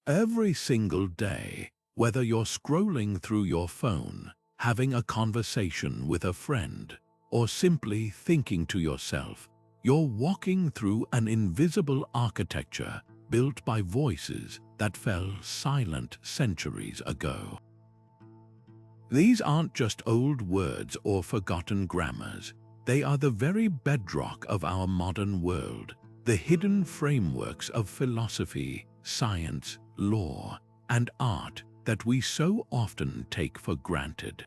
Every single day, whether you're scrolling through your phone, having a conversation with a friend, or simply thinking to yourself, you're walking through an invisible architecture built by voices that fell silent centuries ago. These aren't just old words or forgotten grammars. They are the very bedrock of our modern world, the hidden frameworks of philosophy, science, law, and art that we so often take for granted.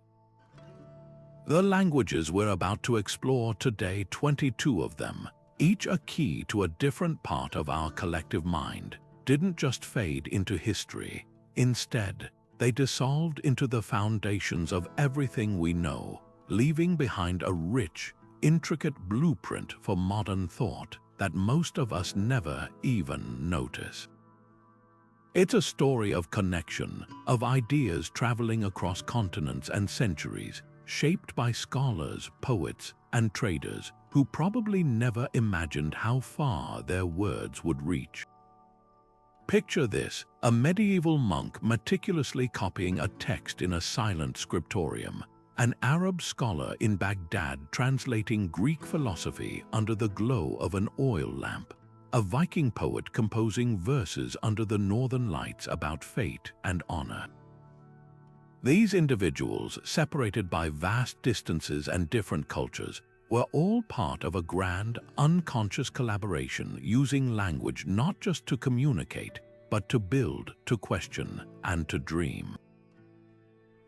The languages we're about to explore today, 22 of them, each a key to a different part of our collective mind, didn't just fade into history. Instead, they dissolved into the foundations of everything we know, leaving behind a rich, intricate blueprint for modern thought that most of us never even notice. It's a story of connection, of ideas traveling across continents and centuries, shaped by scholars, poets, and traders who probably never imagined how far their words would reach. Picture this: a medieval monk meticulously copying a text in a silent scriptorium, an Arab scholar in Baghdad translating Greek philosophy under the glow of an oil lamp, a Viking poet composing verses under the northern lights about fate and honor. These individuals, separated by vast distances and different cultures, were all part of a grand, unconscious collaboration using language not just to communicate, but to build, to question, and to dream.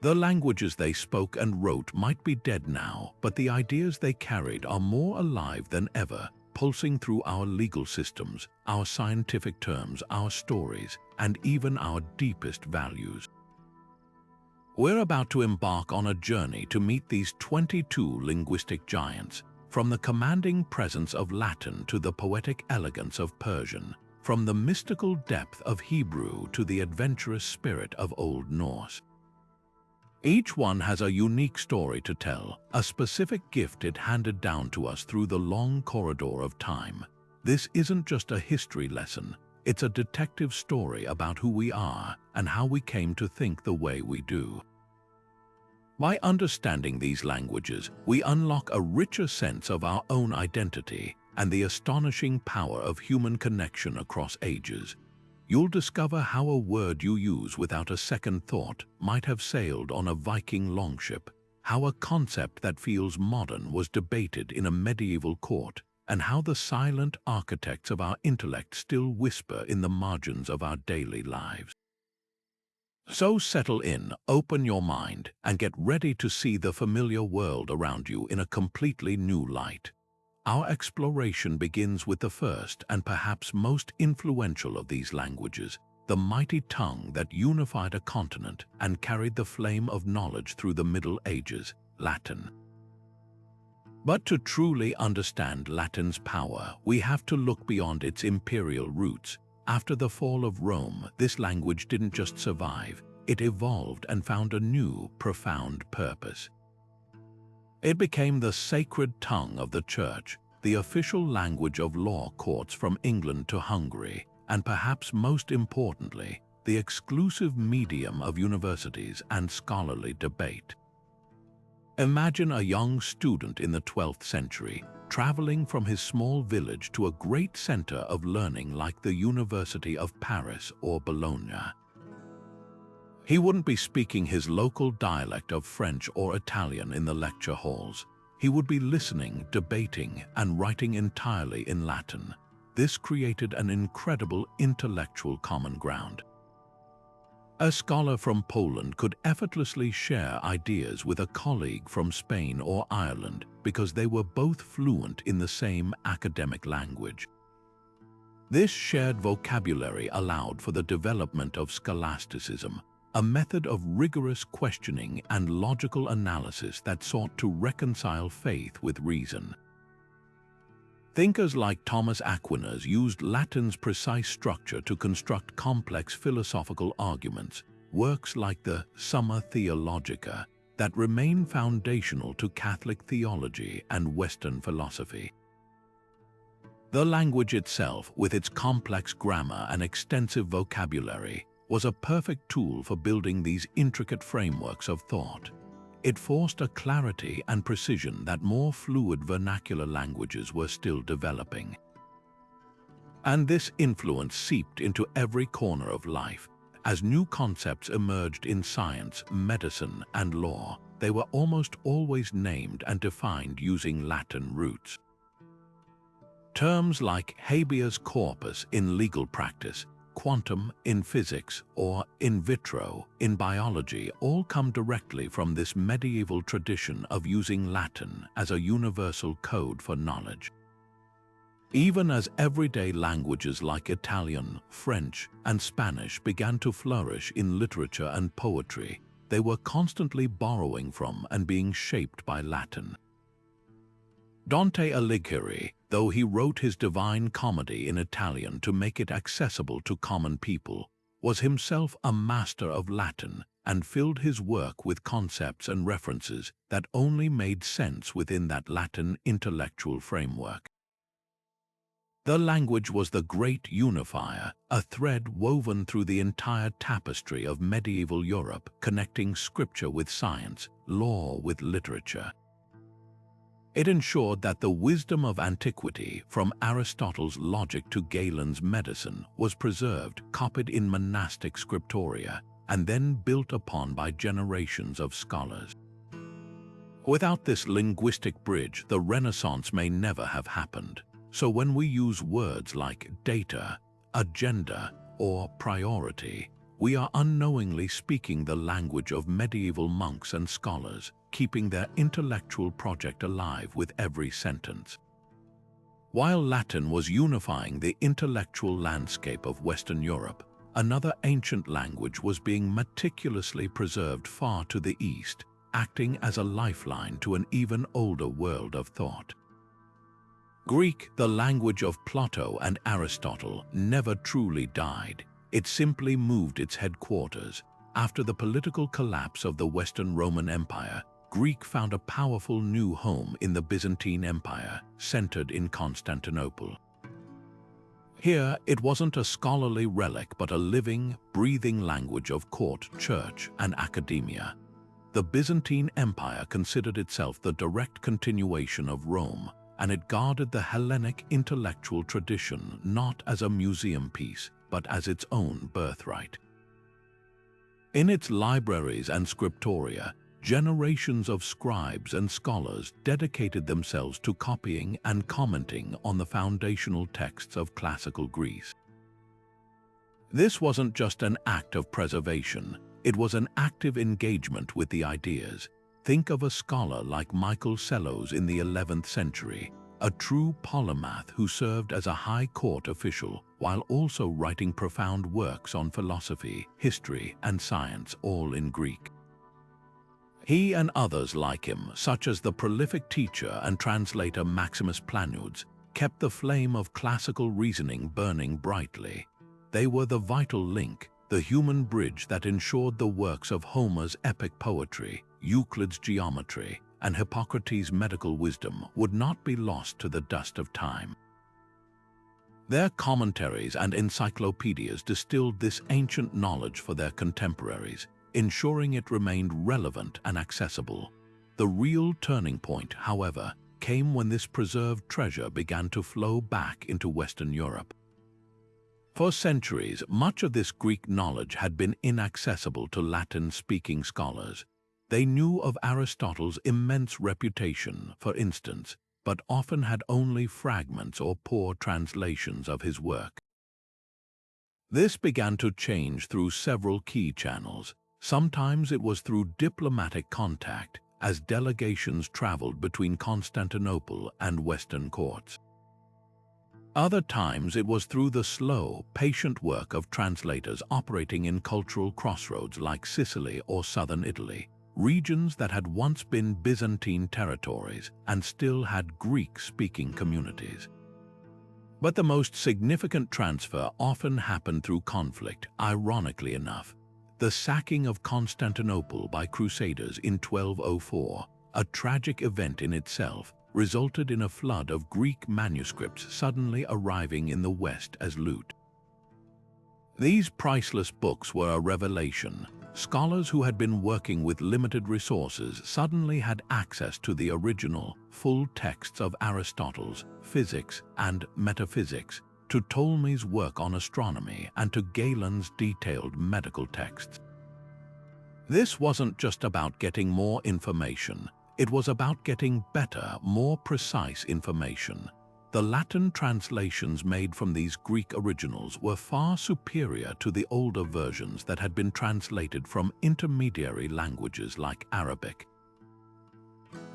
The languages they spoke and wrote might be dead now, but the ideas they carried are more alive than ever, pulsing through our legal systems, our scientific terms, our stories, and even our deepest values. We're about to embark on a journey to meet these 22 linguistic giants, from the commanding presence of Latin to the poetic elegance of Persian, from the mystical depth of Hebrew to the adventurous spirit of Old Norse. Each one has a unique story to tell, a specific gift it handed down to us through the long corridor of time. This isn't just a history lesson, it's a detective story about who we are and how we came to think the way we do. By understanding these languages, we unlock a richer sense of our own identity and the astonishing power of human connection across ages. You'll discover how a word you use without a second thought might have sailed on a Viking longship, how a concept that feels modern was debated in a medieval court, and how the silent architects of our intellect still whisper in the margins of our daily lives. So settle in, open your mind, and get ready to see the familiar world around you in a completely new light. Our exploration begins with the first and perhaps most influential of these languages, the mighty tongue that unified a continent and carried the flame of knowledge through the Middle Ages, Latin. But to truly understand Latin's power, we have to look beyond its imperial roots. After the fall of Rome, this language didn't just survive, it evolved and found a new, profound purpose. It became the sacred tongue of the Church, the official language of law courts from England to Hungary, and perhaps most importantly, the exclusive medium of universities and scholarly debate. Imagine a young student in the 12th century, traveling from his small village to a great center of learning like the University of Paris or Bologna. He wouldn't be speaking his local dialect of French or Italian in the lecture halls. He would be listening, debating, and writing entirely in Latin. This created an incredible intellectual common ground. A scholar from Poland could effortlessly share ideas with a colleague from Spain or Ireland because they were both fluent in the same academic language. This shared vocabulary allowed for the development of scholasticism, a method of rigorous questioning and logical analysis that sought to reconcile faith with reason. Thinkers like Thomas Aquinas used Latin's precise structure to construct complex philosophical arguments, works like the Summa Theologica that remain foundational to Catholic theology and Western philosophy. The language itself, with its complex grammar and extensive vocabulary, was a perfect tool for building these intricate frameworks of thought. It forced a clarity and precision that more fluid vernacular languages were still developing. And this influence seeped into every corner of life. As new concepts emerged in science, medicine, and law, they were almost always named and defined using Latin roots. Terms like habeas corpus in legal practice, quantum in physics, or in vitro in biology all come directly from this medieval tradition of using Latin as a universal code for knowledge. Even as everyday languages like Italian, French, and Spanish began to flourish in literature and poetry, they were constantly borrowing from and being shaped by Latin. Dante Alighieri, though he wrote his Divine Comedy in Italian to make it accessible to common people, was himself a master of Latin and filled his work with concepts and references that only made sense within that Latin intellectual framework. The language was the great unifier, a thread woven through the entire tapestry of medieval Europe, connecting scripture with science, law with literature. It ensured that the wisdom of antiquity, from Aristotle's logic to Galen's medicine, was preserved, copied in monastic scriptoria, and then built upon by generations of scholars. Without this linguistic bridge, the Renaissance may never have happened. So when we use words like data, agenda, or priority, we are unknowingly speaking the language of medieval monks and scholars, keeping their intellectual project alive with every sentence. While Latin was unifying the intellectual landscape of Western Europe, another ancient language was being meticulously preserved far to the east, acting as a lifeline to an even older world of thought. Greek, the language of Plato and Aristotle, never truly died. It simply moved its headquarters. After the political collapse of the Western Roman Empire, Greek found a powerful new home in the Byzantine Empire, centered in Constantinople. Here, it wasn't a scholarly relic but a living, breathing language of court, church, and academia. The Byzantine Empire considered itself the direct continuation of Rome, and it guarded the Hellenic intellectual tradition not as a museum piece, but as its own birthright. In its libraries and scriptoria, generations of scribes and scholars dedicated themselves to copying and commenting on the foundational texts of classical Greece. This wasn't just an act of preservation, it was an active engagement with the ideas. Think of a scholar like Michael Sellos in the 11th century, a true polymath who served as a high court official while also writing profound works on philosophy, history, and science, all in Greek. He and others like him, such as the prolific teacher and translator Maximus Planudes, kept the flame of classical reasoning burning brightly. They were the vital link, the human bridge that ensured the works of Homer's epic poetry, Euclid's geometry, and Hippocrates' medical wisdom would not be lost to the dust of time. Their commentaries and encyclopedias distilled this ancient knowledge for their contemporaries, ensuring it remained relevant and accessible. The real turning point, however, came when this preserved treasure began to flow back into Western Europe. For centuries, much of this Greek knowledge had been inaccessible to Latin-speaking scholars. They knew of Aristotle's immense reputation, for instance, but often had only fragments or poor translations of his work. This began to change through several key channels. Sometimes it was through diplomatic contact, as delegations traveled between Constantinople and Western courts. Other times it was through the slow, patient work of translators operating in cultural crossroads like Sicily or southern Italy, regions that had once been Byzantine territories and still had Greek-speaking communities. But the most significant transfer often happened through conflict, ironically enough. The sacking of Constantinople by Crusaders in 1204, a tragic event in itself, resulted in a flood of Greek manuscripts suddenly arriving in the West as loot. These priceless books were a revelation. Scholars who had been working with limited resources suddenly had access to the original, full texts of Aristotle's physics and metaphysics, to Ptolemy's work on astronomy, and to Galen's detailed medical texts. This wasn't just about getting more information, it was about getting better, more precise information. The Latin translations made from these Greek originals were far superior to the older versions that had been translated from intermediary languages like Arabic.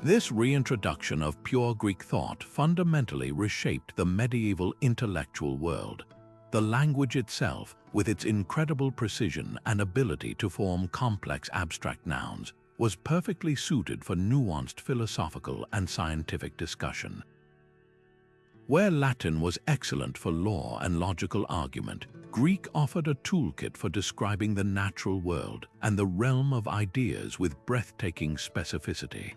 This reintroduction of pure Greek thought fundamentally reshaped the medieval intellectual world. The language itself, with its incredible precision and ability to form complex abstract nouns, was perfectly suited for nuanced philosophical and scientific discussion. Where Latin was excellent for law and logical argument, Greek offered a toolkit for describing the natural world and the realm of ideas with breathtaking specificity.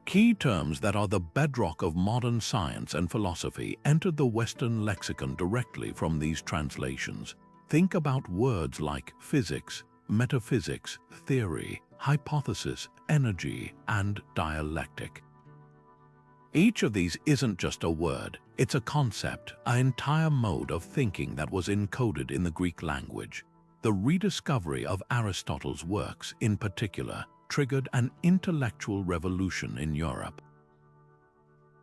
Key terms that are the bedrock of modern science and philosophy entered the Western lexicon directly from these translations. Think about words like physics, metaphysics, theory, hypothesis, energy, and dialectic. Each of these isn't just a word, it's a concept, an entire mode of thinking that was encoded in the Greek language. The rediscovery of Aristotle's works, in particular, triggered an intellectual revolution in Europe.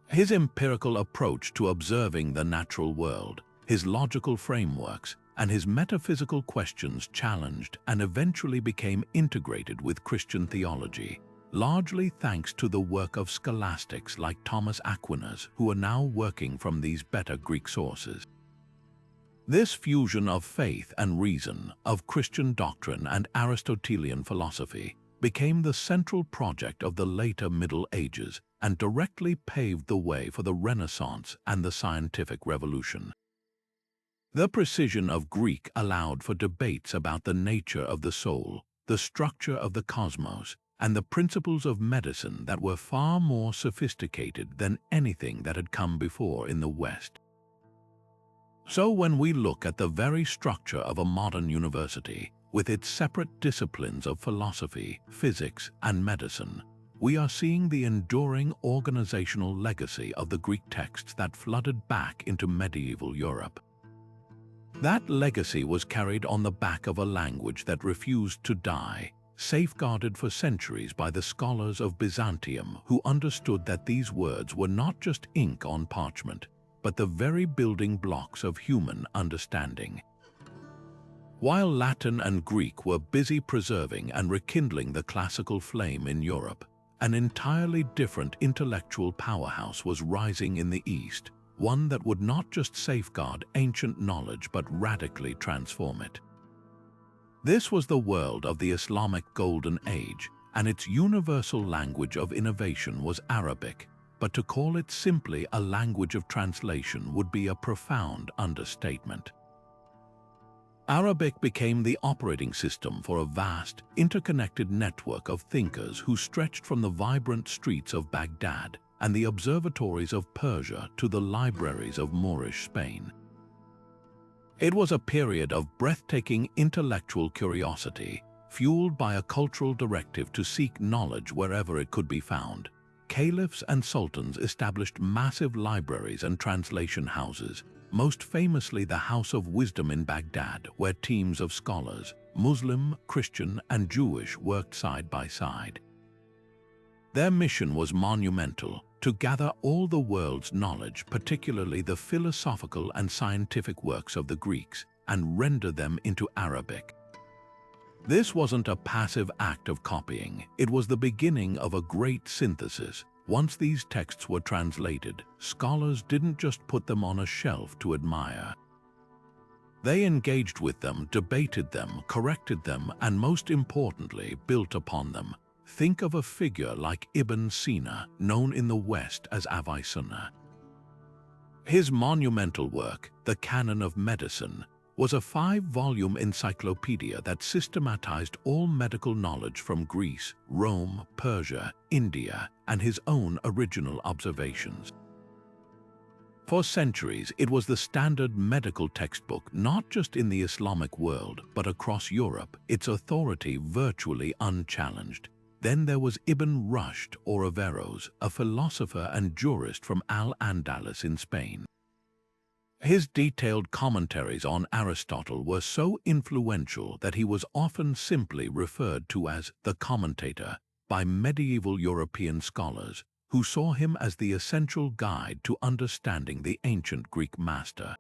His empirical approach to observing the natural world, his logical frameworks, and his metaphysical questions challenged and eventually became integrated with Christian theology, largely thanks to the work of scholastics like Thomas Aquinas, who are now working from these better Greek sources. This fusion of faith and reason, of Christian doctrine and Aristotelian philosophy, became the central project of the later Middle Ages and directly paved the way for the Renaissance and the scientific revolution. The precision of Greek allowed for debates about the nature of the soul, the structure of the cosmos, and the principles of medicine that were far more sophisticated than anything that had come before in the West. So when we look at the very structure of a modern university, with its separate disciplines of philosophy, physics, and medicine, we are seeing the enduring organizational legacy of the Greek texts that flooded back into medieval Europe. That legacy was carried on the back of a language that refused to die, safeguarded for centuries by the scholars of Byzantium who understood that these words were not just ink on parchment, but the very building blocks of human understanding. While Latin and Greek were busy preserving and rekindling the classical flame in Europe, an entirely different intellectual powerhouse was rising in the East, one that would not just safeguard ancient knowledge but radically transform it. This was the world of the Islamic Golden Age, and its universal language of innovation was Arabic, but to call it simply a language of translation would be a profound understatement. Arabic became the operating system for a vast, interconnected network of thinkers who stretched from the vibrant streets of Baghdad and the observatories of Persia to the libraries of Moorish Spain. It was a period of breathtaking intellectual curiosity, fueled by a cultural directive to seek knowledge wherever it could be found. Caliphs and sultans established massive libraries and translation houses, most famously the House of Wisdom in Baghdad, where teams of scholars, Muslim, Christian, and Jewish, worked side by side. Their mission was monumental: to gather all the world's knowledge, particularly the philosophical and scientific works of the Greeks, and render them into Arabic. This wasn't a passive act of copying, it was the beginning of a great synthesis. Once these texts were translated, scholars didn't just put them on a shelf to admire. They engaged with them, debated them, corrected them, and most importantly, built upon them. Think of a figure like Ibn Sina, known in the West as Avicenna. His monumental work, The Canon of Medicine, was a 5-volume encyclopedia that systematized all medical knowledge from Greece, Rome, Persia, India, and his own original observations. For centuries, it was the standard medical textbook, not just in the Islamic world, but across Europe, its authority virtually unchallenged. Then there was Ibn Rushd or Averroes, a philosopher and jurist from Al-Andalus in Spain. His detailed commentaries on Aristotle were so influential that he was often simply referred to as the commentator by medieval European scholars, who saw him as the essential guide to understanding the ancient Greek master.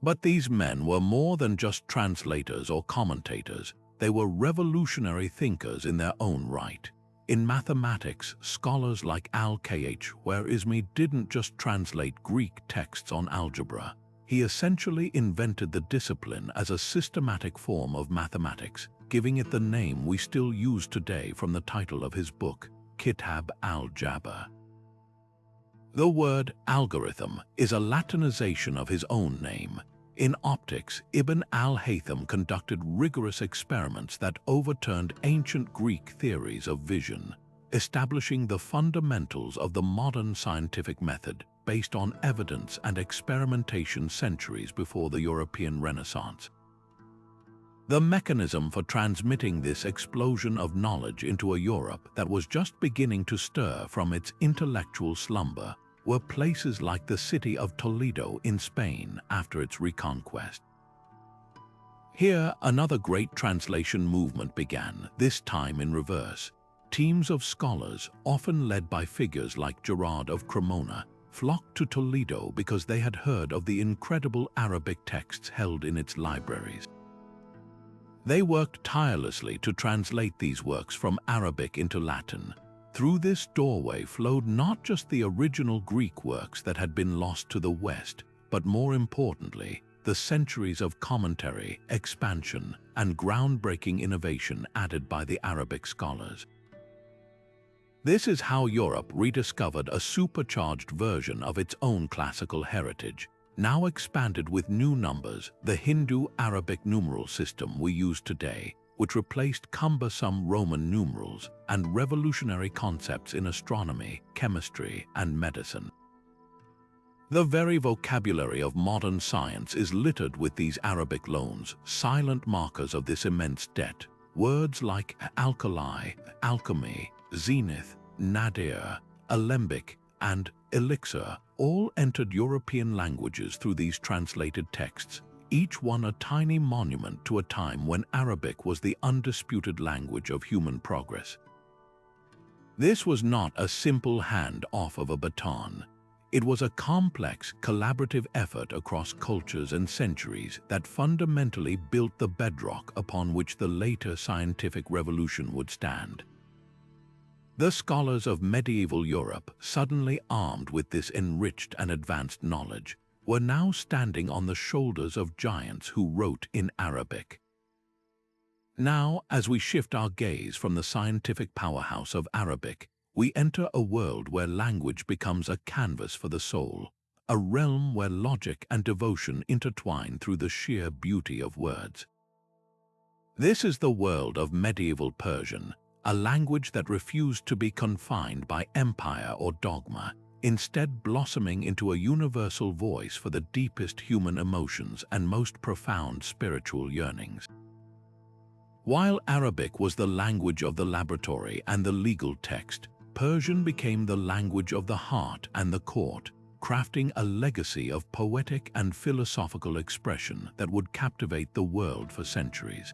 But these men were more than just translators or commentators. They were revolutionary thinkers in their own right. In mathematics, scholars like Al-Khwarizmi didn't just translate Greek texts on algebra. He essentially invented the discipline as a systematic form of mathematics, giving it the name we still use today from the title of his book, Kitab al-Jabr. The word algorithm is a Latinization of his own name. In optics, Ibn al-Haytham conducted rigorous experiments that overturned ancient Greek theories of vision, establishing the fundamentals of the modern scientific method based on evidence and experimentation centuries before the European Renaissance. The mechanism for transmitting this explosion of knowledge into a Europe that was just beginning to stir from its intellectual slumber were places like the city of Toledo in Spain after its reconquest. Here, another great translation movement began, this time in reverse. Teams of scholars, often led by figures like Gerard of Cremona, flocked to Toledo because they had heard of the incredible Arabic texts held in its libraries. They worked tirelessly to translate these works from Arabic into Latin. Through this doorway flowed not just the original Greek works that had been lost to the West, but more importantly, the centuries of commentary, expansion, and groundbreaking innovation added by the Arabic scholars. This is how Europe rediscovered a supercharged version of its own classical heritage, now expanded with new numbers, the Hindu-Arabic numeral system we use today, which replaced cumbersome Roman numerals and revolutionary concepts in astronomy, chemistry, and medicine. The very vocabulary of modern science is littered with these Arabic loans, silent markers of this immense debt. Words like alkali, alchemy, zenith, nadir, alembic, and elixir all entered European languages through these translated texts, each one a tiny monument to a time when Arabic was the undisputed language of human progress. This was not a simple hand-off of a baton. It was a complex, collaborative effort across cultures and centuries that fundamentally built the bedrock upon which the later scientific revolution would stand. The scholars of medieval Europe, suddenly armed with this enriched and advanced knowledge, were now standing on the shoulders of giants who wrote in Arabic. Now, as we shift our gaze from the scientific powerhouse of Arabic, we enter a world where language becomes a canvas for the soul, a realm where logic and devotion intertwine through the sheer beauty of words. This is the world of medieval Persian, a language that refused to be confined by empire or dogma, instead blossoming into a universal voice for the deepest human emotions and most profound spiritual yearnings. While Arabic was the language of the laboratory and the legal text, Persian became the language of the heart and the court, crafting a legacy of poetic and philosophical expression that would captivate the world for centuries.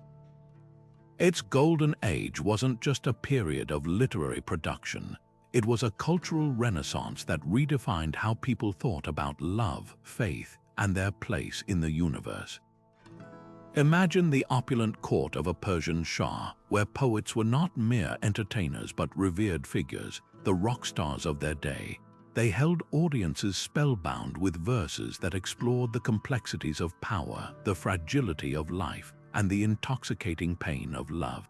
Its golden age wasn't just a period of literary production. It was a cultural renaissance that redefined how people thought about love, faith, and their place in the universe. Imagine the opulent court of a Persian Shah, where poets were not mere entertainers but revered figures, the rock stars of their day. They held audiences spellbound with verses that explored the complexities of power, the fragility of life, and the intoxicating pain of love.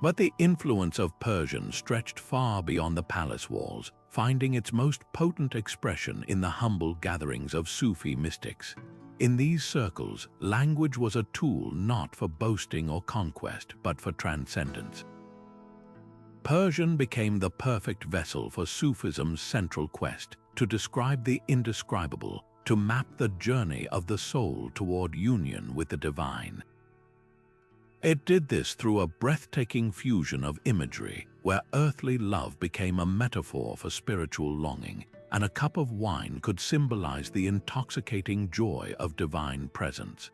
But the influence of Persian stretched far beyond the palace walls, finding its most potent expression in the humble gatherings of Sufi mystics. In these circles, language was a tool not for boasting or conquest, but for transcendence. Persian became the perfect vessel for Sufism's central quest, to describe the indescribable, to map the journey of the soul toward union with the divine. It did this through a breathtaking fusion of imagery, where earthly love became a metaphor for spiritual longing, and a cup of wine could symbolize the intoxicating joy of divine presence.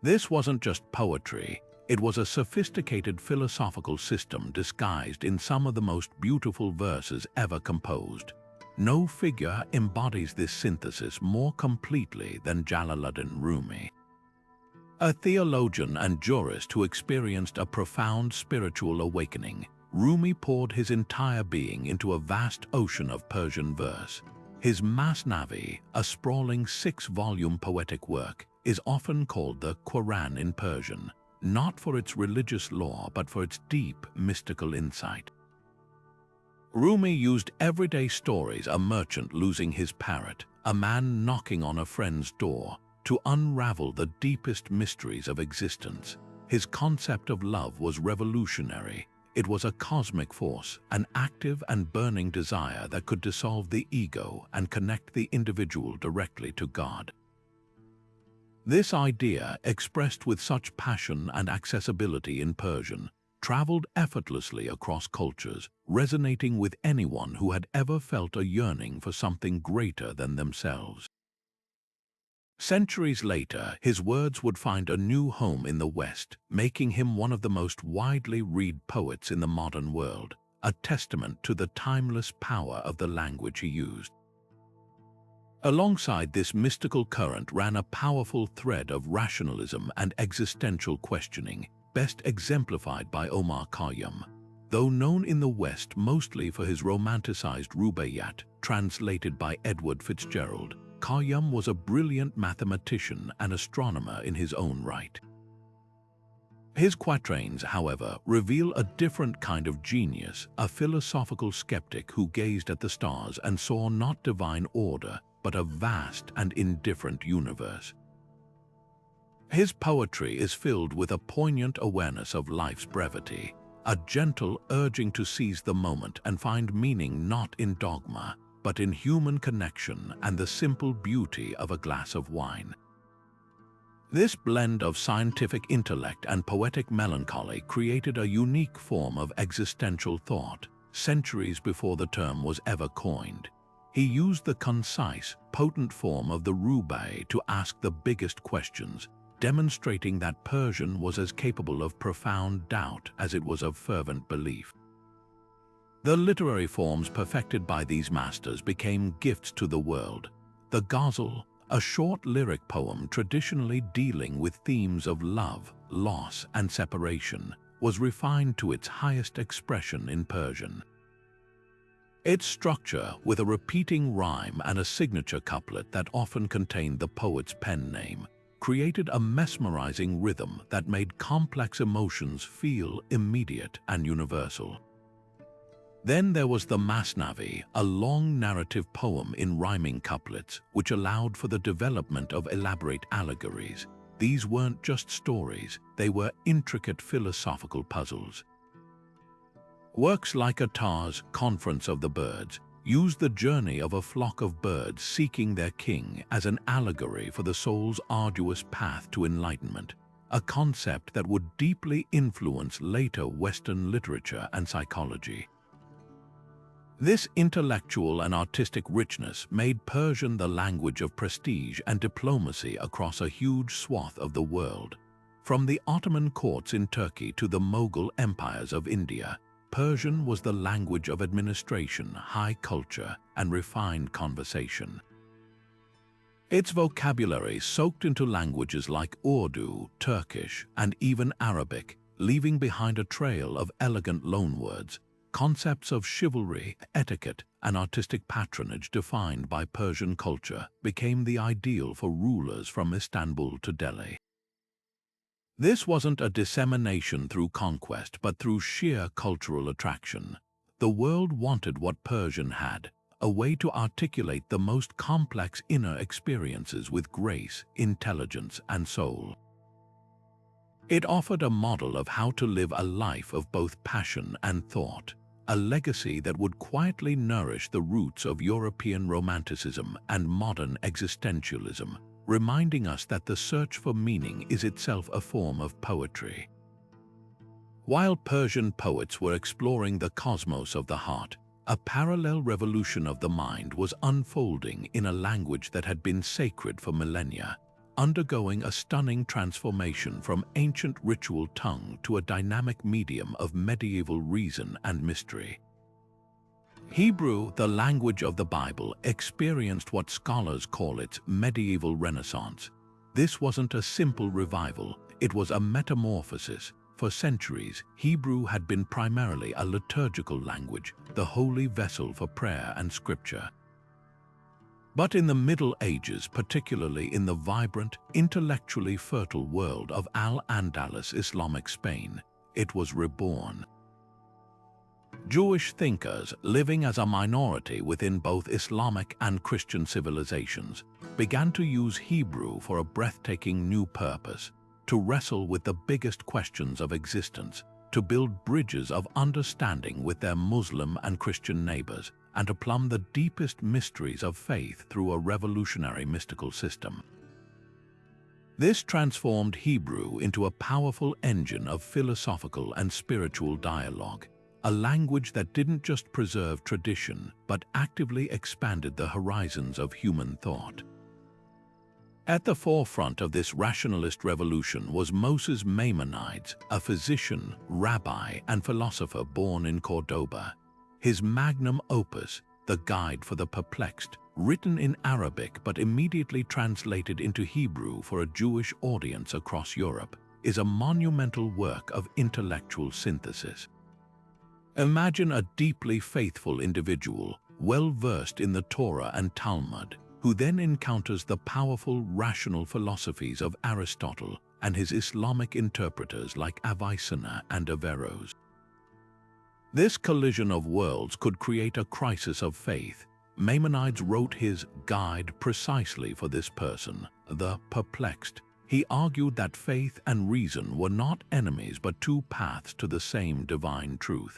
This wasn't just poetry, it was a sophisticated philosophical system disguised in some of the most beautiful verses ever composed. No figure embodies this synthesis more completely than Jalaluddin Rumi. A theologian and jurist who experienced a profound spiritual awakening, Rumi poured his entire being into a vast ocean of Persian verse. His Masnavi, a sprawling 6-volume poetic work, is often called the Quran in Persian, not for its religious lore but for its deep mystical insight. Rumi used everyday stories, a merchant losing his parrot, a man knocking on a friend's door, to unravel the deepest mysteries of existence. His concept of love was revolutionary. It was a cosmic force, an active and burning desire that could dissolve the ego and connect the individual directly to God. This idea, expressed with such passion and accessibility in Persian, traveled effortlessly across cultures, resonating with anyone who had ever felt a yearning for something greater than themselves. Centuries later, his words would find a new home in the West, making him one of the most widely read poets in the modern world, a testament to the timeless power of the language he used. Alongside this mystical current ran a powerful thread of rationalism and existential questioning, best exemplified by Omar Khayyam. Though known in the West mostly for his romanticized Rubaiyat, translated by Edward Fitzgerald, Khayyam was a brilliant mathematician and astronomer in his own right. His quatrains, however, reveal a different kind of genius, a philosophical skeptic who gazed at the stars and saw not divine order, but a vast and indifferent universe. His poetry is filled with a poignant awareness of life's brevity, a gentle urging to seize the moment and find meaning not in dogma, but in human connection and the simple beauty of a glass of wine. This blend of scientific intellect and poetic melancholy created a unique form of existential thought, centuries before the term was ever coined. He used the concise, potent form of the rubai to ask the biggest questions, demonstrating that Persian was as capable of profound doubt as it was of fervent belief. The literary forms perfected by these masters became gifts to the world. The ghazal, a short lyric poem traditionally dealing with themes of love, loss, and separation, was refined to its highest expression in Persian. Its structure, with a repeating rhyme and a signature couplet that often contained the poet's pen name, created a mesmerizing rhythm that made complex emotions feel immediate and universal. Then there was the Masnavi, a long narrative poem in rhyming couplets, which allowed for the development of elaborate allegories. These weren't just stories, they were intricate philosophical puzzles. Works like Attar's Conference of the Birds used the journey of a flock of birds seeking their king as an allegory for the soul's arduous path to enlightenment, a concept that would deeply influence later Western literature and psychology. This intellectual and artistic richness made Persian the language of prestige and diplomacy across a huge swath of the world. From the Ottoman courts in Turkey to the Mughal empires of India, Persian was the language of administration, high culture, and refined conversation. Its vocabulary soaked into languages like Urdu, Turkish, and even Arabic, leaving behind a trail of elegant loanwords. Concepts of chivalry, etiquette, and artistic patronage defined by Persian culture became the ideal for rulers from Istanbul to Delhi. This wasn't a dissemination through conquest, but through sheer cultural attraction. The world wanted what Persian had, a way to articulate the most complex inner experiences with grace, intelligence, and soul. It offered a model of how to live a life of both passion and thought, a legacy that would quietly nourish the roots of European Romanticism and modern existentialism, reminding us that the search for meaning is itself a form of poetry. While Persian poets were exploring the cosmos of the heart, a parallel revolution of the mind was unfolding in a language that had been sacred for millennia, undergoing a stunning transformation from ancient ritual tongue to a dynamic medium of medieval reason and mystery. Hebrew, the language of the Bible, experienced what scholars call its medieval renaissance. This wasn't a simple revival, it was a metamorphosis. For centuries, Hebrew had been primarily a liturgical language, the holy vessel for prayer and scripture. But in the Middle Ages, particularly in the vibrant, intellectually fertile world of Al-Andalus Islamic Spain, it was reborn. Jewish thinkers, living as a minority within both Islamic and Christian civilizations, began to use Hebrew for a breathtaking new purpose: to wrestle with the biggest questions of existence, to build bridges of understanding with their Muslim and Christian neighbors, and to plumb the deepest mysteries of faith through a revolutionary mystical system. This transformed Hebrew into a powerful engine of philosophical and spiritual dialogue, a language that didn't just preserve tradition, but actively expanded the horizons of human thought. At the forefront of this rationalist revolution was Moses Maimonides, a physician, rabbi, and philosopher born in Cordoba. His magnum opus, The Guide for the Perplexed, written in Arabic but immediately translated into Hebrew for a Jewish audience across Europe, is a monumental work of intellectual synthesis. Imagine a deeply faithful individual, well-versed in the Torah and Talmud, who then encounters the powerful rational philosophies of Aristotle and his Islamic interpreters like Avicenna and Averroes. This collision of worlds could create a crisis of faith. Maimonides wrote his guide precisely for this person, the perplexed. He argued that faith and reason were not enemies but two paths to the same divine truth.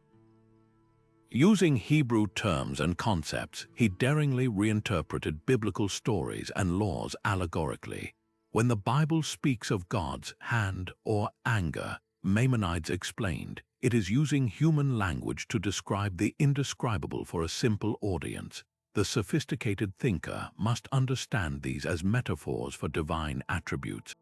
Using Hebrew terms and concepts, he daringly reinterpreted biblical stories and laws allegorically. When the Bible speaks of God's hand or anger, Maimonides explained, it is using human language to describe the indescribable for a simple audience. The sophisticated thinker must understand these as metaphors for divine attributes.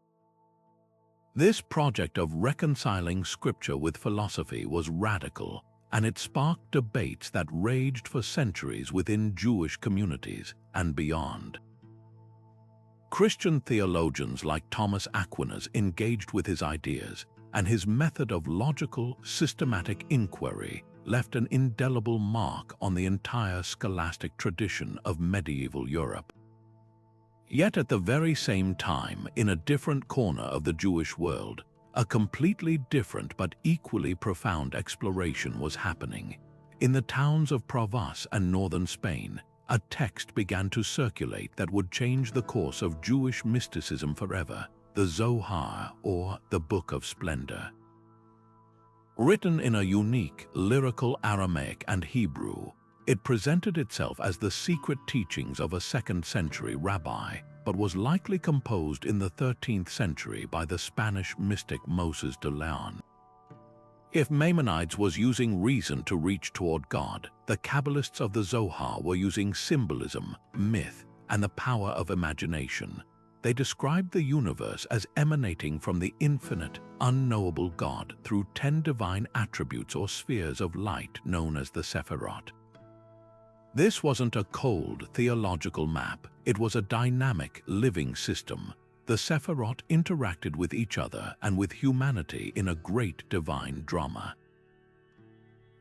This project of reconciling scripture with philosophy was radical, and it sparked debates that raged for centuries within Jewish communities and beyond. Christian theologians like Thomas Aquinas engaged with his ideas, and his method of logical, systematic inquiry left an indelible mark on the entire scholastic tradition of medieval Europe. Yet at the very same time, in a different corner of the Jewish world, a completely different but equally profound exploration was happening. In the towns of Provence and northern Spain, a text began to circulate that would change the course of Jewish mysticism forever: the Zohar, or the Book of Splendor. Written in a unique, lyrical Aramaic and Hebrew, it presented itself as the secret teachings of a second-century rabbi, but was likely composed in the 13th century by the Spanish mystic Moses de Leon. If Maimonides was using reason to reach toward God, the Kabbalists of the Zohar were using symbolism, myth, and the power of imagination. They described the universe as emanating from the infinite, unknowable God through 10 divine attributes or spheres of light known as the Sephirot. This wasn't a cold theological map, it was a dynamic, living system. The Sephirot interacted with each other and with humanity in a great divine drama.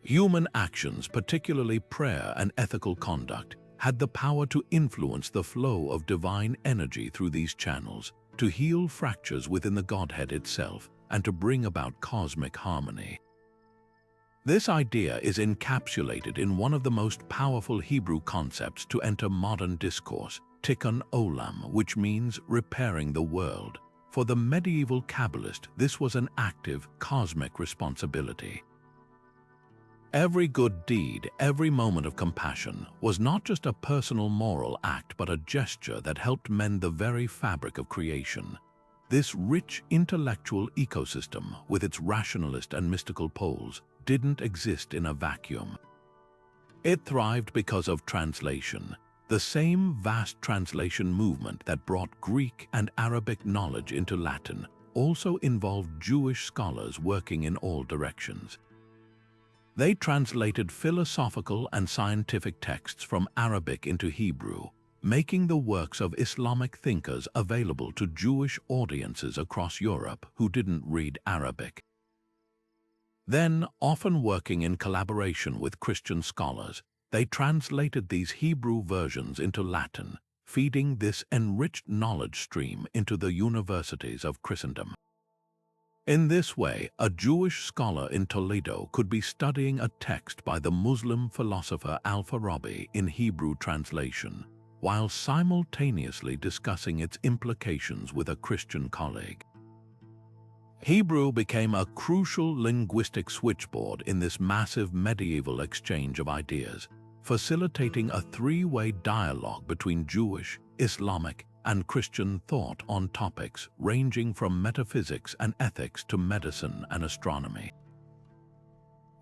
Human actions, particularly prayer and ethical conduct, had the power to influence the flow of divine energy through these channels, to heal fractures within the Godhead itself, and to bring about cosmic harmony. This idea is encapsulated in one of the most powerful Hebrew concepts to enter modern discourse, tikkun olam, which means repairing the world. For the medieval Kabbalist, this was an active, cosmic responsibility. Every good deed, every moment of compassion, was not just a personal moral act but a gesture that helped mend the very fabric of creation. This rich intellectual ecosystem, with its rationalist and mystical poles, didn't exist in a vacuum. It thrived because of translation, the same vast translation movement that brought Greek and Arabic knowledge into Latin also involved Jewish scholars working in all directions. They translated philosophical and scientific texts from Arabic into Hebrew, making the works of Islamic thinkers available to Jewish audiences across Europe who didn't read Arabic. Then, often working in collaboration with Christian scholars, they translated these Hebrew versions into Latin, feeding this enriched knowledge stream into the universities of Christendom. In this way, a Jewish scholar in Toledo could be studying a text by the Muslim philosopher Al-Farabi in Hebrew translation, while simultaneously discussing its implications with a Christian colleague. Hebrew became a crucial linguistic switchboard in this massive medieval exchange of ideas, facilitating a three-way dialogue between Jewish, Islamic, and Christian thought on topics ranging from metaphysics and ethics to medicine and astronomy.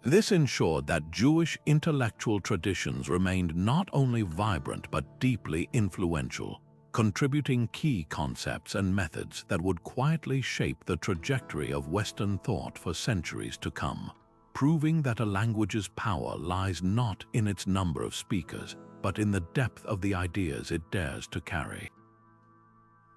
This ensured that Jewish intellectual traditions remained not only vibrant but deeply influential, contributing key concepts and methods that would quietly shape the trajectory of Western thought for centuries to come, proving that a language's power lies not in its number of speakers, but in the depth of the ideas it dares to carry.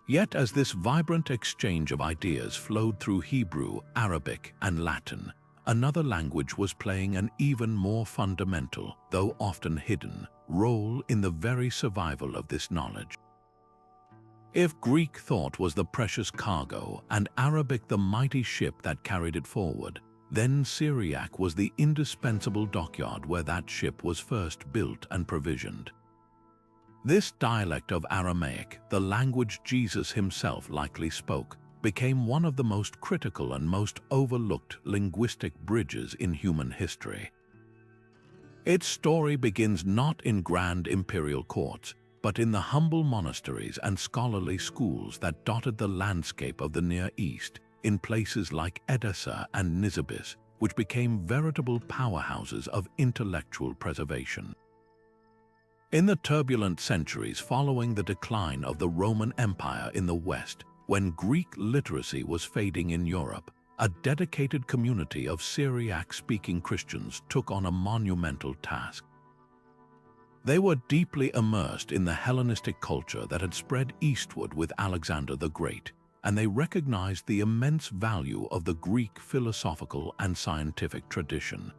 Yet as this vibrant exchange of ideas flowed through Hebrew, Arabic, and Latin, another language was playing an even more fundamental, though often hidden, role in the very survival of this knowledge. If Greek thought was the precious cargo and Arabic the mighty ship that carried it forward, then Syriac was the indispensable dockyard where that ship was first built and provisioned. This dialect of Aramaic, the language Jesus himself likely spoke, became one of the most critical and most overlooked linguistic bridges in human history. Its story begins not in grand imperial courts, but in the humble monasteries and scholarly schools that dotted the landscape of the Near East, in places like Edessa and Nisibis, which became veritable powerhouses of intellectual preservation. In the turbulent centuries following the decline of the Roman Empire in the West, when Greek literacy was fading in Europe, a dedicated community of Syriac-speaking Christians took on a monumental task. They were deeply immersed in the Hellenistic culture that had spread eastward with Alexander the Great, and they recognized the immense value of the Greek philosophical and scientific tradition.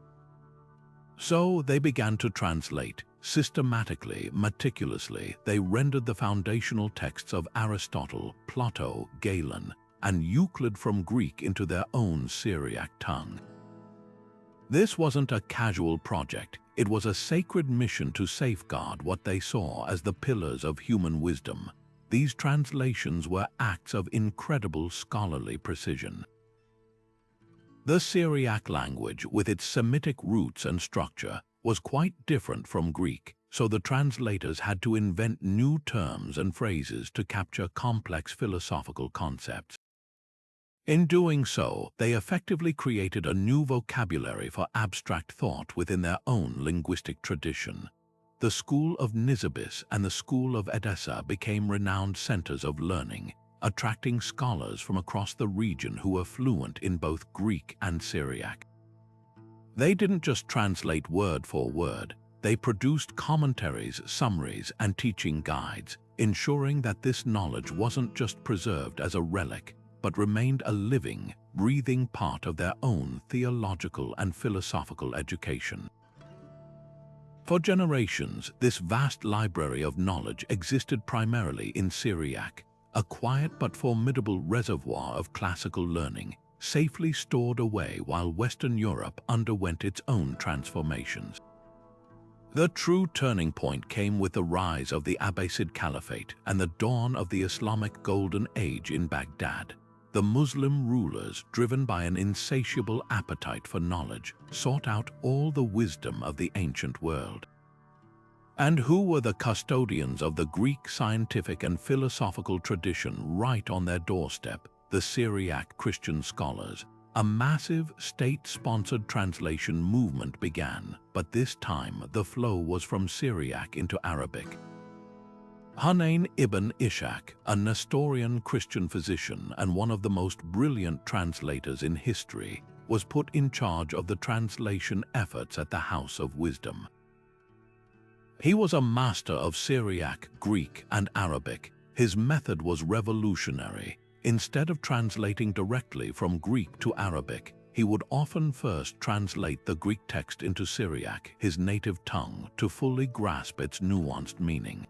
So they began to translate. Systematically, meticulously, they rendered the foundational texts of Aristotle, Plato, Galen, and Euclid from Greek into their own Syriac tongue. This wasn't a casual project, it was a sacred mission to safeguard what they saw as the pillars of human wisdom. These translations were acts of incredible scholarly precision. The Syriac language, with its Semitic roots and structure, was quite different from Greek, so the translators had to invent new terms and phrases to capture complex philosophical concepts. In doing so, they effectively created a new vocabulary for abstract thought within their own linguistic tradition. The school of Nisibis and the school of Edessa became renowned centers of learning, attracting scholars from across the region who were fluent in both Greek and Syriac. They didn't just translate word for word, they produced commentaries, summaries, and teaching guides, ensuring that this knowledge wasn't just preserved as a relic, but remained a living, breathing part of their own theological and philosophical education. For generations, this vast library of knowledge existed primarily in Syriac, a quiet but formidable reservoir of classical learning, safely stored away while Western Europe underwent its own transformations. The true turning point came with the rise of the Abbasid Caliphate and the dawn of the Islamic Golden Age in Baghdad. the Muslim rulers, driven by an insatiable appetite for knowledge, sought out all the wisdom of the ancient world. And who were the custodians of the Greek scientific and philosophical tradition right on their doorstep? The Syriac Christian scholars. A massive state-sponsored translation movement began, but this time the flow was from Syriac into Arabic. Hunayn ibn Ishaq, a Nestorian Christian physician and one of the most brilliant translators in history, was put in charge of the translation efforts at the House of Wisdom. He was a master of Syriac, Greek, and Arabic. His method was revolutionary. Instead of translating directly from Greek to Arabic, he would often first translate the Greek text into Syriac, his native tongue, to fully grasp its nuanced meaning.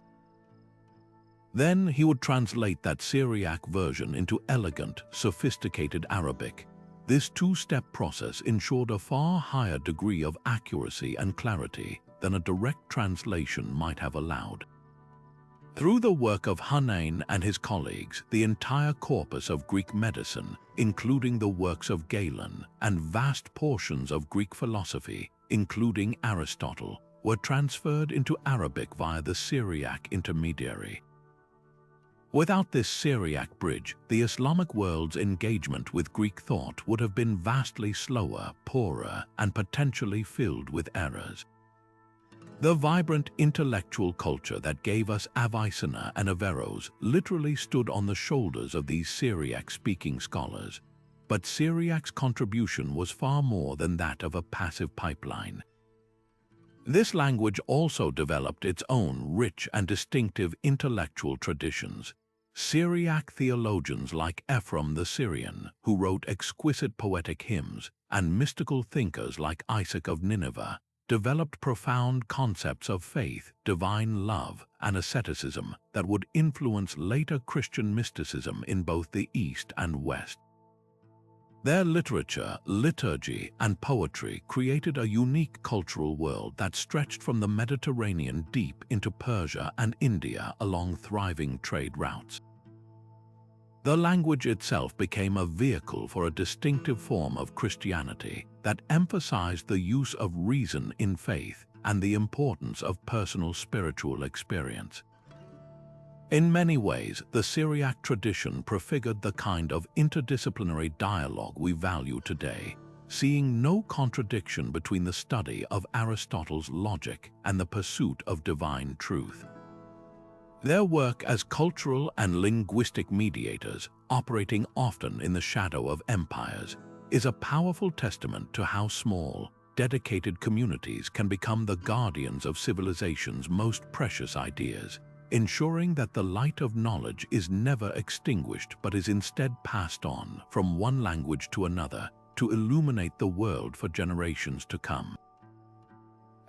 Then he would translate that Syriac version into elegant, sophisticated Arabic. This two-step process ensured a far higher degree of accuracy and clarity than a direct translation might have allowed. Through the work of Hunayn and his colleagues, the entire corpus of Greek medicine, including the works of Galen, and vast portions of Greek philosophy, including Aristotle, were transferred into Arabic via the Syriac intermediary. Without this Syriac bridge, the Islamic world's engagement with Greek thought would have been vastly slower, poorer, and potentially filled with errors. The vibrant intellectual culture that gave us Avicenna and Averroes literally stood on the shoulders of these Syriac-speaking scholars. But Syriac's contribution was far more than that of a passive pipeline. This language also developed its own rich and distinctive intellectual traditions. Syriac theologians like Ephraim the Syrian, who wrote exquisite poetic hymns, and mystical thinkers like Isaac of Nineveh, developed profound concepts of faith, divine love, and asceticism that would influence later Christian mysticism in both the East and West. Their literature, liturgy, and poetry created a unique cultural world that stretched from the Mediterranean deep into Persia and India along thriving trade routes. The language itself became a vehicle for a distinctive form of Christianity that emphasized the use of reason in faith and the importance of personal spiritual experience. In many ways, the Syriac tradition prefigured the kind of interdisciplinary dialogue we value today, seeing no contradiction between the study of Aristotle's logic and the pursuit of divine truth. Their work as cultural and linguistic mediators, operating often in the shadow of empires, is a powerful testament to how small, dedicated communities can become the guardians of civilization's most precious ideas, ensuring that the light of knowledge is never extinguished but is instead passed on from one language to another to illuminate the world for generations to come.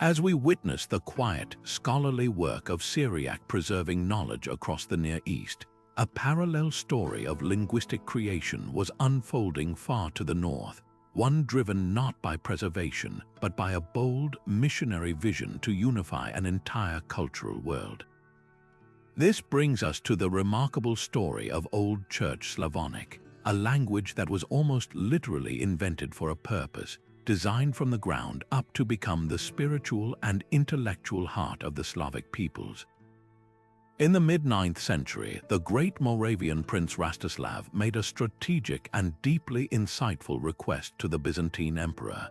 As we witness the quiet, scholarly work of Syriac preserving knowledge across the Near East, a parallel story of linguistic creation was unfolding far to the north, one driven not by preservation, but by a bold, missionary vision to unify an entire cultural world. This brings us to the remarkable story of Old Church Slavonic, a language that was almost literally invented for a purpose, designed from the ground up to become the spiritual and intellectual heart of the Slavic peoples. In the mid-9th century, the great Moravian prince Rastislav made a strategic and deeply insightful request to the Byzantine emperor.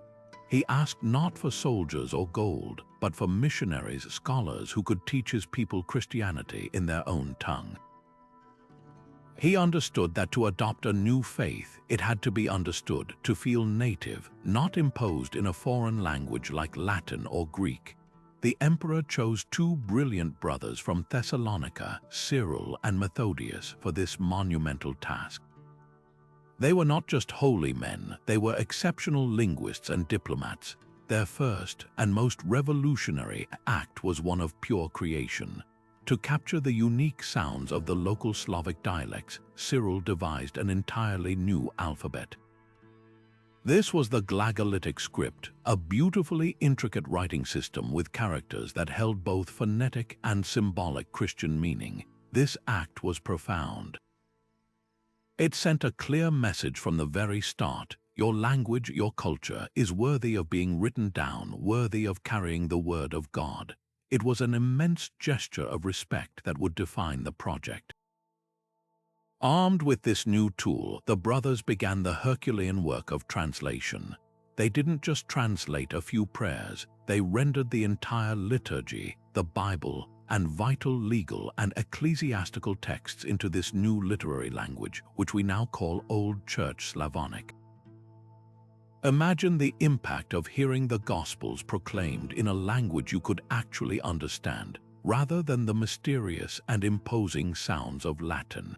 He asked not for soldiers or gold, but for missionaries, scholars who could teach his people Christianity in their own tongue. He understood that to adopt a new faith, it had to be understood, to feel native, not imposed in a foreign language like Latin or Greek. The emperor chose two brilliant brothers from Thessalonica, Cyril and Methodius, for this monumental task. They were not just holy men, they were exceptional linguists and diplomats. Their first and most revolutionary act was one of pure creation. To capture the unique sounds of the local Slavic dialects, Cyril devised an entirely new alphabet. This was the Glagolitic script, a beautifully intricate writing system with characters that held both phonetic and symbolic Christian meaning. This act was profound. It sent a clear message from the very start: your language, your culture, is worthy of being written down, worthy of carrying the word of God. It was an immense gesture of respect that would define the project. Armed with this new tool, the brothers began the Herculean work of translation. They didn't just translate a few prayers, they rendered the entire liturgy, the Bible, and vital legal and ecclesiastical texts into this new literary language, which we now call Old Church Slavonic. Imagine the impact of hearing the Gospels proclaimed in a language you could actually understand, rather than the mysterious and imposing sounds of Latin.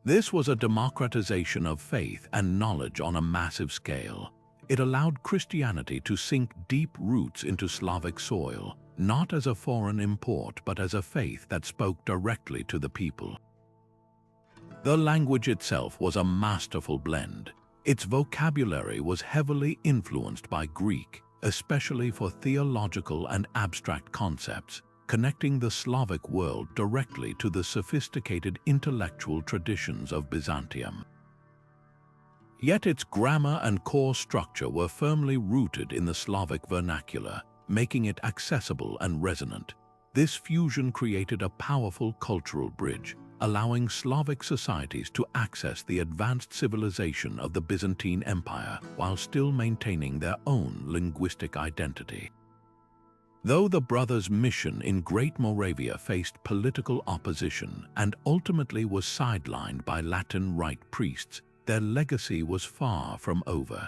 This was a democratization of faith and knowledge on a massive scale. It allowed Christianity to sink deep roots into Slavic soil, not as a foreign import but as a faith that spoke directly to the people. The language itself was a masterful blend. Its vocabulary was heavily influenced by Greek, especially for theological and abstract concepts, connecting the Slavic world directly to the sophisticated intellectual traditions of Byzantium. Yet its grammar and core structure were firmly rooted in the Slavic vernacular, making it accessible and resonant. This fusion created a powerful cultural bridge, allowing Slavic societies to access the advanced civilization of the Byzantine Empire while still maintaining their own linguistic identity. Though the brothers' mission in Great Moravia faced political opposition and ultimately was sidelined by Latin Rite priests, their legacy was far from over.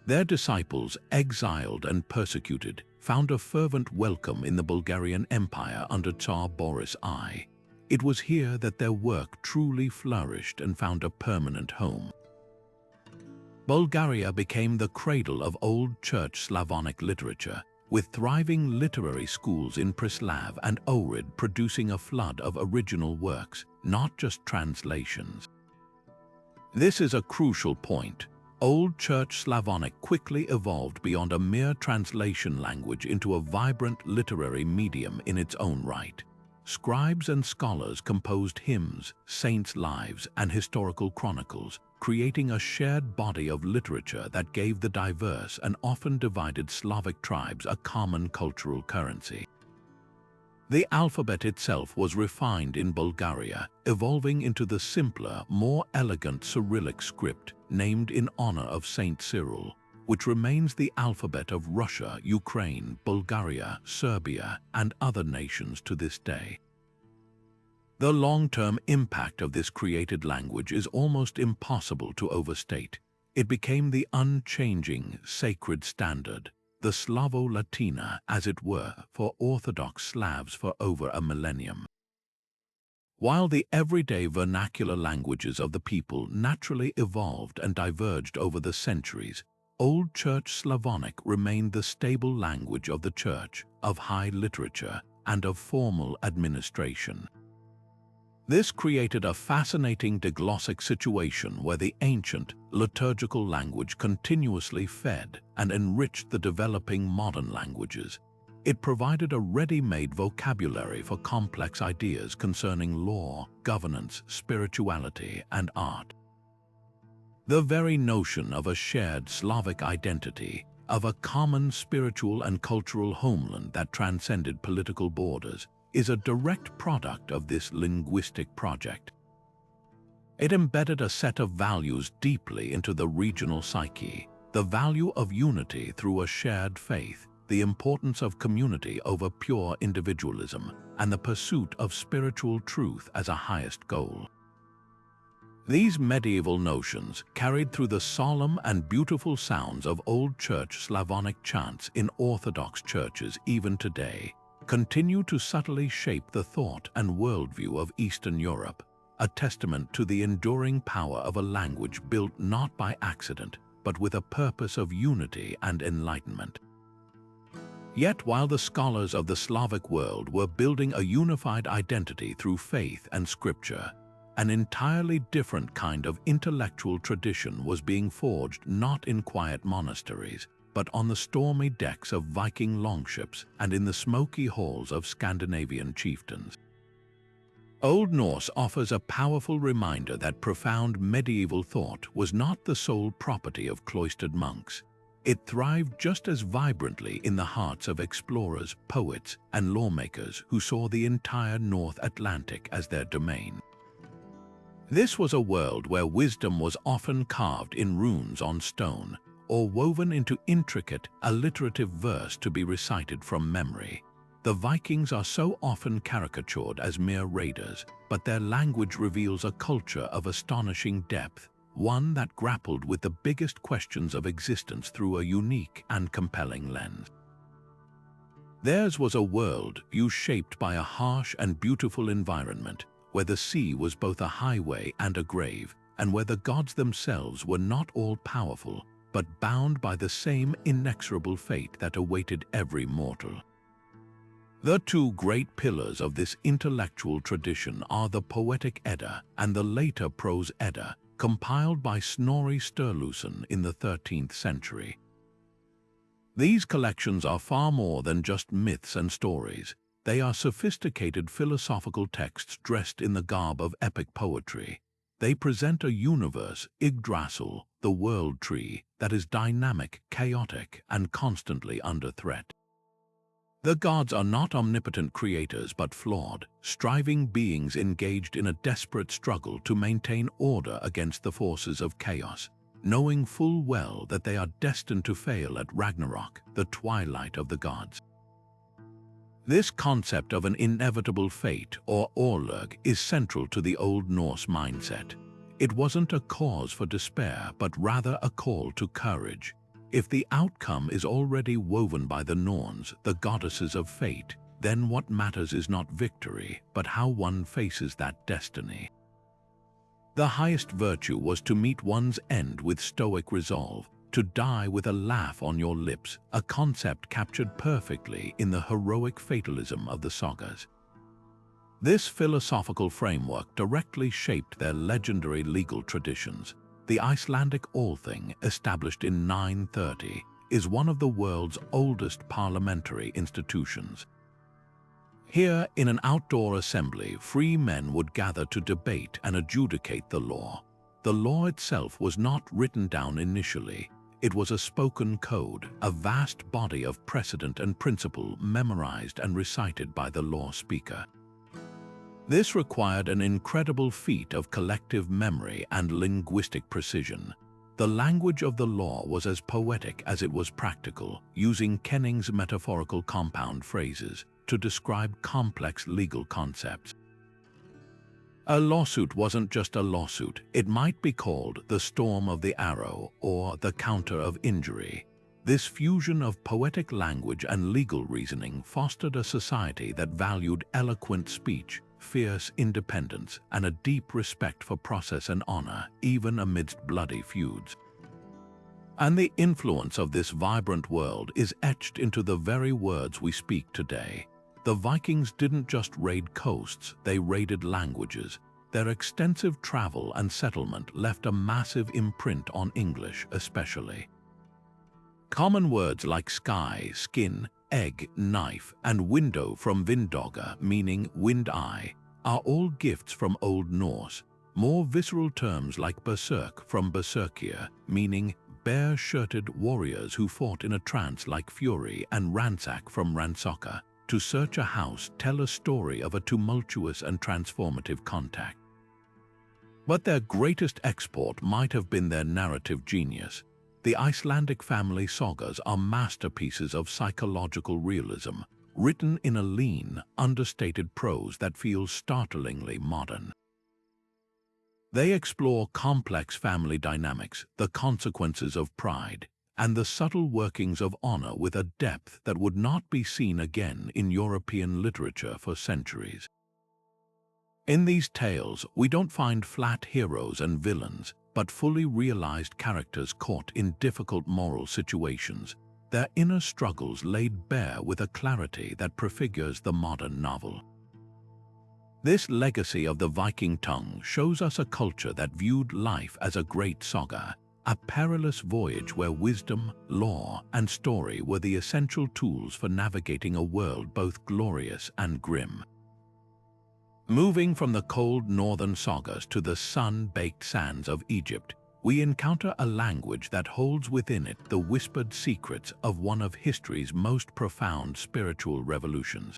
Their disciples, exiled and persecuted, found a fervent welcome in the Bulgarian Empire under Tsar Boris I. It was here that their work truly flourished and found a permanent home. Bulgaria became the cradle of Old Church Slavonic literature, with thriving literary schools in Preslav and Ohrid producing a flood of original works, not just translations. This is a crucial point. Old Church Slavonic quickly evolved beyond a mere translation language into a vibrant literary medium in its own right. Scribes and scholars composed hymns, saints' lives, and historical chronicles, creating a shared body of literature that gave the diverse and often divided Slavic tribes a common cultural currency. The alphabet itself was refined in Bulgaria, evolving into the simpler, more elegant Cyrillic script named in honor of Saint Cyril, which remains the alphabet of Russia, Ukraine, Bulgaria, Serbia, and other nations to this day. The long-term impact of this created language is almost impossible to overstate. It became the unchanging, sacred standard, the Slavo-Latina, as it were, for Orthodox Slavs for over a millennium. While the everyday vernacular languages of the people naturally evolved and diverged over the centuries, Old Church Slavonic remained the stable language of the Church, of high literature, and of formal administration. This created a fascinating diglossic situation where the ancient, liturgical language continuously fed and enriched the developing modern languages. It provided a ready-made vocabulary for complex ideas concerning law, governance, spirituality, and art. The very notion of a shared Slavic identity, of a common spiritual and cultural homeland that transcended political borders, is a direct product of this linguistic project. It embedded a set of values deeply into the regional psyche, the value of unity through a shared faith, the importance of community over pure individualism, and the pursuit of spiritual truth as a highest goal. These medieval notions, carried through the solemn and beautiful sounds of Old Church Slavonic chants in Orthodox churches even today, continue to subtly shape the thought and worldview of Eastern Europe, a testament to the enduring power of a language built not by accident, but with a purpose of unity and enlightenment. Yet while the scholars of the Slavic world were building a unified identity through faith and scripture, an entirely different kind of intellectual tradition was being forged not in quiet monasteries, but on the stormy decks of Viking longships and in the smoky halls of Scandinavian chieftains. Old Norse offers a powerful reminder that profound medieval thought was not the sole property of cloistered monks. It thrived just as vibrantly in the hearts of explorers, poets, and lawmakers who saw the entire North Atlantic as their domain. This was a world where wisdom was often carved in runes on stone or woven into intricate, alliterative verse to be recited from memory. The Vikings are so often caricatured as mere raiders, but their language reveals a culture of astonishing depth, one that grappled with the biggest questions of existence through a unique and compelling lens. Theirs was a world view shaped by a harsh and beautiful environment, where the sea was both a highway and a grave, and where the gods themselves were not all-powerful, but bound by the same inexorable fate that awaited every mortal. The two great pillars of this intellectual tradition are the Poetic Edda and the later Prose Edda, compiled by Snorri Sturluson in the 13th century. These collections are far more than just myths and stories. They are sophisticated philosophical texts dressed in the garb of epic poetry. They present a universe, Yggdrasil, the world tree, that is dynamic, chaotic, and constantly under threat. The gods are not omnipotent creators but flawed, striving beings engaged in a desperate struggle to maintain order against the forces of chaos, knowing full well that they are destined to fail at Ragnarok, the twilight of the gods. This concept of an inevitable fate, or Orlög, is central to the Old Norse mindset. It wasn't a cause for despair, but rather a call to courage. If the outcome is already woven by the Norns, the goddesses of fate, then what matters is not victory, but how one faces that destiny. The highest virtue was to meet one's end with stoic resolve, to die with a laugh on your lips, a concept captured perfectly in the heroic fatalism of the sagas. This philosophical framework directly shaped their legendary legal traditions. The Icelandic Althing, established in 930, is one of the world's oldest parliamentary institutions. Here, in an outdoor assembly, free men would gather to debate and adjudicate the law. The law itself was not written down initially. It was a spoken code, a vast body of precedent and principle memorized and recited by the law speaker. This required an incredible feat of collective memory and linguistic precision. The language of the law was as poetic as it was practical, using Kenning's metaphorical compound phrases to describe complex legal concepts. A lawsuit wasn't just a lawsuit. It might be called the storm of the arrow or the counter of injury. This fusion of poetic language and legal reasoning fostered a society that valued eloquent speech, fierce independence, and a deep respect for process and honor, even amidst bloody feuds. And the influence of this vibrant world is etched into the very words we speak today. The Vikings didn't just raid coasts, they raided languages. Their extensive travel and settlement left a massive imprint on English especially. Common words like sky, skin, egg, knife, and window from vindauga, meaning wind-eye, are all gifts from Old Norse. More visceral terms like berserk from berserkir, meaning bare-shirted warriors who fought in a trance like fury, and ransack from ransaka, to search a house, tell a story of a tumultuous and transformative contact. But their greatest export might have been their narrative genius. The Icelandic family sagas are masterpieces of psychological realism, written in a lean, understated prose that feels startlingly modern. They explore complex family dynamics, the consequences of pride, and the subtle workings of honor with a depth that would not be seen again in European literature for centuries. In these tales, we don't find flat heroes and villains, but fully realized characters caught in difficult moral situations, their inner struggles laid bare with a clarity that prefigures the modern novel. This legacy of the Viking tongue shows us a culture that viewed life as a great saga, a perilous voyage where wisdom, law, and story were the essential tools for navigating a world both glorious and grim. Moving from the cold northern sagas to the sun-baked sands of Egypt, we encounter a language that holds within it the whispered secrets of one of history's most profound spiritual revolutions.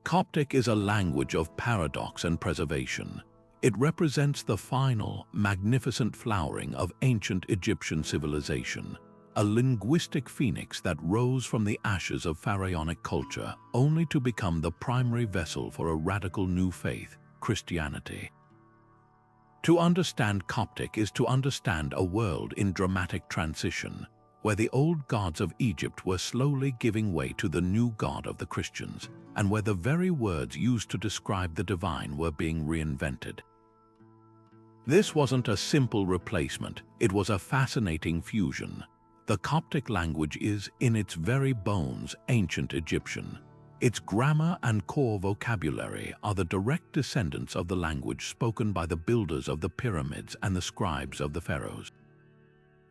Coptic is a language of paradox and preservation. It represents the final, magnificent flowering of ancient Egyptian civilization, a linguistic phoenix that rose from the ashes of pharaonic culture only to become the primary vessel for a radical new faith, Christianity. To understand Coptic is to understand a world in dramatic transition, where the old gods of Egypt were slowly giving way to the new God of the Christians, and where the very words used to describe the divine were being reinvented. This wasn't a simple replacement, it was a fascinating fusion. The Coptic language is, in its very bones, ancient Egyptian. Its grammar and core vocabulary are the direct descendants of the language spoken by the builders of the pyramids and the scribes of the pharaohs.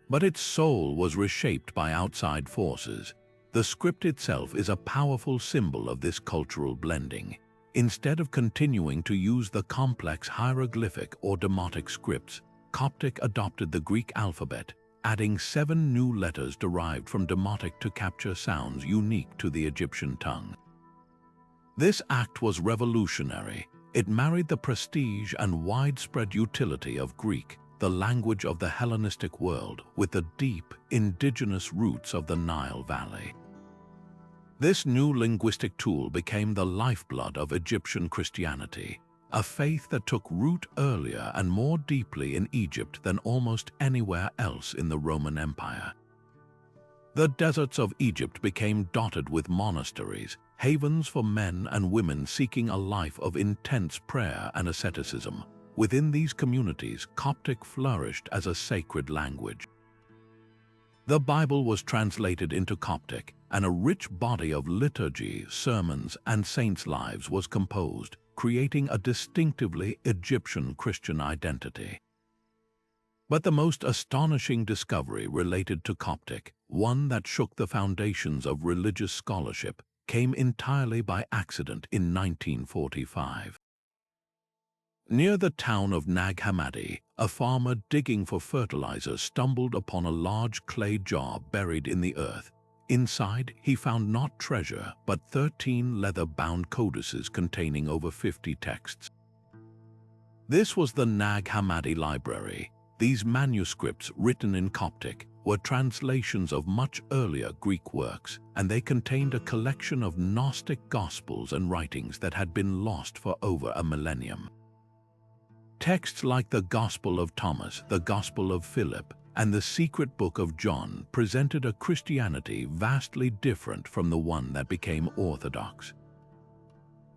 But its soul was reshaped by outside forces. The script itself is a powerful symbol of this cultural blending. Instead of continuing to use the complex hieroglyphic or demotic scripts, Coptic adopted the Greek alphabet, adding 7 new letters derived from demotic to capture sounds unique to the Egyptian tongue. This act was revolutionary. It married the prestige and widespread utility of Greek, the language of the Hellenistic world, with the deep, indigenous roots of the Nile Valley. This new linguistic tool became the lifeblood of Egyptian Christianity, a faith that took root earlier and more deeply in Egypt than almost anywhere else in the Roman Empire. The deserts of Egypt became dotted with monasteries, havens for men and women seeking a life of intense prayer and asceticism. Within these communities, Coptic flourished as a sacred language. The Bible was translated into Coptic, and a rich body of liturgy, sermons, and saints' lives was composed, creating a distinctively Egyptian Christian identity. But the most astonishing discovery related to Coptic, one that shook the foundations of religious scholarship, came entirely by accident in 1945. Near the town of Nag Hammadi, a farmer digging for fertilizer stumbled upon a large clay jar buried in the earth. Inside, he found not treasure, but 13 leather-bound codices containing over 50 texts. This was the Nag Hammadi Library. These manuscripts, written in Coptic, were translations of much earlier Greek works, and they contained a collection of Gnostic gospels and writings that had been lost for over a millennium. Texts like the Gospel of Thomas, the Gospel of Philip, and the Secret Book of John presented a Christianity vastly different from the one that became orthodox.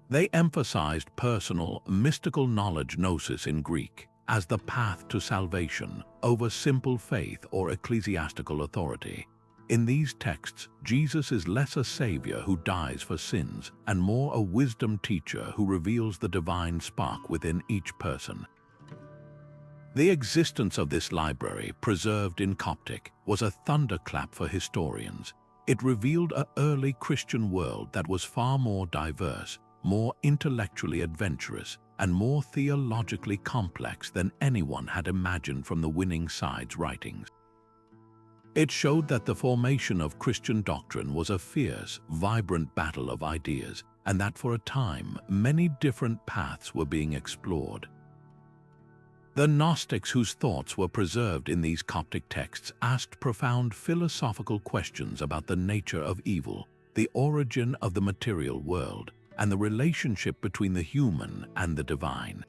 They emphasized personal, mystical knowledge, gnosis in Greek, as the path to salvation over simple faith or ecclesiastical authority. In these texts, Jesus is less a savior who dies for sins and more a wisdom teacher who reveals the divine spark within each person. The existence of this library, preserved in Coptic, was a thunderclap for historians. It revealed an early Christian world that was far more diverse, more intellectually adventurous, and more theologically complex than anyone had imagined from the winning side's writings. It showed that the formation of Christian doctrine was a fierce, vibrant battle of ideas, and that for a time, many different paths were being explored. The Gnostics, whose thoughts were preserved in these Coptic texts, asked profound philosophical questions about the nature of evil, the origin of the material world, and the relationship between the human and the divine.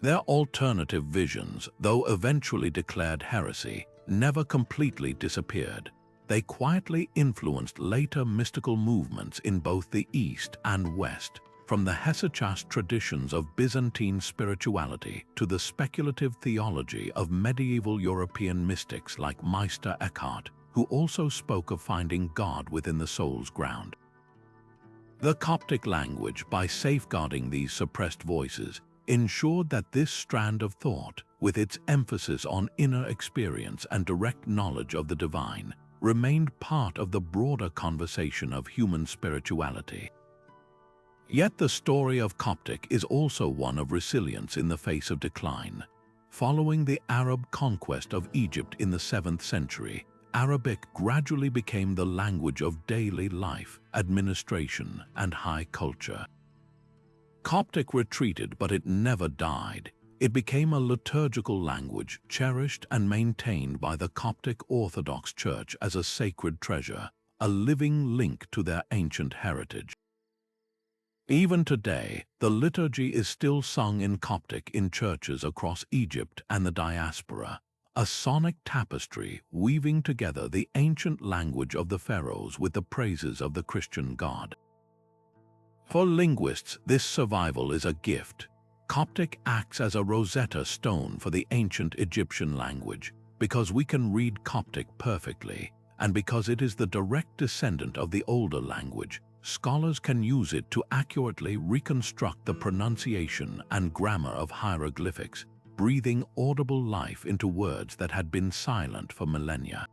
Their alternative visions, though eventually declared heresy, never completely disappeared. They quietly influenced later mystical movements in both the East and West, from the hesychast traditions of Byzantine spirituality to the speculative theology of medieval European mystics like Meister Eckhart, who also spoke of finding God within the soul's ground. The Coptic language, by safeguarding these suppressed voices, ensured that this strand of thought, with its emphasis on inner experience and direct knowledge of the divine, remained part of the broader conversation of human spirituality. Yet the story of Coptic is also one of resilience in the face of decline. Following the Arab conquest of Egypt in the 7th century, Arabic gradually became the language of daily life, administration, and high culture. Coptic retreated, but it never died. It became a liturgical language, cherished and maintained by the Coptic Orthodox Church as a sacred treasure, a living link to their ancient heritage. Even today, the liturgy is still sung in Coptic in churches across Egypt and the diaspora, a sonic tapestry weaving together the ancient language of the pharaohs with the praises of the Christian God. For linguists, this survival is a gift. Coptic acts as a Rosetta Stone for the ancient Egyptian language, because we can read Coptic perfectly, and because it is the direct descendant of the older language. Scholars can use it to accurately reconstruct the pronunciation and grammar of hieroglyphics, breathing audible life into words that had been silent for millennia.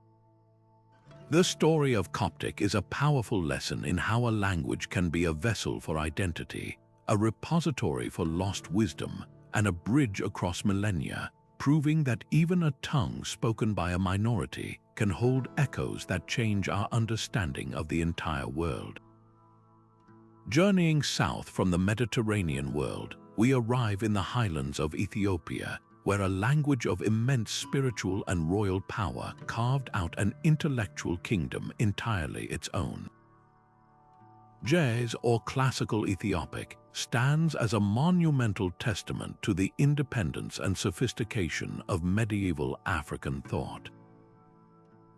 The story of Coptic is a powerful lesson in how a language can be a vessel for identity, a repository for lost wisdom, and a bridge across millennia, proving that even a tongue spoken by a minority can hold echoes that change our understanding of the entire world. Journeying south from the Mediterranean world, we arrive in the highlands of Ethiopia, where a language of immense spiritual and royal power carved out an intellectual kingdom entirely its own. Ge'ez, or Classical Ethiopic, stands as a monumental testament to the independence and sophistication of medieval African thought.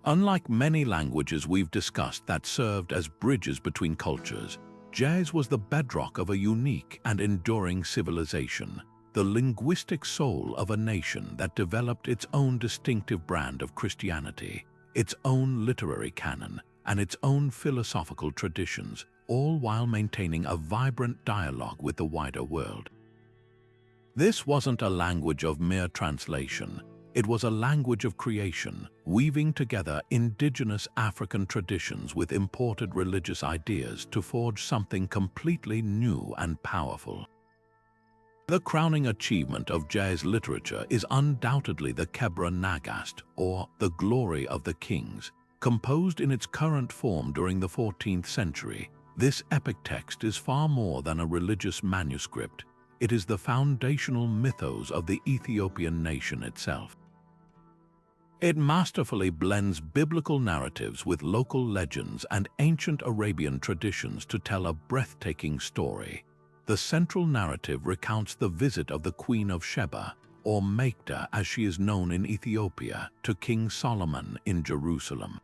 Unlike many languages we've discussed that served as bridges between cultures, Ge'ez was the bedrock of a unique and enduring civilization, the linguistic soul of a nation that developed its own distinctive brand of Christianity, its own literary canon, and its own philosophical traditions, all while maintaining a vibrant dialogue with the wider world. This wasn't a language of mere translation. It was a language of creation, weaving together indigenous African traditions with imported religious ideas to forge something completely new and powerful. The crowning achievement of Ge'ez literature is undoubtedly the Kebra Nagast, or the Glory of the Kings. Composed in its current form during the 14th century, this epic text is far more than a religious manuscript. It is the foundational mythos of the Ethiopian nation itself. It masterfully blends biblical narratives with local legends and ancient Arabian traditions to tell a breathtaking story. The central narrative recounts the visit of the Queen of Sheba, or Maikda as she is known in Ethiopia, to King Solomon in Jerusalem.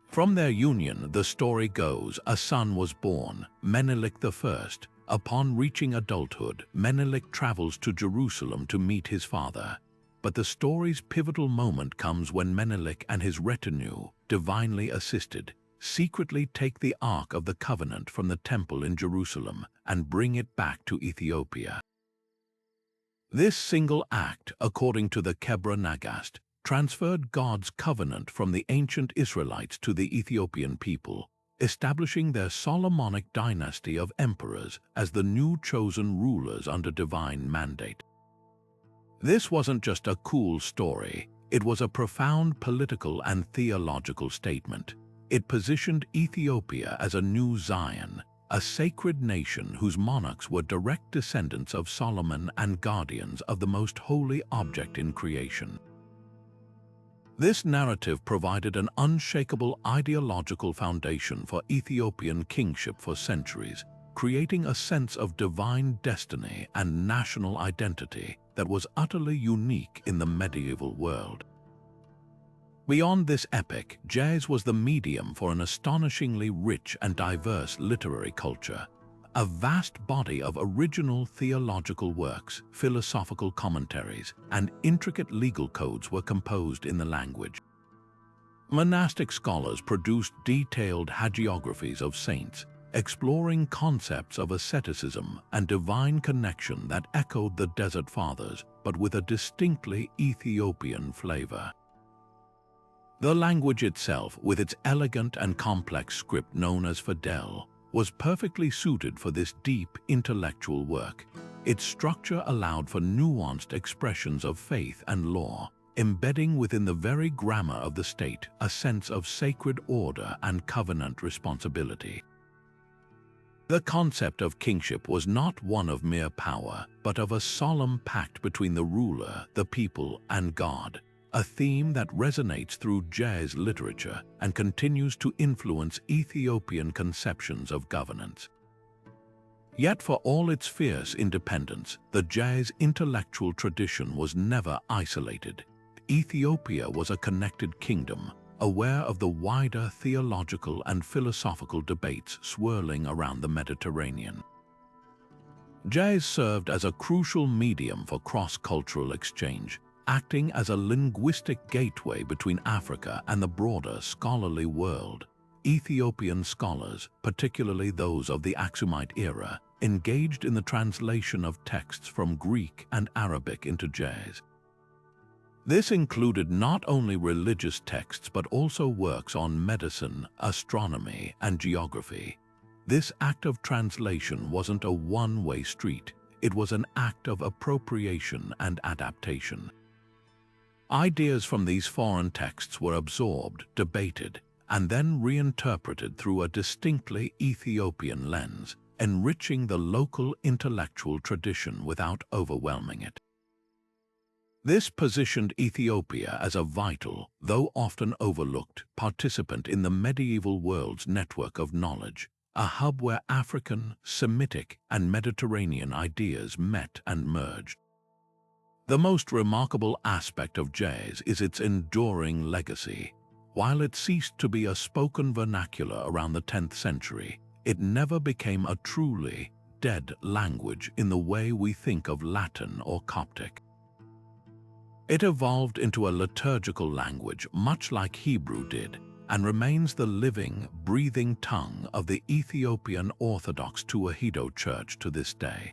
From their union, the story goes, a son was born, Menelik I. Upon reaching adulthood, Menelik travels to Jerusalem to meet his father. But the story's pivotal moment comes when Menelik and his retinue, divinely assisted, secretly take the Ark of the Covenant from the temple in Jerusalem and bring it back to Ethiopia. This single act, according to the Kebra Nagast, transferred God's covenant from the ancient Israelites to the Ethiopian people, establishing their Solomonic dynasty of emperors as the new chosen rulers under divine mandate. This wasn't just a cool story, it was a profound political and theological statement. It positioned Ethiopia as a new Zion, a sacred nation whose monarchs were direct descendants of Solomon and guardians of the most holy object in creation. This narrative provided an unshakable ideological foundation for Ethiopian kingship for centuries, creating a sense of divine destiny and national identity that was utterly unique in the medieval world. Beyond this epic, Ge'ez was the medium for an astonishingly rich and diverse literary culture. A vast body of original theological works, philosophical commentaries, and intricate legal codes were composed in the language. Monastic scholars produced detailed hagiographies of saints, exploring concepts of asceticism and divine connection that echoed the Desert Fathers, but with a distinctly Ethiopian flavor. The language itself, with its elegant and complex script known as Fidel, was perfectly suited for this deep intellectual work. Its structure allowed for nuanced expressions of faith and law, embedding within the very grammar of the state a sense of sacred order and covenant responsibility. The concept of kingship was not one of mere power, but of a solemn pact between the ruler, the people, and God, a theme that resonates through Jez literature and continues to influence Ethiopian conceptions of governance. Yet for all its fierce independence, the Jez intellectual tradition was never isolated. Ethiopia was a connected kingdom, aware of the wider theological and philosophical debates swirling around the Mediterranean. Jez served as a crucial medium for cross-cultural exchange, acting as a linguistic gateway between Africa and the broader scholarly world. Ethiopian scholars, particularly those of the Aksumite era, engaged in the translation of texts from Greek and Arabic into Jez. This included not only religious texts but also works on medicine, astronomy, and geography. This act of translation wasn't a one-way street. It was an act of appropriation and adaptation. Ideas from these foreign texts were absorbed, debated, and then reinterpreted through a distinctly Ethiopian lens, enriching the local intellectual tradition without overwhelming it. This positioned Ethiopia as a vital, though often overlooked, participant in the medieval world's network of knowledge, a hub where African, Semitic, and Mediterranean ideas met and merged. The most remarkable aspect of Jez is its enduring legacy. While it ceased to be a spoken vernacular around the 10th century, it never became a truly dead language in the way we think of Latin or Coptic. It evolved into a liturgical language much like Hebrew did, and remains the living, breathing tongue of the Ethiopian Orthodox Tewahedo Church to this day.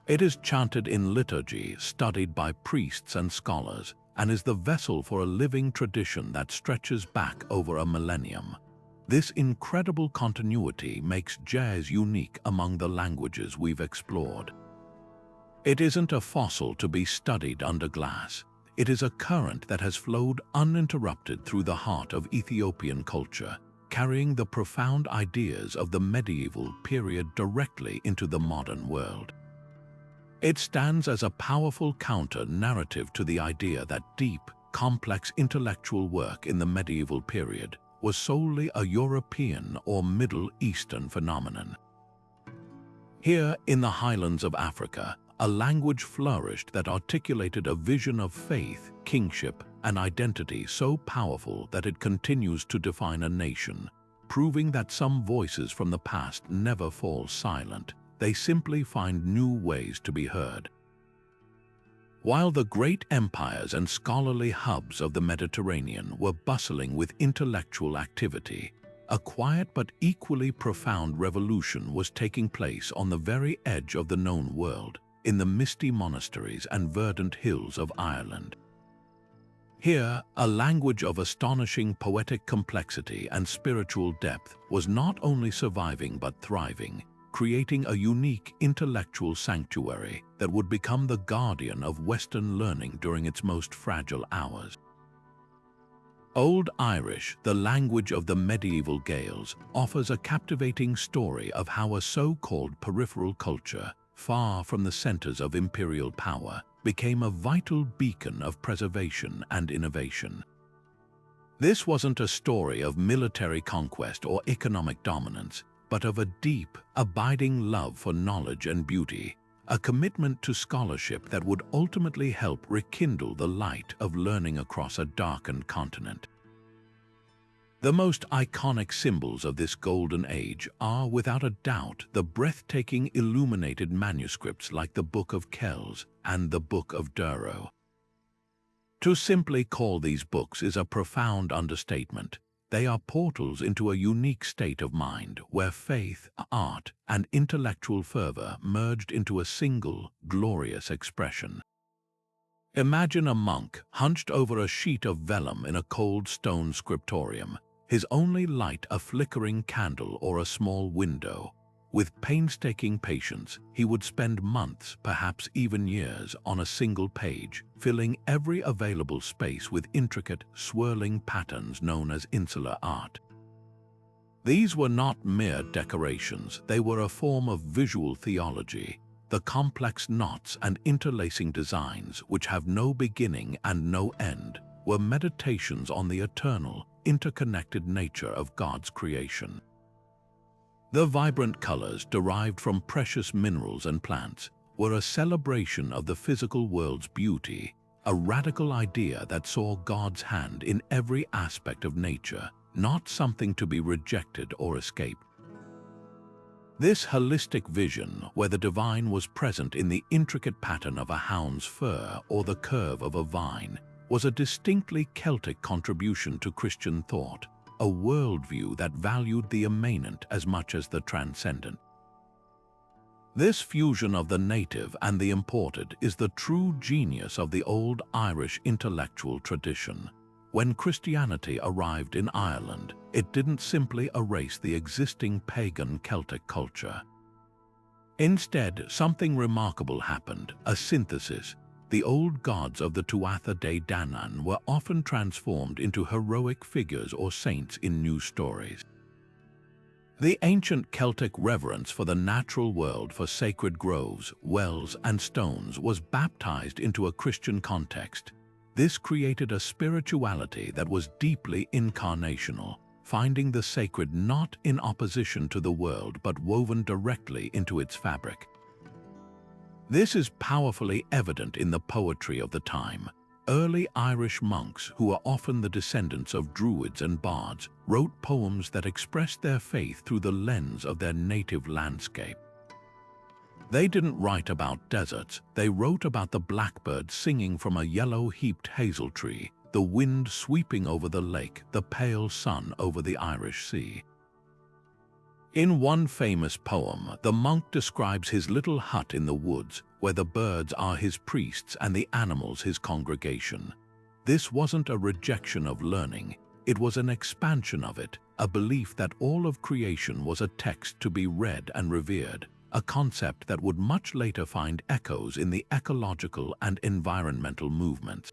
It is chanted in liturgy, studied by priests and scholars, and is the vessel for a living tradition that stretches back over a millennium. This incredible continuity makes Jez unique among the languages we've explored. It isn't a fossil to be studied under glass. It is a current that has flowed uninterrupted through the heart of Ethiopian culture, carrying the profound ideas of the medieval period directly into the modern world. It stands as a powerful counter-narrative to the idea that deep, complex intellectual work in the medieval period was solely a European or Middle Eastern phenomenon. Here, in the highlands of Africa, a language flourished that articulated a vision of faith, kingship, and identity so powerful that it continues to define a nation, proving that some voices from the past never fall silent. They simply find new ways to be heard. While the great empires and scholarly hubs of the Mediterranean were bustling with intellectual activity, a quiet but equally profound revolution was taking place on the very edge of the known world, in the misty monasteries and verdant hills of Ireland. Here, a language of astonishing poetic complexity and spiritual depth was not only surviving but thriving, creating a unique intellectual sanctuary that would become the guardian of Western learning during its most fragile hours. Old Irish, the language of the medieval Gaels, offers a captivating story of how a so-called peripheral culture, far from the centers of imperial power, became a vital beacon of preservation and innovation. This wasn't a story of military conquest or economic dominance, but of a deep, abiding love for knowledge and beauty, a commitment to scholarship that would ultimately help rekindle the light of learning across a darkened continent. The most iconic symbols of this golden age are, without a doubt, the breathtaking illuminated manuscripts like the Book of Kells and the Book of Durrow. To simply call these books is a profound understatement. They are portals into a unique state of mind where faith, art, and intellectual fervor merged into a single, glorious expression. Imagine a monk hunched over a sheet of vellum in a cold stone scriptorium, his only light a flickering candle or a small window. With painstaking patience, he would spend months, perhaps even years, on a single page, filling every available space with intricate, swirling patterns known as insular art. These were not mere decorations, they were a form of visual theology. The complex knots and interlacing designs, which have no beginning and no end, were meditations on the eternal, interconnected nature of God's creation. The vibrant colors derived from precious minerals and plants were a celebration of the physical world's beauty, a radical idea that saw God's hand in every aspect of nature, not something to be rejected or escaped. This holistic vision, where the divine was present in the intricate pattern of a hound's fur or the curve of a vine, was a distinctly Celtic contribution to Christian thought, a worldview that valued the immanent as much as the transcendent. This fusion of the native and the imported is the true genius of the old Irish intellectual tradition. When Christianity arrived in Ireland, it didn't simply erase the existing pagan Celtic culture. Instead, something remarkable happened, a synthesis. The old gods of the Tuatha De Danann were often transformed into heroic figures or saints in new stories. The ancient Celtic reverence for the natural world, for sacred groves, wells, and stones was baptized into a Christian context. This created a spirituality that was deeply incarnational, finding the sacred not in opposition to the world but woven directly into its fabric. This is powerfully evident in the poetry of the time. Early Irish monks, who are often the descendants of druids and bards, wrote poems that expressed their faith through the lens of their native landscape. They didn't write about deserts, they wrote about the blackbird singing from a yellow-heaped hazel tree, the wind sweeping over the lake, the pale sun over the Irish Sea. In one famous poem, the monk describes his little hut in the woods, where the birds are his priests and the animals his congregation. This wasn't a rejection of learning, it was an expansion of it, a belief that all of creation was a text to be read and revered, a concept that would much later find echoes in the ecological and environmental movements.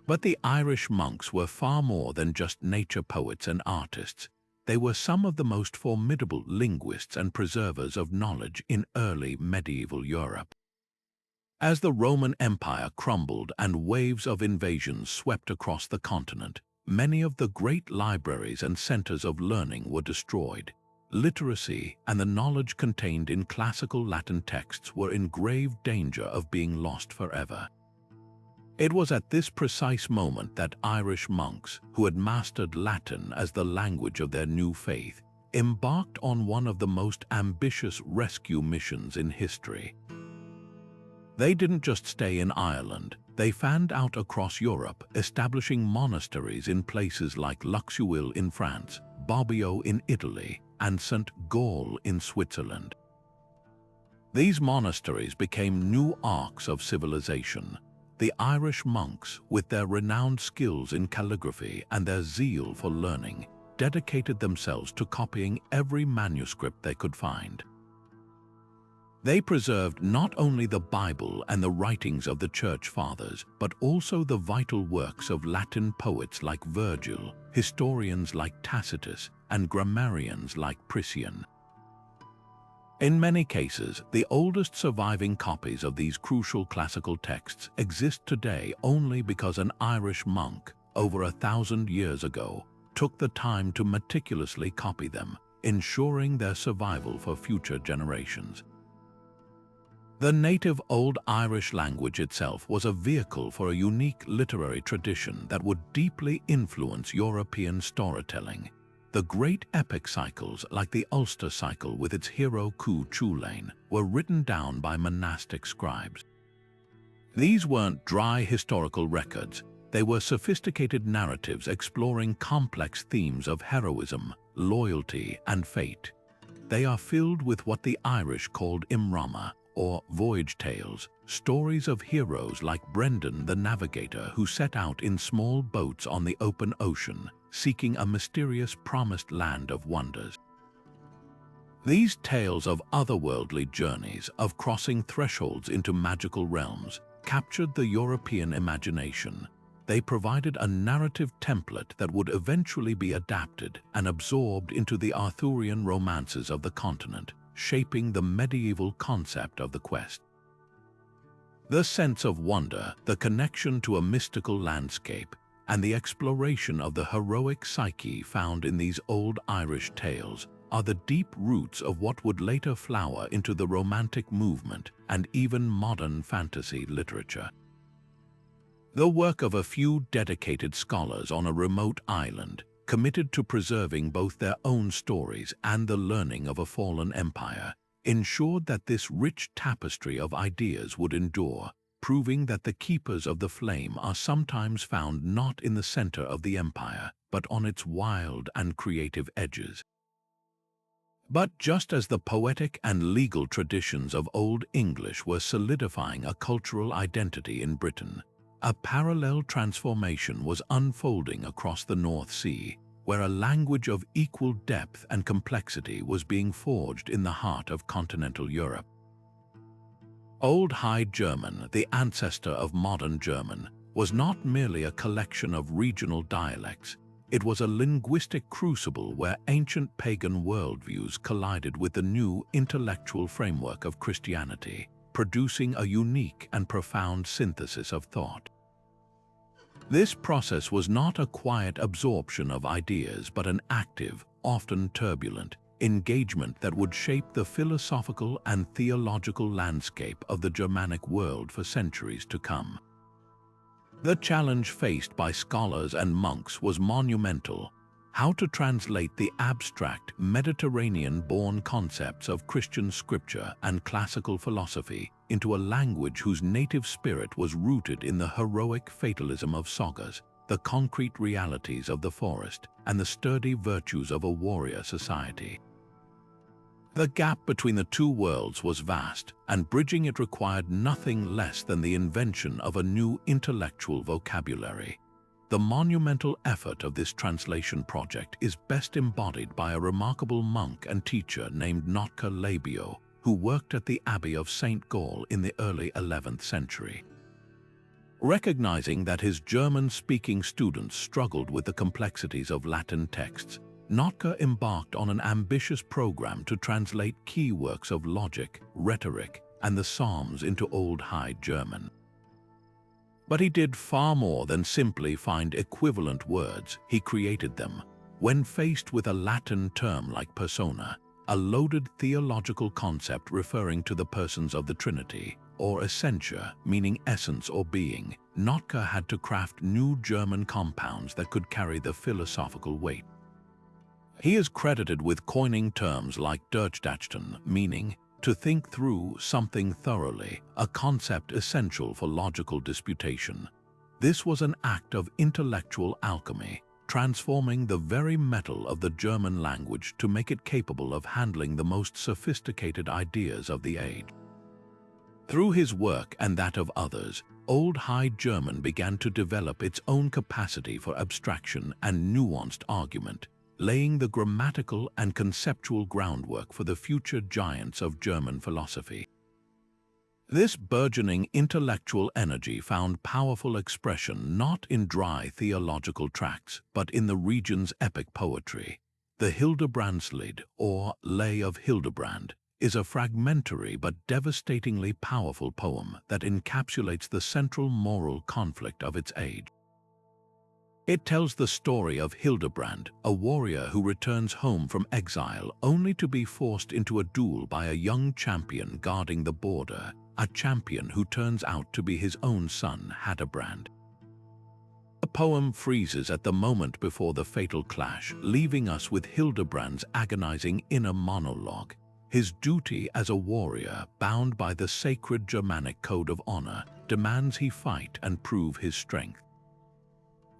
But the Irish monks were far more than just nature poets and artists. They were some of the most formidable linguists and preservers of knowledge in early medieval Europe. As the Roman Empire crumbled and waves of invasions swept across the continent, many of the great libraries and centers of learning were destroyed. Literacy and the knowledge contained in classical Latin texts were in grave danger of being lost forever. It was at this precise moment that Irish monks, who had mastered Latin as the language of their new faith, embarked on one of the most ambitious rescue missions in history. They didn't just stay in Ireland, they fanned out across Europe, establishing monasteries in places like Luxeuil in France, Bobbio in Italy, and St. Gall in Switzerland. These monasteries became new arcs of civilization. The Irish monks, with their renowned skills in calligraphy and their zeal for learning, dedicated themselves to copying every manuscript they could find. They preserved not only the Bible and the writings of the Church Fathers, but also the vital works of Latin poets like Virgil, historians like Tacitus, and grammarians like Priscian. In many cases, the oldest surviving copies of these crucial classical texts exist today only because an Irish monk, over 1,000 years ago, took the time to meticulously copy them, ensuring their survival for future generations. The native Old Irish language itself was a vehicle for a unique literary tradition that would deeply influence European storytelling. The great epic cycles, like the Ulster cycle with its hero Cu Chulainn, were written down by monastic scribes. These weren't dry historical records, they were sophisticated narratives exploring complex themes of heroism, loyalty, and fate. They are filled with what the Irish called imrama, or voyage tales, stories of heroes like Brendan the Navigator who set out in small boats on the open ocean, seeking a mysterious promised land of wonders. These tales of otherworldly journeys, of crossing thresholds into magical realms, captured the European imagination. They provided a narrative template that would eventually be adapted and absorbed into the Arthurian romances of the continent, shaping the medieval concept of the quest. The sense of wonder, the connection to a mystical landscape, and the exploration of the heroic psyche found in these old Irish tales are the deep roots of what would later flower into the Romantic movement and even modern fantasy literature. The work of a few dedicated scholars on a remote island, committed to preserving both their own stories and the learning of a fallen empire, ensured that this rich tapestry of ideas would endure, proving that the keepers of the flame are sometimes found not in the center of the empire, but on its wild and creative edges. But just as the poetic and legal traditions of Old English were solidifying a cultural identity in Britain, a parallel transformation was unfolding across the North Sea, where a language of equal depth and complexity was being forged in the heart of continental Europe. Old High German, the ancestor of modern German, was not merely a collection of regional dialects. It was a linguistic crucible where ancient pagan worldviews collided with the new intellectual framework of Christianity, producing a unique and profound synthesis of thought. This process was not a quiet absorption of ideas, but an active, often turbulent, engagement that would shape the philosophical and theological landscape of the Germanic world for centuries to come. The challenge faced by scholars and monks was monumental: how to translate the abstract, Mediterranean-born concepts of Christian scripture and classical philosophy into a language whose native spirit was rooted in the heroic fatalism of sagas, the concrete realities of the forest, and the sturdy virtues of a warrior society. The gap between the two worlds was vast, and bridging it required nothing less than the invention of a new intellectual vocabulary. The monumental effort of this translation project is best embodied by a remarkable monk and teacher named Notker Labio, who worked at the Abbey of St. Gall in the early 11th century. Recognizing that his German-speaking students struggled with the complexities of Latin texts, Notker embarked on an ambitious program to translate key works of logic, rhetoric, and the Psalms into Old High German. But he did far more than simply find equivalent words. He created them. When faced with a Latin term like persona, a loaded theological concept referring to the persons of the Trinity, or essentia, meaning essence or being, Notker had to craft new German compounds that could carry the philosophical weight. He is credited with coining terms like Durchdachten, meaning to think through something thoroughly, a concept essential for logical disputation. This was an act of intellectual alchemy, transforming the very metal of the German language to make it capable of handling the most sophisticated ideas of the age. Through his work and that of others, Old High German began to develop its own capacity for abstraction and nuanced argument, laying the grammatical and conceptual groundwork for the future giants of German philosophy. This burgeoning intellectual energy found powerful expression not in dry theological tracts, but in the region's epic poetry. The Hildebrandslied, or Lay of Hildebrand, is a fragmentary but devastatingly powerful poem that encapsulates the central moral conflict of its age. It tells the story of Hildebrand, a warrior who returns home from exile only to be forced into a duel by a young champion guarding the border, a champion who turns out to be his own son, Hadebrand. The poem freezes at the moment before the fatal clash, leaving us with Hildebrand's agonizing inner monologue. His duty as a warrior, bound by the sacred Germanic code of honor, demands he fight and prove his strength.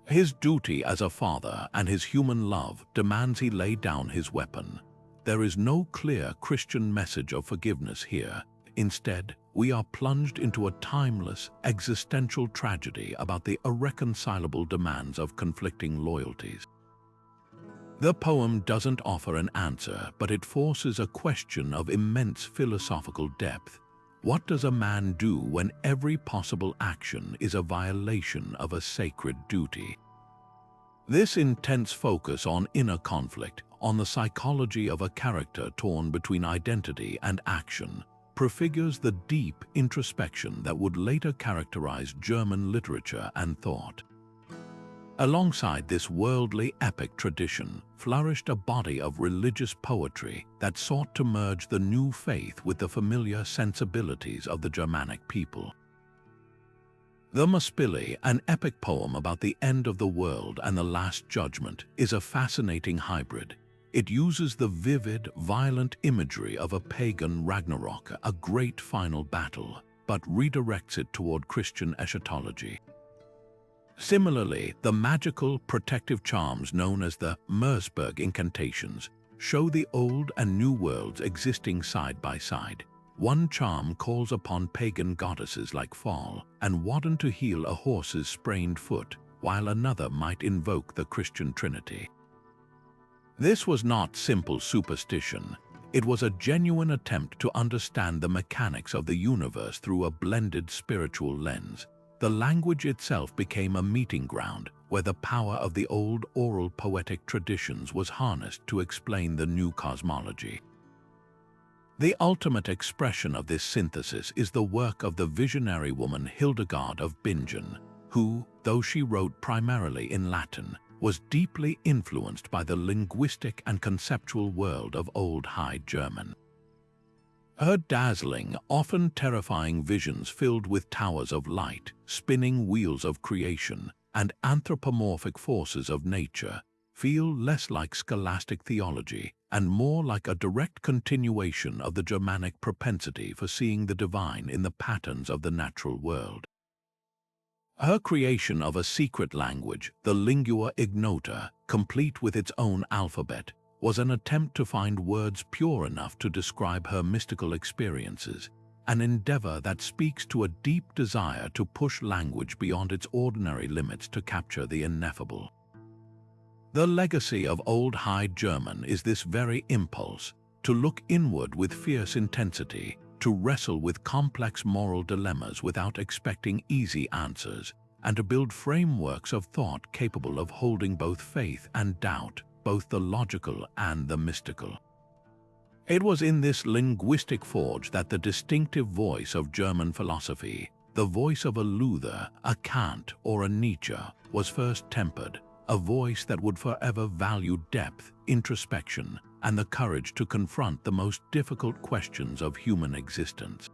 His duty as a father and his human love demands he lay down his weapon. There is no clear Christian message of forgiveness here. Instead, we are plunged into a timeless, existential tragedy about the irreconcilable demands of conflicting loyalties. The poem doesn't offer an answer, but it forces a question of immense philosophical depth. What does a man do when every possible action is a violation of a sacred duty? This intense focus on inner conflict, on the psychology of a character torn between identity and action, prefigures the deep introspection that would later characterize German literature and thought. Alongside this worldly epic tradition flourished a body of religious poetry that sought to merge the new faith with the familiar sensibilities of the Germanic people. The Mysticism, an epic poem about the end of the world and the Last Judgment, is a fascinating hybrid. It uses the vivid, violent imagery of a pagan Ragnarok, a great final battle, but redirects it toward Christian eschatology. Similarly, the magical, protective charms known as the Mersberg incantations show the old and new worlds existing side by side. One charm calls upon pagan goddesses like Fall and Woden to heal a horse's sprained foot, while another might invoke the Christian Trinity. This was not simple superstition. It was a genuine attempt to understand the mechanics of the universe through a blended spiritual lens. The language itself became a meeting ground where the power of the old oral poetic traditions was harnessed to explain the new cosmology. The ultimate expression of this synthesis is the work of the visionary woman Hildegard of Bingen, who, though she wrote primarily in Latin, was deeply influenced by the linguistic and conceptual world of Old High German. Her dazzling, often terrifying visions filled with towers of light, spinning wheels of creation, and anthropomorphic forces of nature feel less like scholastic theology and more like a direct continuation of the Germanic propensity for seeing the divine in the patterns of the natural world. Her creation of a secret language, the lingua ignota, complete with its own alphabet, was an attempt to find words pure enough to describe her mystical experiences, an endeavor that speaks to a deep desire to push language beyond its ordinary limits to capture the ineffable. The legacy of Old High German is this very impulse, to look inward with fierce intensity, to wrestle with complex moral dilemmas without expecting easy answers, and to build frameworks of thought capable of holding both faith and doubt, both the logical and the mystical. It was in this linguistic forge that the distinctive voice of German philosophy, the voice of a Luther, a Kant, or a Nietzsche, was first tempered, a voice that would forever value depth, introspection, and the courage to confront the most difficult questions of human existence.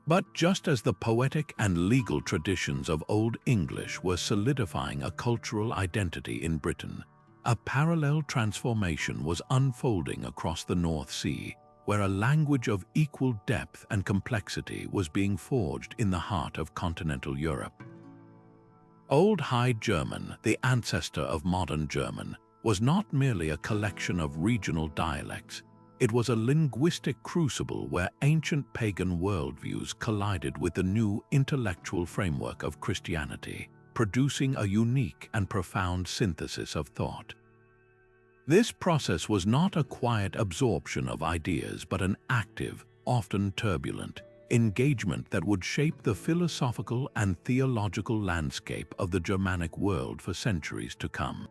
But just as the poetic and legal traditions of Old English were solidifying a cultural identity in Britain, a parallel transformation was unfolding across the North Sea, where a language of equal depth and complexity was being forged in the heart of continental Europe. Old High German, the ancestor of modern German, was not merely a collection of regional dialects. It was a linguistic crucible where ancient pagan worldviews collided with the new intellectual framework of Christianity, producing a unique and profound synthesis of thought. This process was not a quiet absorption of ideas, but an active, often turbulent, engagement that would shape the philosophical and theological landscape of the Germanic world for centuries to come.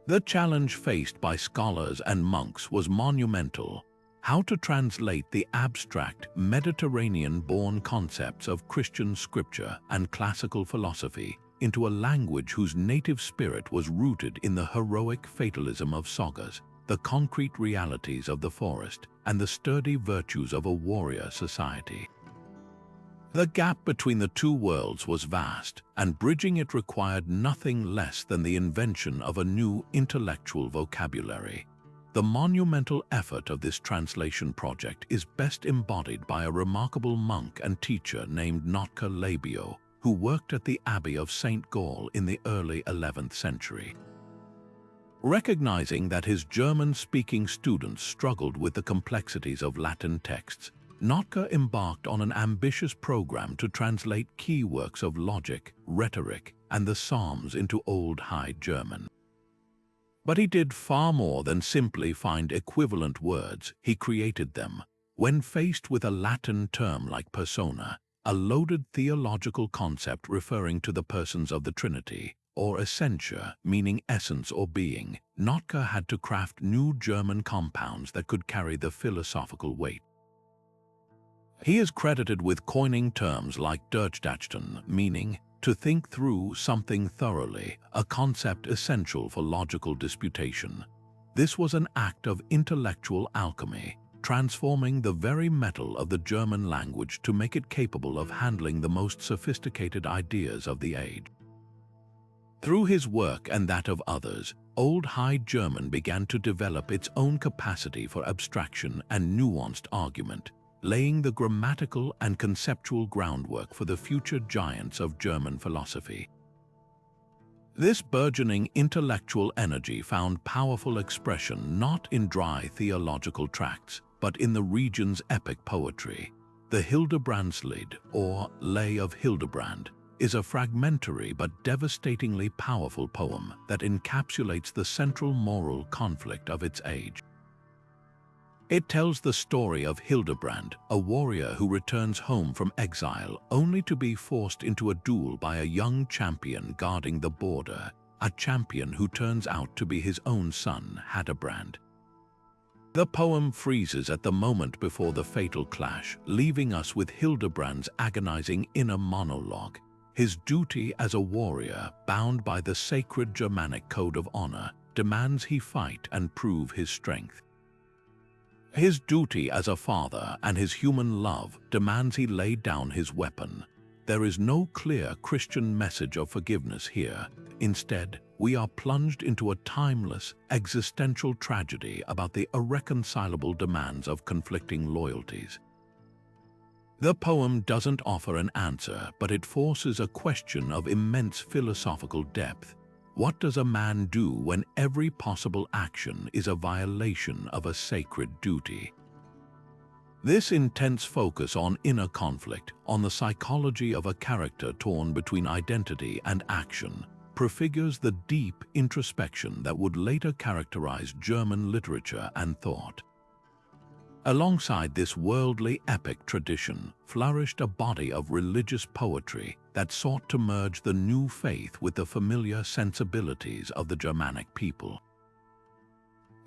The challenge faced by scholars and monks was monumental: how to translate the abstract, Mediterranean-born concepts of Christian scripture and classical philosophy into a language whose native spirit was rooted in the heroic fatalism of sagas, the concrete realities of the forest, and the sturdy virtues of a warrior society. The gap between the two worlds was vast, and bridging it required nothing less than the invention of a new intellectual vocabulary. The monumental effort of this translation project is best embodied by a remarkable monk and teacher named Notker Labio, who worked at the Abbey of St. Gall in the early 11th century. Recognizing that his German-speaking students struggled with the complexities of Latin texts, Notker embarked on an ambitious program to translate key works of logic, rhetoric, and the Psalms into Old High German. But he did far more than simply find equivalent words, he created them. When faced with a Latin term like persona, a loaded theological concept referring to the persons of the Trinity, or essentia, meaning essence or being, Notker had to craft new German compounds that could carry the philosophical weight. He is credited with coining terms like Durchdachten, meaning to think through something thoroughly, a concept essential for logical disputation. This was an act of intellectual alchemy, transforming the very metal of the German language to make it capable of handling the most sophisticated ideas of the age. Through his work and that of others, Old High German began to develop its own capacity for abstraction and nuanced argument, laying the grammatical and conceptual groundwork for the future giants of German philosophy. This burgeoning intellectual energy found powerful expression not in dry theological tracts, but in the region's epic poetry. The Hildebrandslied, or Lay of Hildebrand, is a fragmentary but devastatingly powerful poem that encapsulates the central moral conflict of its age. It tells the story of Hildebrand, a warrior who returns home from exile only to be forced into a duel by a young champion guarding the border, a champion who turns out to be his own son, Hildebrand. The poem freezes at the moment before the fatal clash, leaving us with Hildebrand's agonizing inner monologue. His duty as a warrior, bound by the sacred Germanic code of honor, demands he fight and prove his strength. His duty as a father and his human love demands he lay down his weapon. There is no clear Christian message of forgiveness here. Instead, we are plunged into a timeless, existential tragedy about the irreconcilable demands of conflicting loyalties. The poem doesn't offer an answer, but it forces a question of immense philosophical depth. What does a man do when every possible action is a violation of a sacred duty? This intense focus on inner conflict, on the psychology of a character torn between identity and action, prefigures the deep introspection that would later characterize German literature and thought. Alongside this worldly epic tradition flourished a body of religious poetry that sought to merge the new faith with the familiar sensibilities of the Germanic people.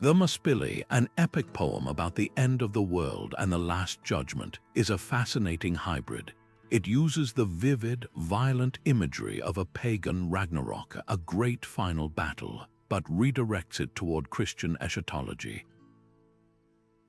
The Muspili, an epic poem about the end of the world and the Last Judgment, is a fascinating hybrid. It uses the vivid, violent imagery of a pagan Ragnarok, a great final battle, but redirects it toward Christian eschatology.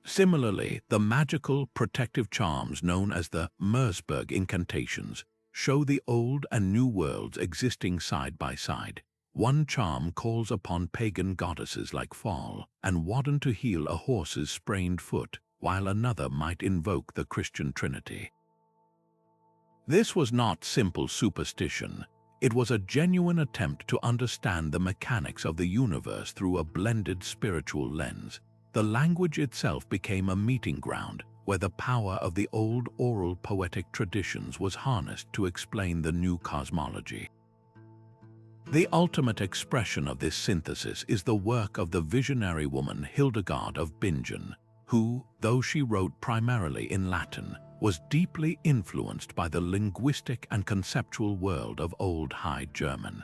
Similarly, the magical, protective charms known as the Mersberg incantations show the old and new worlds existing side by side. One charm calls upon pagan goddesses like Fall and Woden to heal a horse's sprained foot, while another might invoke the Christian Trinity. This was not simple superstition. It was a genuine attempt to understand the mechanics of the universe through a blended spiritual lens. The language itself became a meeting ground where the power of the old oral poetic traditions was harnessed to explain the new cosmology. The ultimate expression of this synthesis is the work of the visionary woman Hildegard of Bingen, who, though she wrote primarily in Latin, was deeply influenced by the linguistic and conceptual world of Old High German.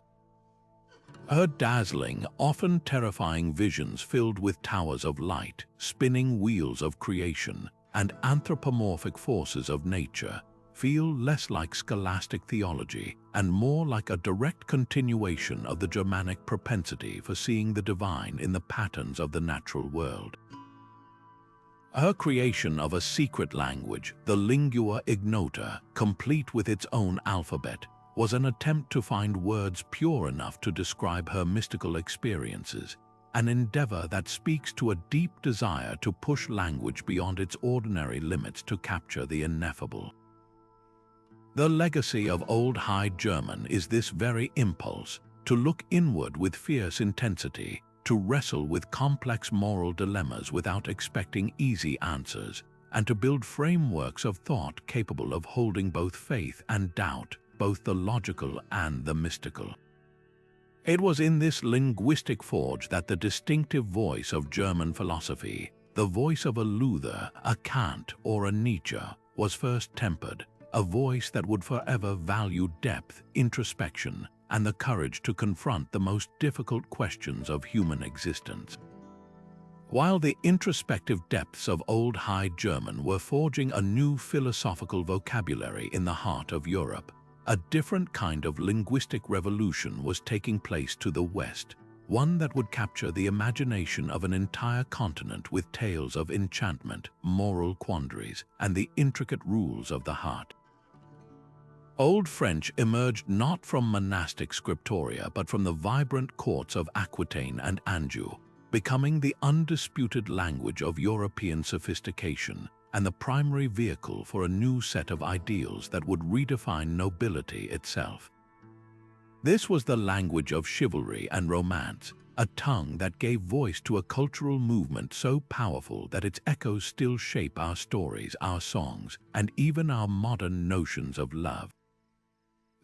Her dazzling, often terrifying visions filled with towers of light, spinning wheels of creation, and anthropomorphic forces of nature feel less like scholastic theology and more like a direct continuation of the Germanic propensity for seeing the divine in the patterns of the natural world. Her creation of a secret language, the lingua ignota, complete with its own alphabet, was an attempt to find words pure enough to describe her mystical experiences, an endeavor that speaks to a deep desire to push language beyond its ordinary limits to capture the ineffable. The legacy of Old High German is this very impulse, to look inward with fierce intensity, to wrestle with complex moral dilemmas without expecting easy answers, and to build frameworks of thought capable of holding both faith and doubt, both the logical and the mystical. It was in this linguistic forge that the distinctive voice of German philosophy, the voice of a Luther, a Kant, or a Nietzsche, was first tempered, a voice that would forever value depth, introspection, and the courage to confront the most difficult questions of human existence. While the introspective depths of Old High German were forging a new philosophical vocabulary in the heart of Europe, a different kind of linguistic revolution was taking place to the West, one that would capture the imagination of an entire continent with tales of enchantment, moral quandaries, and the intricate rules of the heart. Old French emerged not from monastic scriptoria but from the vibrant courts of Aquitaine and Anjou, becoming the undisputed language of European sophistication and the primary vehicle for a new set of ideals that would redefine nobility itself. This was the language of chivalry and romance, a tongue that gave voice to a cultural movement so powerful that its echoes still shape our stories, our songs, and even our modern notions of love.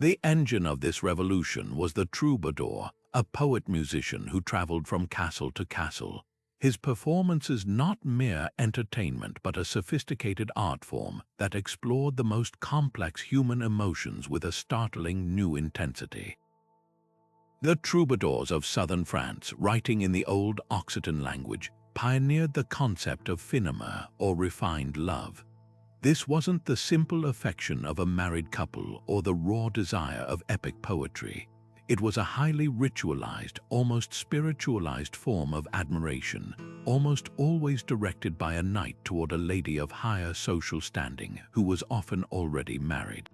The engine of this revolution was the troubadour, a poet-musician who traveled from castle to castle, his performances not mere entertainment but a sophisticated art form that explored the most complex human emotions with a startling new intensity. The troubadours of southern France, writing in the old Occitan language, pioneered the concept of finima, or refined love. This wasn't the simple affection of a married couple or the raw desire of epic poetry. It was a highly ritualized, almost spiritualized form of admiration, almost always directed by a knight toward a lady of higher social standing who was often already married.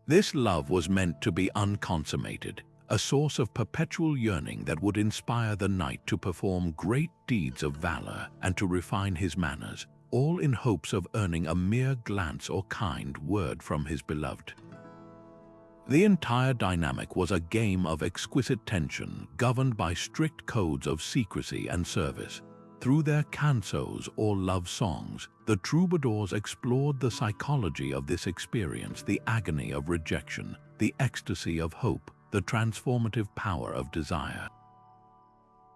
This love was meant to be unconsummated, a source of perpetual yearning that would inspire the knight to perform great deeds of valor and to refine his manners, all in hopes of earning a mere glance or kind word from his beloved. The entire dynamic was a game of exquisite tension, governed by strict codes of secrecy and service. Through their cansos or love songs, the troubadours explored the psychology of this experience, the agony of rejection, the ecstasy of hope, the transformative power of desire.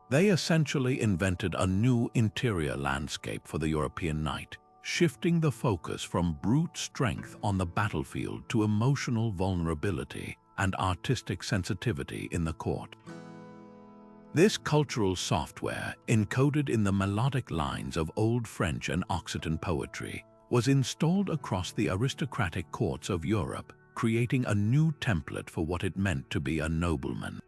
They essentially invented a new interior landscape for the European knight, shifting the focus from brute strength on the battlefield to emotional vulnerability and artistic sensitivity in the court. This cultural software, encoded in the melodic lines of Old French and Occitan poetry, was installed across the aristocratic courts of Europe, creating a new template for what it meant to be a nobleman.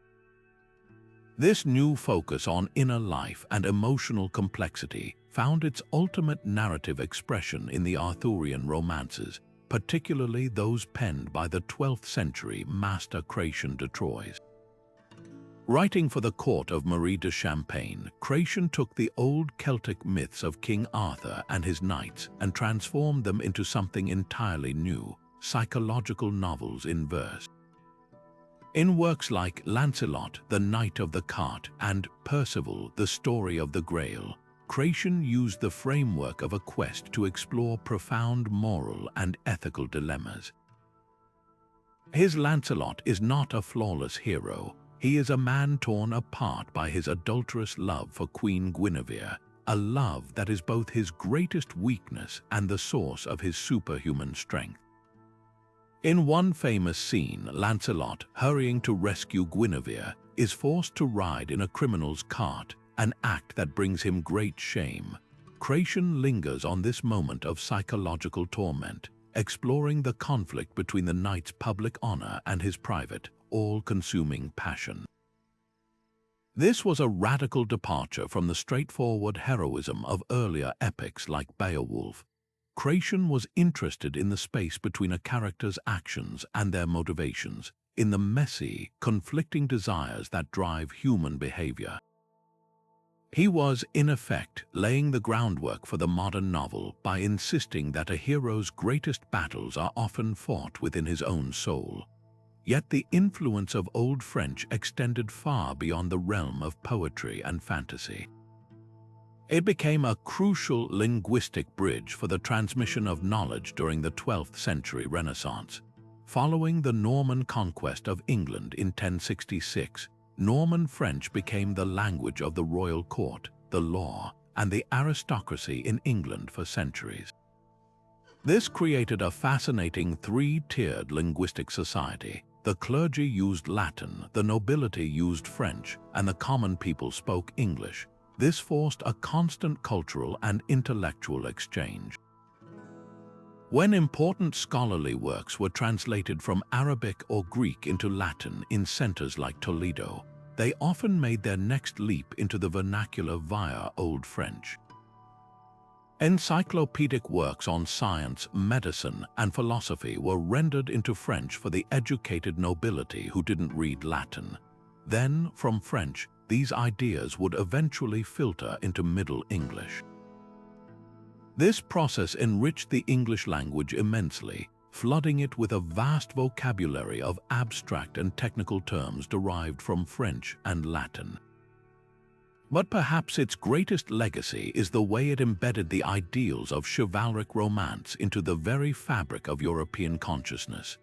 This new focus on inner life and emotional complexity found its ultimate narrative expression in the Arthurian romances, particularly those penned by the 12th century master Chrétien de Troyes. Writing for the court of Marie de Champagne, Chrétien took the old Celtic myths of King Arthur and his knights and transformed them into something entirely new, psychological novels in verse. In works like Lancelot, the Knight of the Cart, and Percival, the Story of the Grail, Chrétien used the framework of a quest to explore profound moral and ethical dilemmas. His Lancelot is not a flawless hero. He is a man torn apart by his adulterous love for Queen Guinevere, a love that is both his greatest weakness and the source of his superhuman strength. In one famous scene, Lancelot, hurrying to rescue Guinevere, is forced to ride in a criminal's cart, an act that brings him great shame. Chrétien lingers on this moment of psychological torment, exploring the conflict between the knight's public honor and his private, all-consuming passion. This was a radical departure from the straightforward heroism of earlier epics like Beowulf. Chrétien was interested in the space between a character's actions and their motivations, in the messy, conflicting desires that drive human behavior. He was, in effect, laying the groundwork for the modern novel by insisting that a hero's greatest battles are often fought within his own soul. Yet the influence of Old French extended far beyond the realm of poetry and fantasy. It became a crucial linguistic bridge for the transmission of knowledge during the 12th century Renaissance. Following the Norman conquest of England in 1066, Norman French became the language of the royal court, the law, and the aristocracy in England for centuries. This created a fascinating three-tiered linguistic society. The clergy used Latin, the nobility used French, and the common people spoke English. This forced a constant cultural and intellectual exchange. When important scholarly works were translated from Arabic or Greek into Latin in centers like Toledo, they often made their next leap into the vernacular via Old French. Encyclopedic works on science, medicine, and philosophy were rendered into French for the educated nobility who didn't read Latin. Then, from French, these ideas would eventually filter into Middle English. This process enriched the English language immensely, flooding it with a vast vocabulary of abstract and technical terms derived from French and Latin. But perhaps its greatest legacy is the way it embedded the ideals of chivalric romance into the very fabric of European consciousness.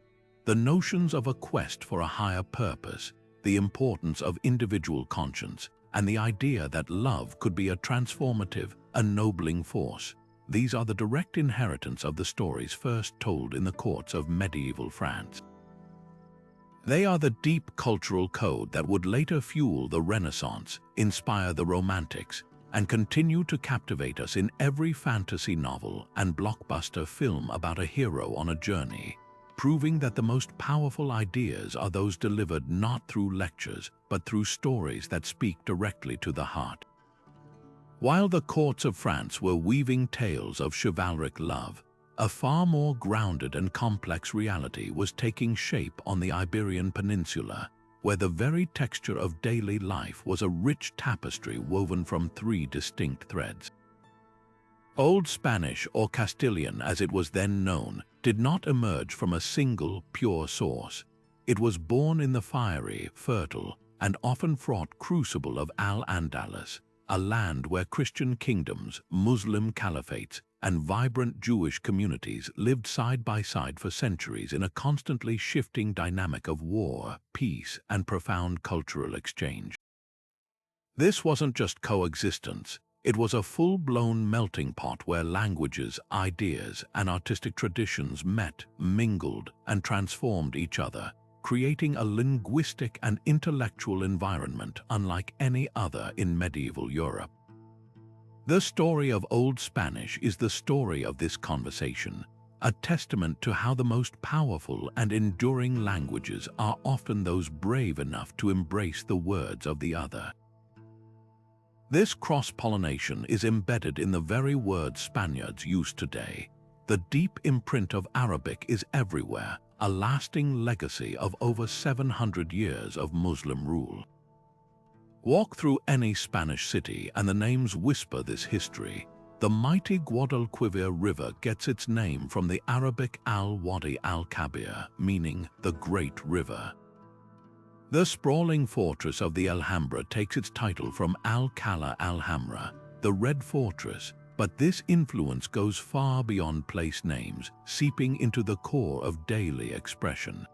The notions of a quest for a higher purpose, the importance of individual conscience, and the idea that love could be a transformative, ennobling force. These are the direct inheritance of the stories first told in the courts of medieval France. They are the deep cultural code that would later fuel the Renaissance, inspire the Romantics, and continue to captivate us in every fantasy novel and blockbuster film about a hero on a journey, proving that the most powerful ideas are those delivered not through lectures, but through stories that speak directly to the heart. While the courts of France were weaving tales of chivalric love, a far more grounded and complex reality was taking shape on the Iberian Peninsula, where the very texture of daily life was a rich tapestry woven from three distinct threads. Old Spanish, or Castilian as it was then known, did not emerge from a single, pure source. It was born in the fiery, fertile, and often fraught crucible of Al-Andalus, a land where Christian kingdoms, Muslim caliphates, and vibrant Jewish communities lived side by side for centuries in a constantly shifting dynamic of war, peace, and profound cultural exchange. This wasn't just coexistence, it was a full-blown melting pot where languages, ideas, and artistic traditions met, mingled, and transformed each other, creating a linguistic and intellectual environment unlike any other in medieval Europe. The story of Old Spanish is the story of this conversation, a testament to how the most powerful and enduring languages are often those brave enough to embrace the words of the other. This cross-pollination is embedded in the very words Spaniards use today. The deep imprint of Arabic is everywhere, a lasting legacy of over 700 years of Muslim rule. Walk through any Spanish city and the names whisper this history. The mighty Guadalquivir River gets its name from the Arabic al-Wadi al-Kabir, meaning the Great River. The sprawling fortress of the Alhambra takes its title from Al-Qala al-Hamra, the Red Fortress, but this influence goes far beyond place names, seeping into the core of daily expression.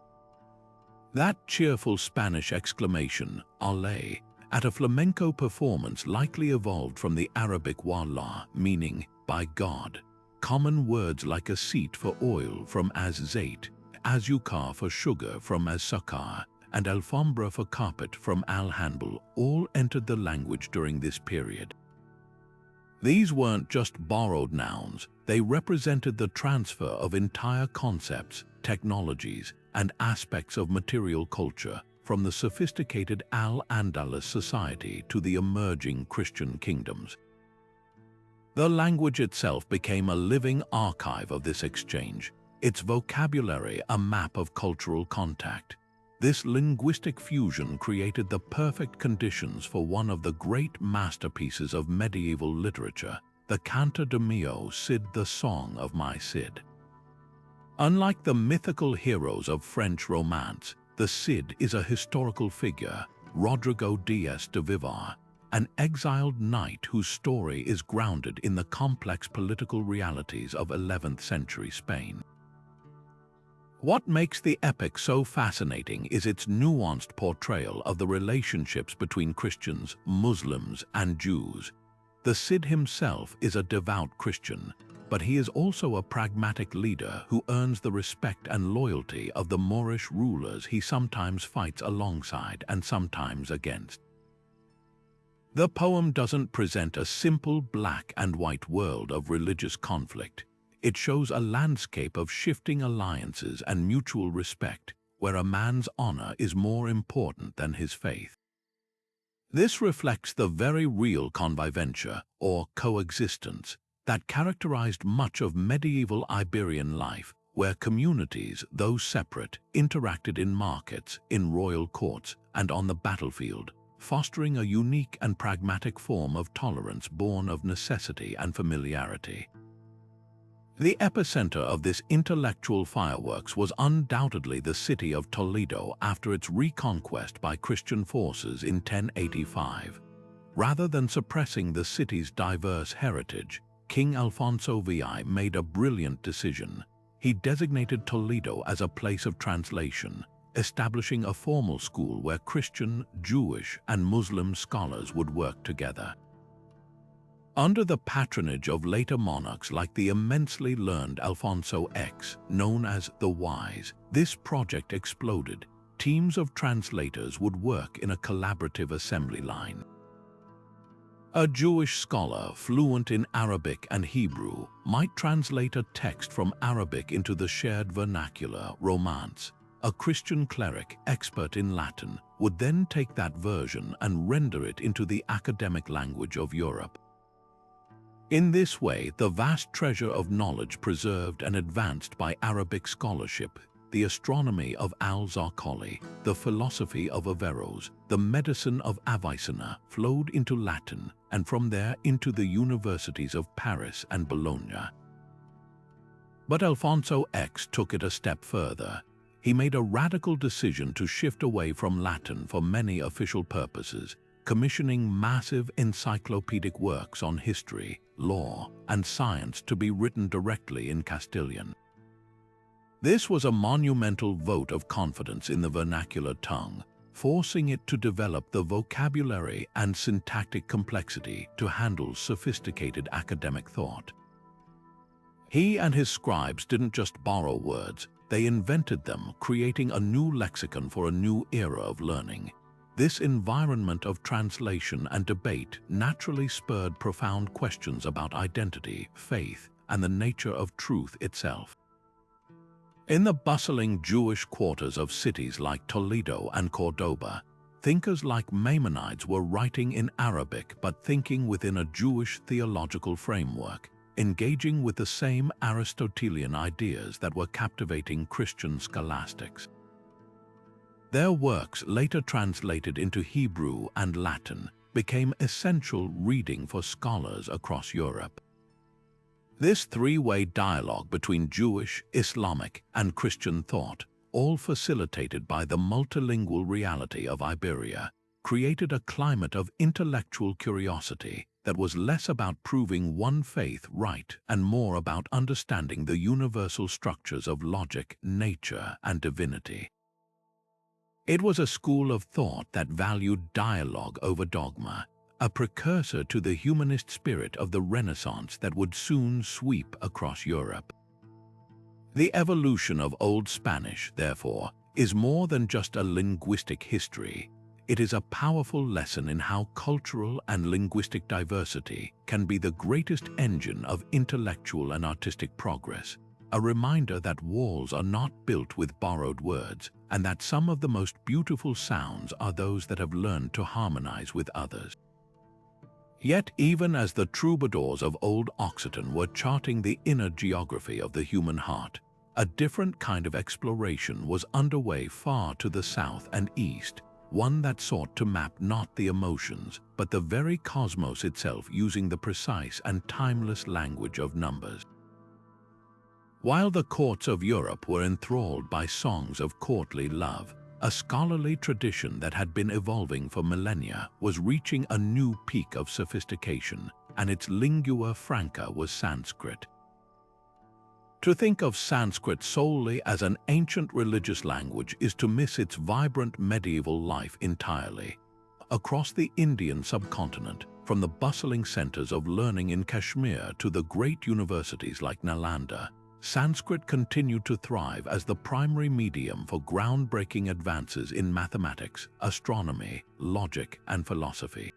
That cheerful Spanish exclamation, "Allez," at a flamenco performance likely evolved from the Arabic wallah, meaning by God. Common words like aceite for oil from az-zait, azúcar for sugar from az-sukar, and alfombra for carpet from al-hanbal all entered the language during this period. These weren't just borrowed nouns, they represented the transfer of entire concepts, technologies, and aspects of material culture from the sophisticated Al-Andalus society to the emerging Christian kingdoms. The language itself became a living archive of this exchange, its vocabulary a map of cultural contact. This linguistic fusion created the perfect conditions for one of the great masterpieces of medieval literature, the Canto de Mio Cid, the Song of My Cid. Unlike the mythical heroes of French romance, the Cid is a historical figure, Rodrigo Diaz de Vivar, an exiled knight whose story is grounded in the complex political realities of 11th century Spain. What makes the epic so fascinating is its nuanced portrayal of the relationships between Christians, Muslims, and Jews. The Cid himself is a devout Christian, but he is also a pragmatic leader who earns the respect and loyalty of the Moorish rulers he sometimes fights alongside and sometimes against. The poem doesn't present a simple black and white world of religious conflict. It shows a landscape of shifting alliances and mutual respect, where a man's honor is more important than his faith. This reflects the very real conviventia, or coexistence, that characterized much of medieval Iberian life, where communities, though separate, interacted in markets, in royal courts, and on the battlefield, fostering a unique and pragmatic form of tolerance born of necessity and familiarity. The epicenter of this intellectual fireworks was undoubtedly the city of Toledo after its reconquest by Christian forces in 1085. Rather than suppressing the city's diverse heritage, King Alfonso VI made a brilliant decision. He designated Toledo as a place of translation, establishing a formal school where Christian, Jewish, and Muslim scholars would work together. Under the patronage of later monarchs like the immensely learned Alfonso X, known as the Wise, this project exploded. Teams of translators would work in a collaborative assembly line. A Jewish scholar fluent in Arabic and Hebrew might translate a text from Arabic into the shared vernacular, Romance. A Christian cleric expert in Latin would then take that version and render it into the academic language of Europe. In this way, the vast treasure of knowledge preserved and advanced by Arabic scholarship, the astronomy of Al-Zarqali, the philosophy of Averroes, the medicine of Avicenna, flowed into Latin, and from there into the universities of Paris and Bologna. But Alfonso X took it a step further. He made a radical decision to shift away from Latin for many official purposes, commissioning massive encyclopedic works on history, law, and science to be written directly in Castilian. This was a monumental vote of confidence in the vernacular tongue, forcing it to develop the vocabulary and syntactic complexity to handle sophisticated academic thought. He and his scribes didn't just borrow words, they invented them, creating a new lexicon for a new era of learning. This environment of translation and debate naturally spurred profound questions about identity, faith, and the nature of truth itself. In the bustling Jewish quarters of cities like Toledo and Cordoba, thinkers like Maimonides were writing in Arabic but thinking within a Jewish theological framework, engaging with the same Aristotelian ideas that were captivating Christian scholastics. Their works, later translated into Hebrew and Latin, became essential reading for scholars across Europe. This three-way dialogue between Jewish, Islamic, and Christian thought, all facilitated by the multilingual reality of Iberia, created a climate of intellectual curiosity that was less about proving one faith right and more about understanding the universal structures of logic, nature, and divinity. It was a school of thought that valued dialogue over dogma, a precursor to the humanist spirit of the Renaissance that would soon sweep across Europe. The evolution of Old Spanish, therefore, is more than just a linguistic history. It is a powerful lesson in how cultural and linguistic diversity can be the greatest engine of intellectual and artistic progress, a reminder that walls are not built with borrowed words, and that some of the most beautiful sounds are those that have learned to harmonize with others. Yet even as the troubadours of old Occitan were charting the inner geography of the human heart, a different kind of exploration was underway far to the south and east, one that sought to map not the emotions, but the very cosmos itself using the precise and timeless language of numbers. While the courts of Europe were enthralled by songs of courtly love, a scholarly tradition that had been evolving for millennia was reaching a new peak of sophistication, and its lingua franca was Sanskrit. To think of Sanskrit solely as an ancient religious language is to miss its vibrant medieval life entirely. Across the Indian subcontinent, from the bustling centers of learning in Kashmir to the great universities like Nalanda, Sanskrit continued to thrive as the primary medium for groundbreaking advances in mathematics, astronomy, logic, and philosophy.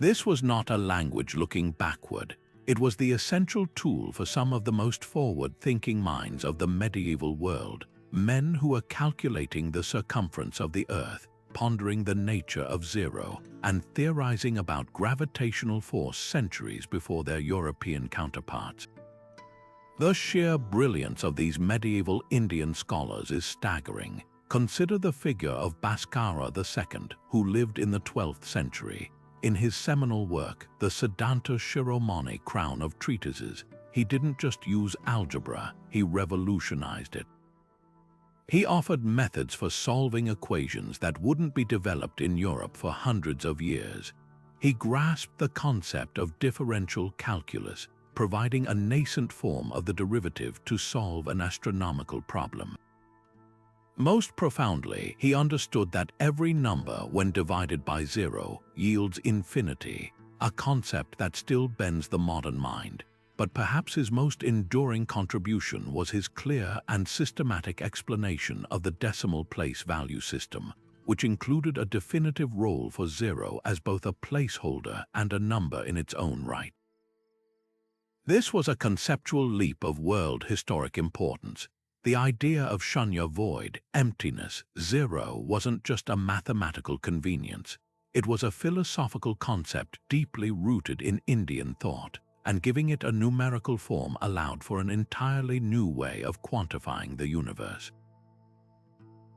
This was not a language looking backward. It was the essential tool for some of the most forward-thinking minds of the medieval world, men who were calculating the circumference of the Earth, pondering the nature of zero, and theorizing about gravitational force centuries before their European counterparts. The sheer brilliance of these medieval Indian scholars is staggering. Consider the figure of Bhaskara II, who lived in the 12th century. In his seminal work, the Siddhanta Shiromani Crown of Treatises, he didn't just use algebra, he revolutionized it. He offered methods for solving equations that wouldn't be developed in Europe for hundreds of years. He grasped the concept of differential calculus, providing a nascent form of the derivative to solve an astronomical problem. Most profoundly, he understood that every number, when divided by zero, yields infinity, a concept that still bends the modern mind. But perhaps his most enduring contribution was his clear and systematic explanation of the decimal place value system, which included a definitive role for zero as both a placeholder and a number in its own right. This was a conceptual leap of world historic importance. The idea of shunya, void, emptiness, zero, wasn't just a mathematical convenience. It was a philosophical concept deeply rooted in Indian thought, and giving it a numerical form allowed for an entirely new way of quantifying the universe.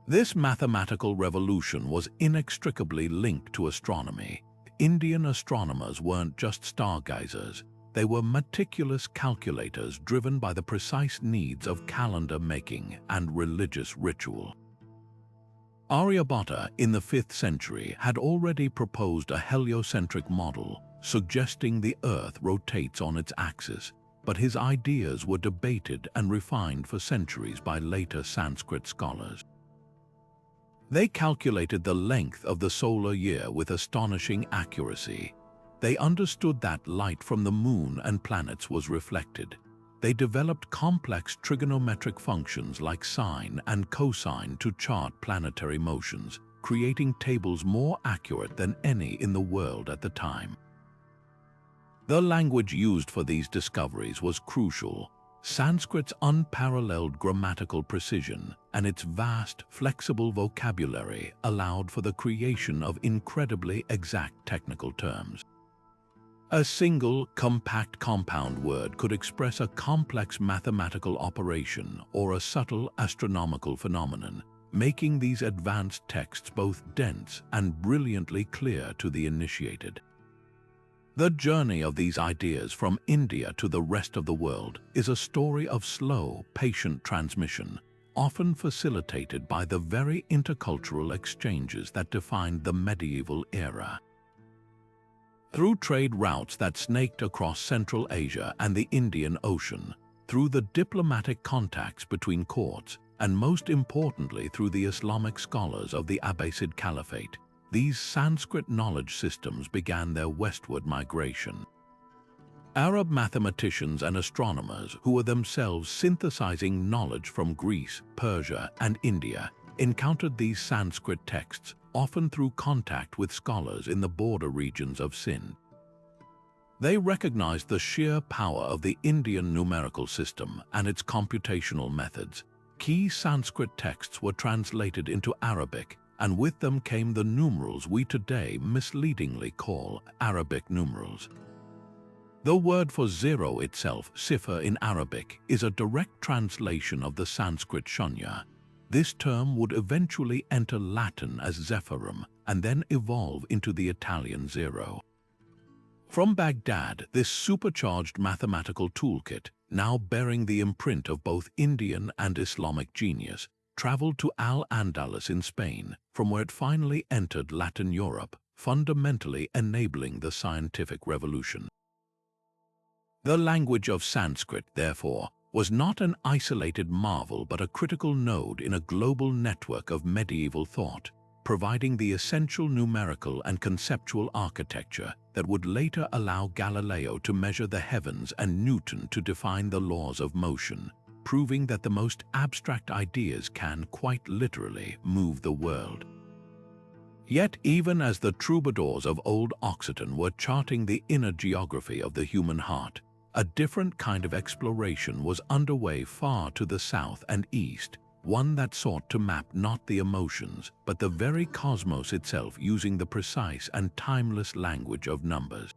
This mathematical revolution was inextricably linked to astronomy. Indian astronomers weren't just stargazers. They were meticulous calculators driven by the precise needs of calendar making and religious ritual. Aryabhatta, in the 5th century, had already proposed a heliocentric model, suggesting the Earth rotates on its axis, but his ideas were debated and refined for centuries by later Sanskrit scholars. They calculated the length of the solar year with astonishing accuracy. They understood that light from the moon and planets was reflected. They developed complex trigonometric functions like sine and cosine to chart planetary motions, creating tables more accurate than any in the world at the time. The language used for these discoveries was crucial. Sanskrit's unparalleled grammatical precision and its vast, flexible vocabulary allowed for the creation of incredibly exact technical terms. A single, compact compound word could express a complex mathematical operation or a subtle astronomical phenomenon, making these advanced texts both dense and brilliantly clear to the initiated. The journey of these ideas from India to the rest of the world is a story of slow, patient transmission, often facilitated by the very intercultural exchanges that defined the medieval era. Through trade routes that snaked across Central Asia and the Indian Ocean, through the diplomatic contacts between courts, and most importantly through the Islamic scholars of the Abbasid Caliphate, these Sanskrit knowledge systems began their westward migration. Arab mathematicians and astronomers, who were themselves synthesizing knowledge from Greece, Persia, and India, encountered these Sanskrit texts, often through contact with scholars in the border regions of Sind. They recognized the sheer power of the Indian numerical system and its computational methods. Key Sanskrit texts were translated into Arabic, and with them came the numerals we today misleadingly call Arabic numerals. The word for zero itself, sifr in Arabic, is a direct translation of the Sanskrit shunya. This term would eventually enter Latin as zephyrum and then evolve into the Italian zero. From Baghdad, this supercharged mathematical toolkit, now bearing the imprint of both Indian and Islamic genius, traveled to Al-Andalus in Spain, from where it finally entered Latin Europe, fundamentally enabling the scientific revolution. The language of Sanskrit, therefore, was not an isolated marvel but a critical node in a global network of medieval thought, providing the essential numerical and conceptual architecture that would later allow Galileo to measure the heavens and Newton to define the laws of motion, proving that the most abstract ideas can, quite literally, move the world. Yet even as the troubadours of old Occitan were charting the inner geography of the human heart, a different kind of exploration was underway far to the south and east, one that sought to map not the emotions, but the very cosmos itself using the precise and timeless language of numbers.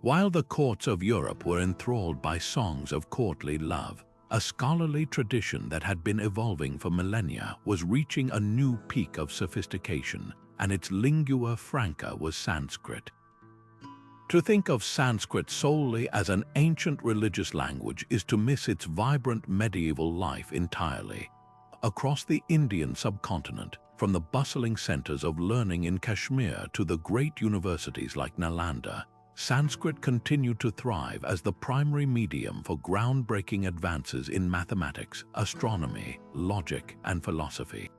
While the courts of Europe were enthralled by songs of courtly love, a scholarly tradition that had been evolving for millennia was reaching a new peak of sophistication, and its lingua franca was Sanskrit. To think of Sanskrit solely as an ancient religious language is to miss its vibrant medieval life entirely. Across the Indian subcontinent, from the bustling centers of learning in Kashmir to the great universities like Nalanda, Sanskrit continued to thrive as the primary medium for groundbreaking advances in mathematics, astronomy, logic, and philosophy.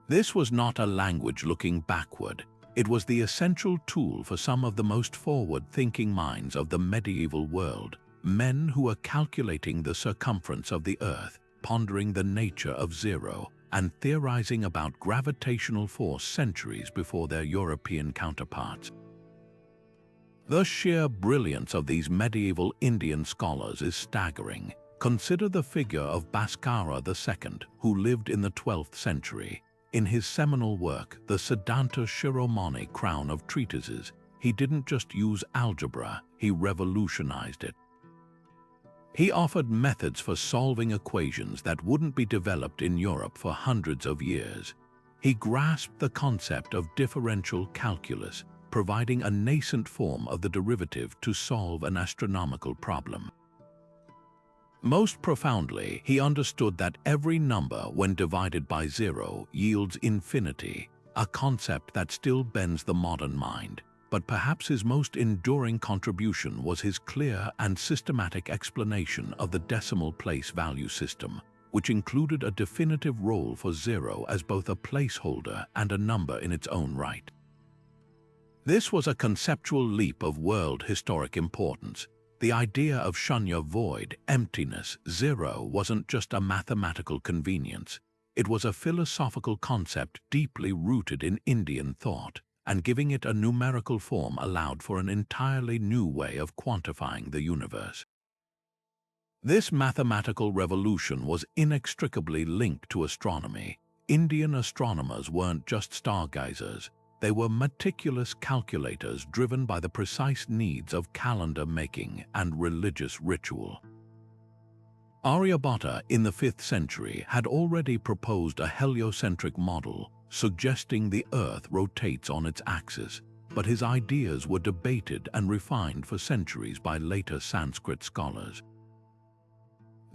This was not a language looking backward. It was the essential tool for some of the most forward-thinking minds of the medieval world, men who were calculating the circumference of the Earth, pondering the nature of zero, and theorizing about gravitational force centuries before their European counterparts. The sheer brilliance of these medieval Indian scholars is staggering. Consider the figure of Bhaskara II, who lived in the 12th century. In his seminal work, the Siddhanta Shiromani Crown of Treatises, he didn't just use algebra, he revolutionized it. He offered methods for solving equations that wouldn't be developed in Europe for hundreds of years. He grasped the concept of differential calculus, providing a nascent form of the derivative to solve an astronomical problem. Most profoundly, he understood that every number, when divided by zero, yields infinity, a concept that still bends the modern mind. But perhaps his most enduring contribution was his clear and systematic explanation of the decimal place value system, which included a definitive role for zero as both a placeholder and a number in its own right. This was a conceptual leap of world historic importance. The idea of shunya, void, emptiness, zero, wasn't just a mathematical convenience. It was a philosophical concept deeply rooted in Indian thought, and giving it a numerical form allowed for an entirely new way of quantifying the universe. This mathematical revolution was inextricably linked to astronomy. Indian astronomers weren't just stargazers. They were meticulous calculators driven by the precise needs of calendar making and religious ritual. Aryabhatta in the 5th century had already proposed a heliocentric model, suggesting the Earth rotates on its axis, but his ideas were debated and refined for centuries by later Sanskrit scholars.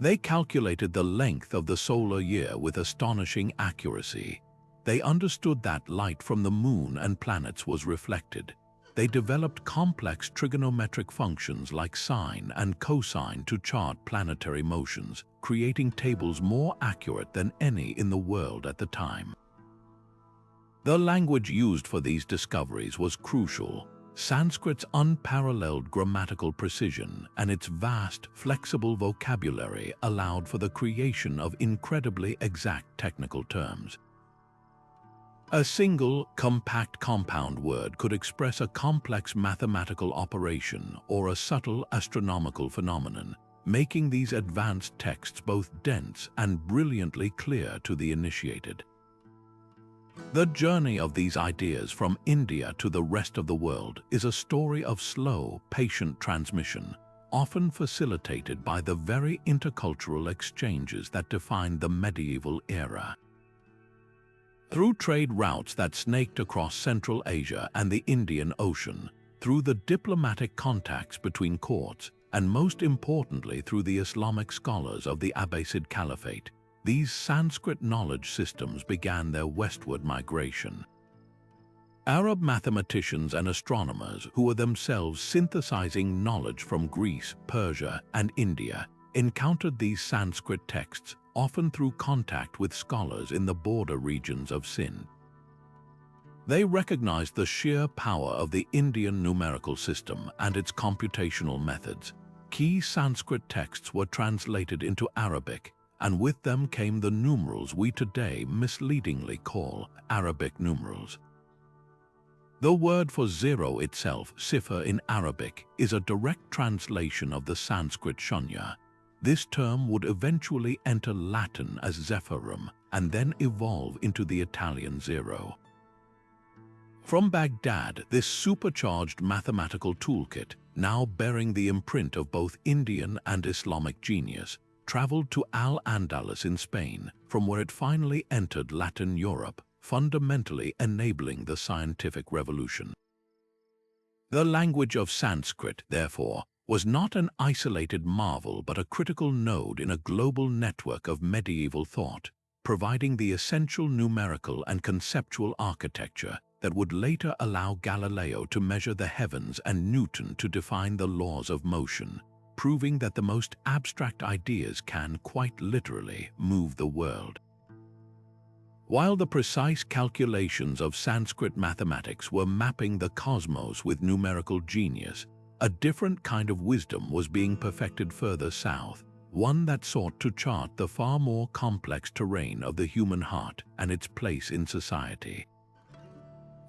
They calculated the length of the solar year with astonishing accuracy. They understood that light from the moon and planets was reflected. They developed complex trigonometric functions like sine and cosine to chart planetary motions, creating tables more accurate than any in the world at the time. The language used for these discoveries was crucial. Sanskrit's unparalleled grammatical precision and its vast, flexible vocabulary allowed for the creation of incredibly exact technical terms. A single, compact compound word could express a complex mathematical operation or a subtle astronomical phenomenon, making these advanced texts both dense and brilliantly clear to the initiated. The journey of these ideas from India to the rest of the world is a story of slow, patient transmission, often facilitated by the very intercultural exchanges that defined the medieval era. Through trade routes that snaked across Central Asia and the Indian Ocean, through the diplomatic contacts between courts, and most importantly through the Islamic scholars of the Abbasid Caliphate, these Sanskrit knowledge systems began their westward migration. Arab mathematicians and astronomers who were themselves synthesizing knowledge from Greece, Persia, and India encountered these Sanskrit texts, often through contact with scholars in the border regions of Sind. They recognized the sheer power of the Indian numerical system and its computational methods. Key Sanskrit texts were translated into Arabic, and with them came the numerals we today misleadingly call Arabic numerals. The word for zero itself, sifr in Arabic, is a direct translation of the Sanskrit shunya. This term would eventually enter Latin as zephyrum and then evolve into the Italian zero. From Baghdad, this supercharged mathematical toolkit, now bearing the imprint of both Indian and Islamic genius, traveled to Al-Andalus in Spain, from where it finally entered Latin Europe, fundamentally enabling the scientific revolution. The language of Sanskrit, therefore, was not an isolated marvel but a critical node in a global network of medieval thought, providing the essential numerical and conceptual architecture that would later allow Galileo to measure the heavens and Newton to define the laws of motion, proving that the most abstract ideas can, quite literally, move the world. While the precise calculations of Sanskrit mathematics were mapping the cosmos with numerical genius, a different kind of wisdom was being perfected further south, one that sought to chart the far more complex terrain of the human heart and its place in society.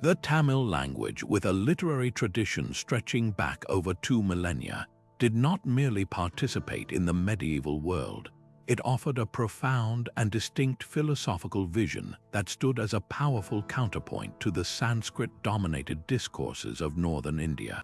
The Tamil language, with a literary tradition stretching back over 2 millennia, did not merely participate in the medieval world. It offered a profound and distinct philosophical vision that stood as a powerful counterpoint to the Sanskrit-dominated discourses of northern India.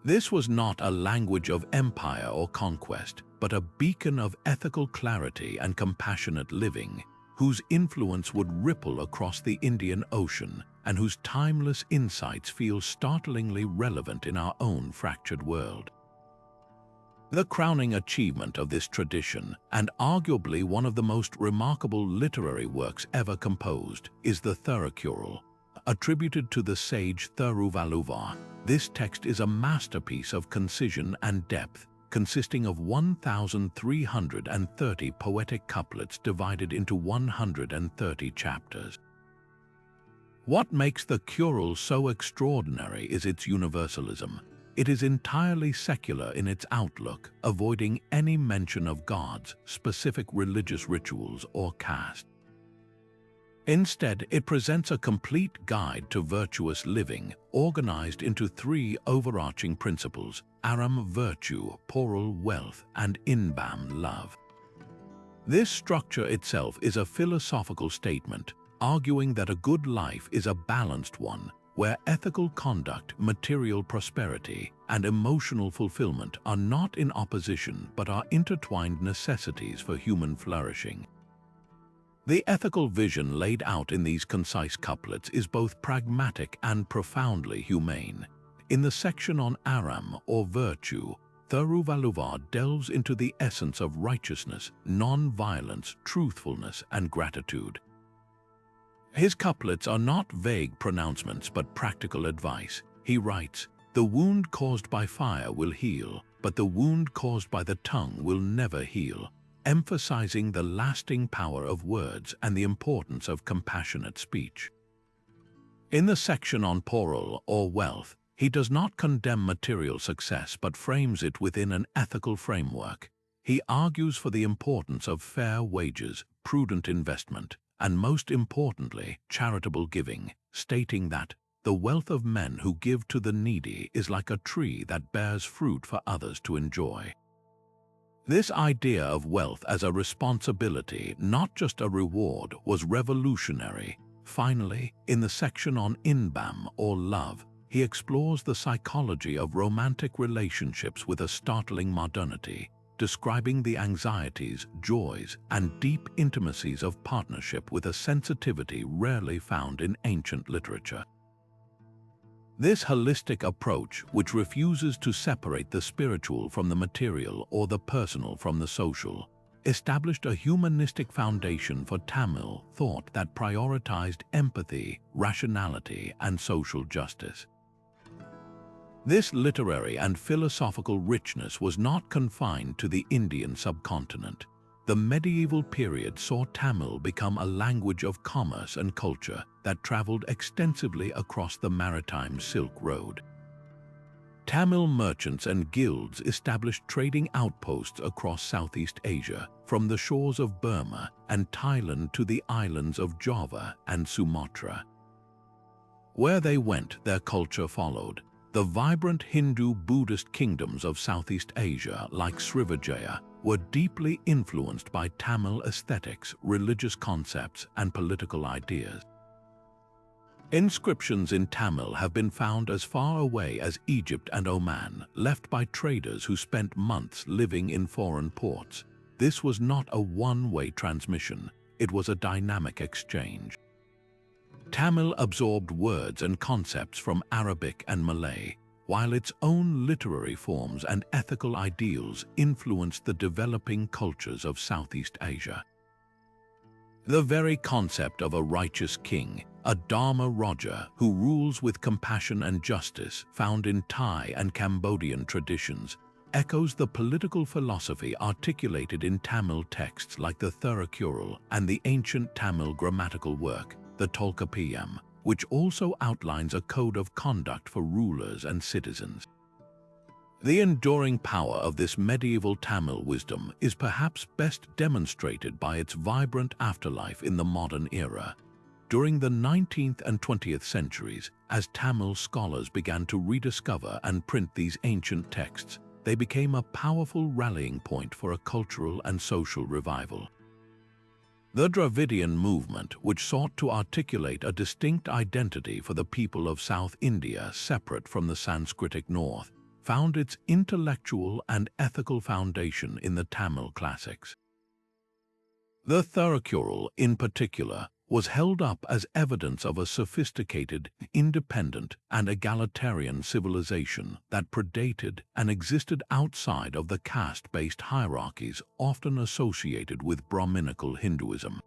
This was not a language of empire or conquest, but a beacon of ethical clarity and compassionate living, whose influence would ripple across the Indian Ocean and whose timeless insights feel startlingly relevant in our own fractured world. The crowning achievement of this tradition, and arguably one of the most remarkable literary works ever composed, is the Thirukkural. Attributed to the sage Thiruvalluvar, this text is a masterpiece of concision and depth, consisting of 1,330 poetic couplets divided into 130 chapters. What makes the Kural so extraordinary is its universalism. It is entirely secular in its outlook, avoiding any mention of gods, specific religious rituals, or caste. Instead, it presents a complete guide to virtuous living, organized into 3 overarching principles: Aram, virtue; Poral, wealth; and Inbam, love. This structure itself is a philosophical statement, arguing that a good life is a balanced one, where ethical conduct, material prosperity, and emotional fulfillment are not in opposition but are intertwined necessities for human flourishing. The ethical vision laid out in these concise couplets is both pragmatic and profoundly humane. In the section on Aram, or virtue, Thiruvalluvar delves into the essence of righteousness, non-violence, truthfulness, and gratitude. His couplets are not vague pronouncements but practical advice. He writes, "The wound caused by fire will heal, but the wound caused by the tongue will never heal," emphasizing the lasting power of words and the importance of compassionate speech. In the section on Poral, or wealth, he does not condemn material success but frames it within an ethical framework. He argues for the importance of fair wages, prudent investment, and most importantly, charitable giving, stating that the wealth of men who give to the needy is like a tree that bears fruit for others to enjoy. This idea of wealth as a responsibility, not just a reward, was revolutionary. Finally, in the section on Inbam, or love, he explores the psychology of romantic relationships with a startling modernity, describing the anxieties, joys, and deep intimacies of partnership with a sensitivity rarely found in ancient literature. This holistic approach, which refuses to separate the spiritual from the material or the personal from the social, established a humanistic foundation for Tamil thought that prioritized empathy, rationality, and social justice. This literary and philosophical richness was not confined to the Indian subcontinent. The medieval period saw Tamil become a language of commerce and culture that traveled extensively across the maritime Silk Road. Tamil merchants and guilds established trading outposts across Southeast Asia, from the shores of Burma and Thailand to the islands of Java and Sumatra. Where they went, their culture followed. The vibrant Hindu-Buddhist kingdoms of Southeast Asia, like Srivijaya, were deeply influenced by Tamil aesthetics, religious concepts, and political ideas. Inscriptions in Tamil have been found as far away as Egypt and Oman, left by traders who spent months living in foreign ports. This was not a one-way transmission, it was a dynamic exchange. Tamil absorbed words and concepts from Arabic and Malay, while its own literary forms and ethical ideals influenced the developing cultures of Southeast Asia. The very concept of a righteous king, a Dharma Raja who rules with compassion and justice, found in Thai and Cambodian traditions, echoes the political philosophy articulated in Tamil texts like the Thirukkural and the ancient Tamil grammatical work, the Tolkappiyam, which also outlines a code of conduct for rulers and citizens. The enduring power of this medieval Tamil wisdom is perhaps best demonstrated by its vibrant afterlife in the modern era. During the 19th and 20th centuries, as Tamil scholars began to rediscover and print these ancient texts, they became a powerful rallying point for a cultural and social revival. The Dravidian movement, which sought to articulate a distinct identity for the people of South India separate from the Sanskritic North, found its intellectual and ethical foundation in the Tamil classics. The Thirukkural, in particular, was held up as evidence of a sophisticated, independent, and egalitarian civilization that predated and existed outside of the caste-based hierarchies often associated with Brahminical Hinduism.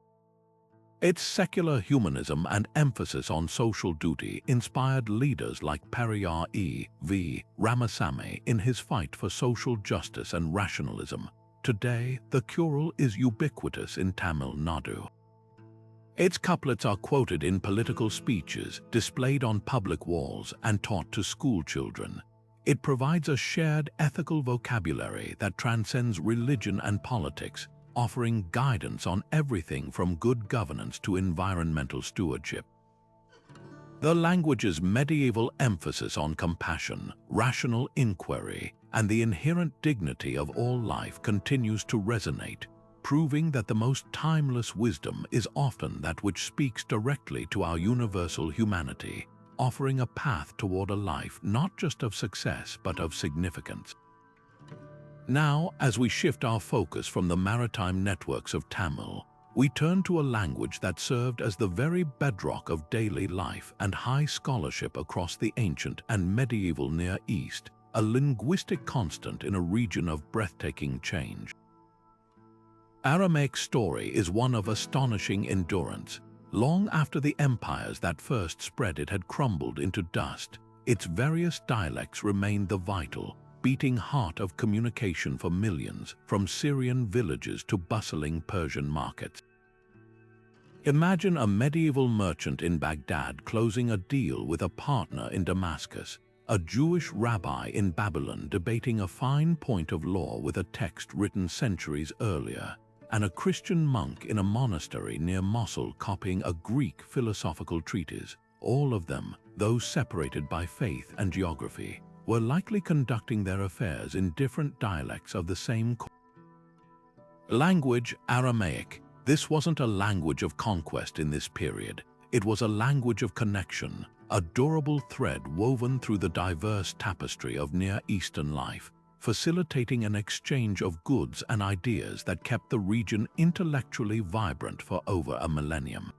Its secular humanism and emphasis on social duty inspired leaders like Periyar E.V. Ramasamy in his fight for social justice and rationalism. Today, the Kural is ubiquitous in Tamil Nadu. Its couplets are quoted in political speeches, displayed on public walls, and taught to school children. It provides a shared ethical vocabulary that transcends religion and politics, offering guidance on everything from good governance to environmental stewardship. The language's medieval emphasis on compassion, rational inquiry, and the inherent dignity of all life continues to resonate, proving that the most timeless wisdom is often that which speaks directly to our universal humanity, offering a path toward a life not just of success but of significance. Now, as we shift our focus from the maritime networks of Tamil, we turn to a language that served as the very bedrock of daily life and high scholarship across the ancient and medieval Near East, a linguistic constant in a region of breathtaking change. Aramaic story is one of astonishing endurance. Long after the empires that first spread it had crumbled into dust, its various dialects remained the vital, beating heart of communication for millions, from Syrian villages to bustling Persian markets. Imagine a medieval merchant in Baghdad closing a deal with a partner in Damascus, a Jewish rabbi in Babylon debating a fine point of law with a text written centuries earlier, and a Christian monk in a monastery near Mosul copying a Greek philosophical treatise. All of them, though separated by faith and geography, were likely conducting their affairs in different dialects of the same language. Aramaic. This wasn't a language of conquest in this period. It was a language of connection, a durable thread woven through the diverse tapestry of Near Eastern life, facilitating an exchange of goods and ideas that kept the region intellectually vibrant for over a millennium.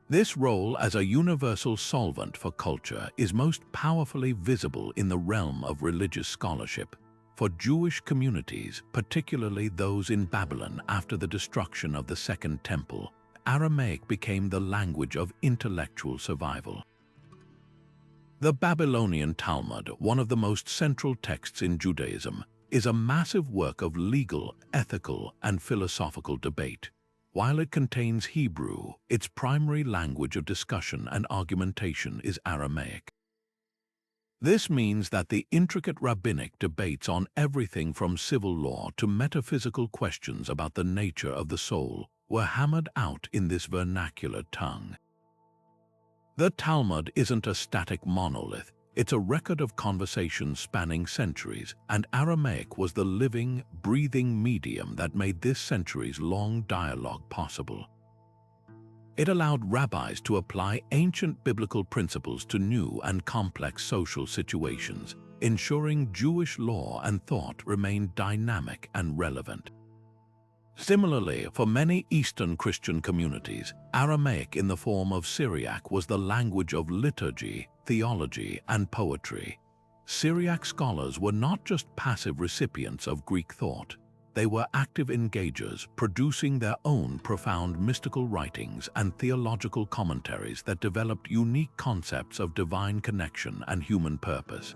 This role as a universal solvent for culture is most powerfully visible in the realm of religious scholarship. For Jewish communities, particularly those in Babylon after the destruction of the Second Temple, Aramaic became the language of intellectual survival. The Babylonian Talmud, one of the most central texts in Judaism, is a massive work of legal, ethical, and philosophical debate. While it contains Hebrew, its primary language of discussion and argumentation is Aramaic. This means that the intricate rabbinic debates on everything from civil law to metaphysical questions about the nature of the soul were hammered out in this vernacular tongue. The Talmud isn't a static monolith, it's a record of conversations spanning centuries, and Aramaic was the living, breathing medium that made this centuries-long dialogue possible. It allowed rabbis to apply ancient biblical principles to new and complex social situations, ensuring Jewish law and thought remained dynamic and relevant. Similarly, for many Eastern Christian communities, Aramaic in the form of Syriac was the language of liturgy, theology, and poetry. Syriac scholars were not just passive recipients of Greek thought. They were active engagers, producing their own profound mystical writings and theological commentaries that developed unique concepts of divine connection and human purpose.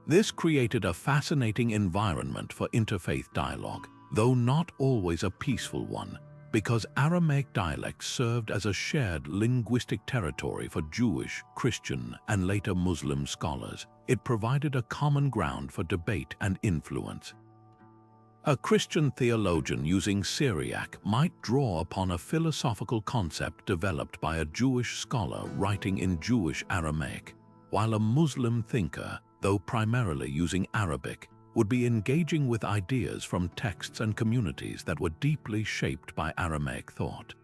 This created a fascinating environment for interfaith dialogue, though not always a peaceful one, because Aramaic dialects served as a shared linguistic territory for Jewish, Christian, and later Muslim scholars. It provided a common ground for debate and influence. A Christian theologian using Syriac might draw upon a philosophical concept developed by a Jewish scholar writing in Jewish Aramaic, while a Muslim thinker, though primarily using Arabic, would be engaging with ideas from texts and communities that were deeply shaped by Aramaic thought.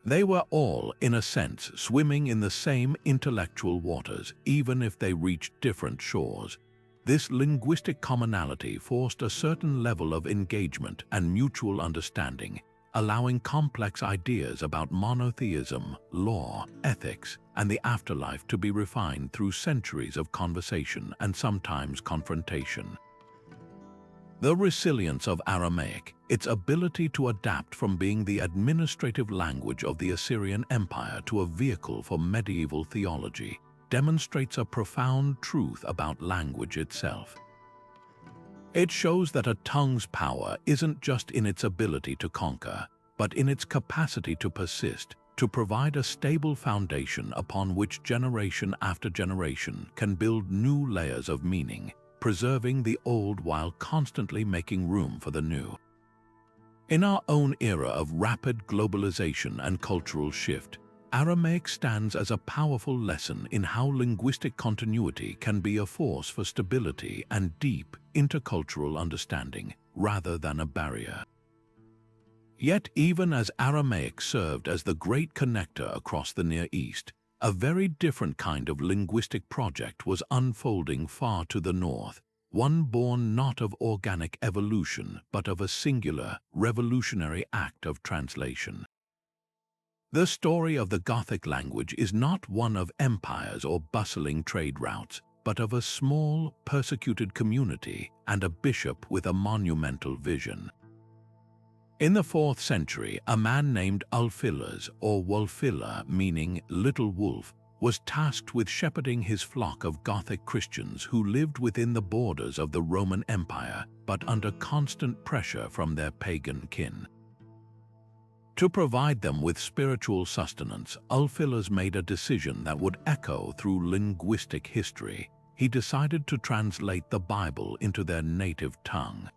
They were all, in a sense, swimming in the same intellectual waters, even if they reached different shores. This linguistic commonality forced a certain level of engagement and mutual understanding, allowing complex ideas about monotheism, law, ethics, and the afterlife to be refined through centuries of conversation and sometimes confrontation. The resilience of Aramaic, its ability to adapt from being the administrative language of the Assyrian Empire to a vehicle for medieval theology, demonstrates a profound truth about language itself. It shows that a tongue's power isn't just in its ability to conquer, but in its capacity to persist, to provide a stable foundation upon which generation after generation can build new layers of meaning, preserving the old while constantly making room for the new. In our own era of rapid globalization and cultural shift, Aramaic stands as a powerful lesson in how linguistic continuity can be a force for stability and deep intercultural understanding, rather than a barrier. Yet even as Aramaic served as the great connector across the Near East, a very different kind of linguistic project was unfolding far to the north, one born not of organic evolution but of a singular, revolutionary act of translation. The story of the Gothic language is not one of empires or bustling trade routes, but of a small, persecuted community and a bishop with a monumental vision. In the 4th century, a man named Ulfilas, or Wulfila, meaning little wolf, was tasked with shepherding his flock of Gothic Christians who lived within the borders of the Roman Empire, but under constant pressure from their pagan kin. To provide them with spiritual sustenance, Ulfilas made a decision that would echo through linguistic history. He decided to translate the Bible into their native tongue.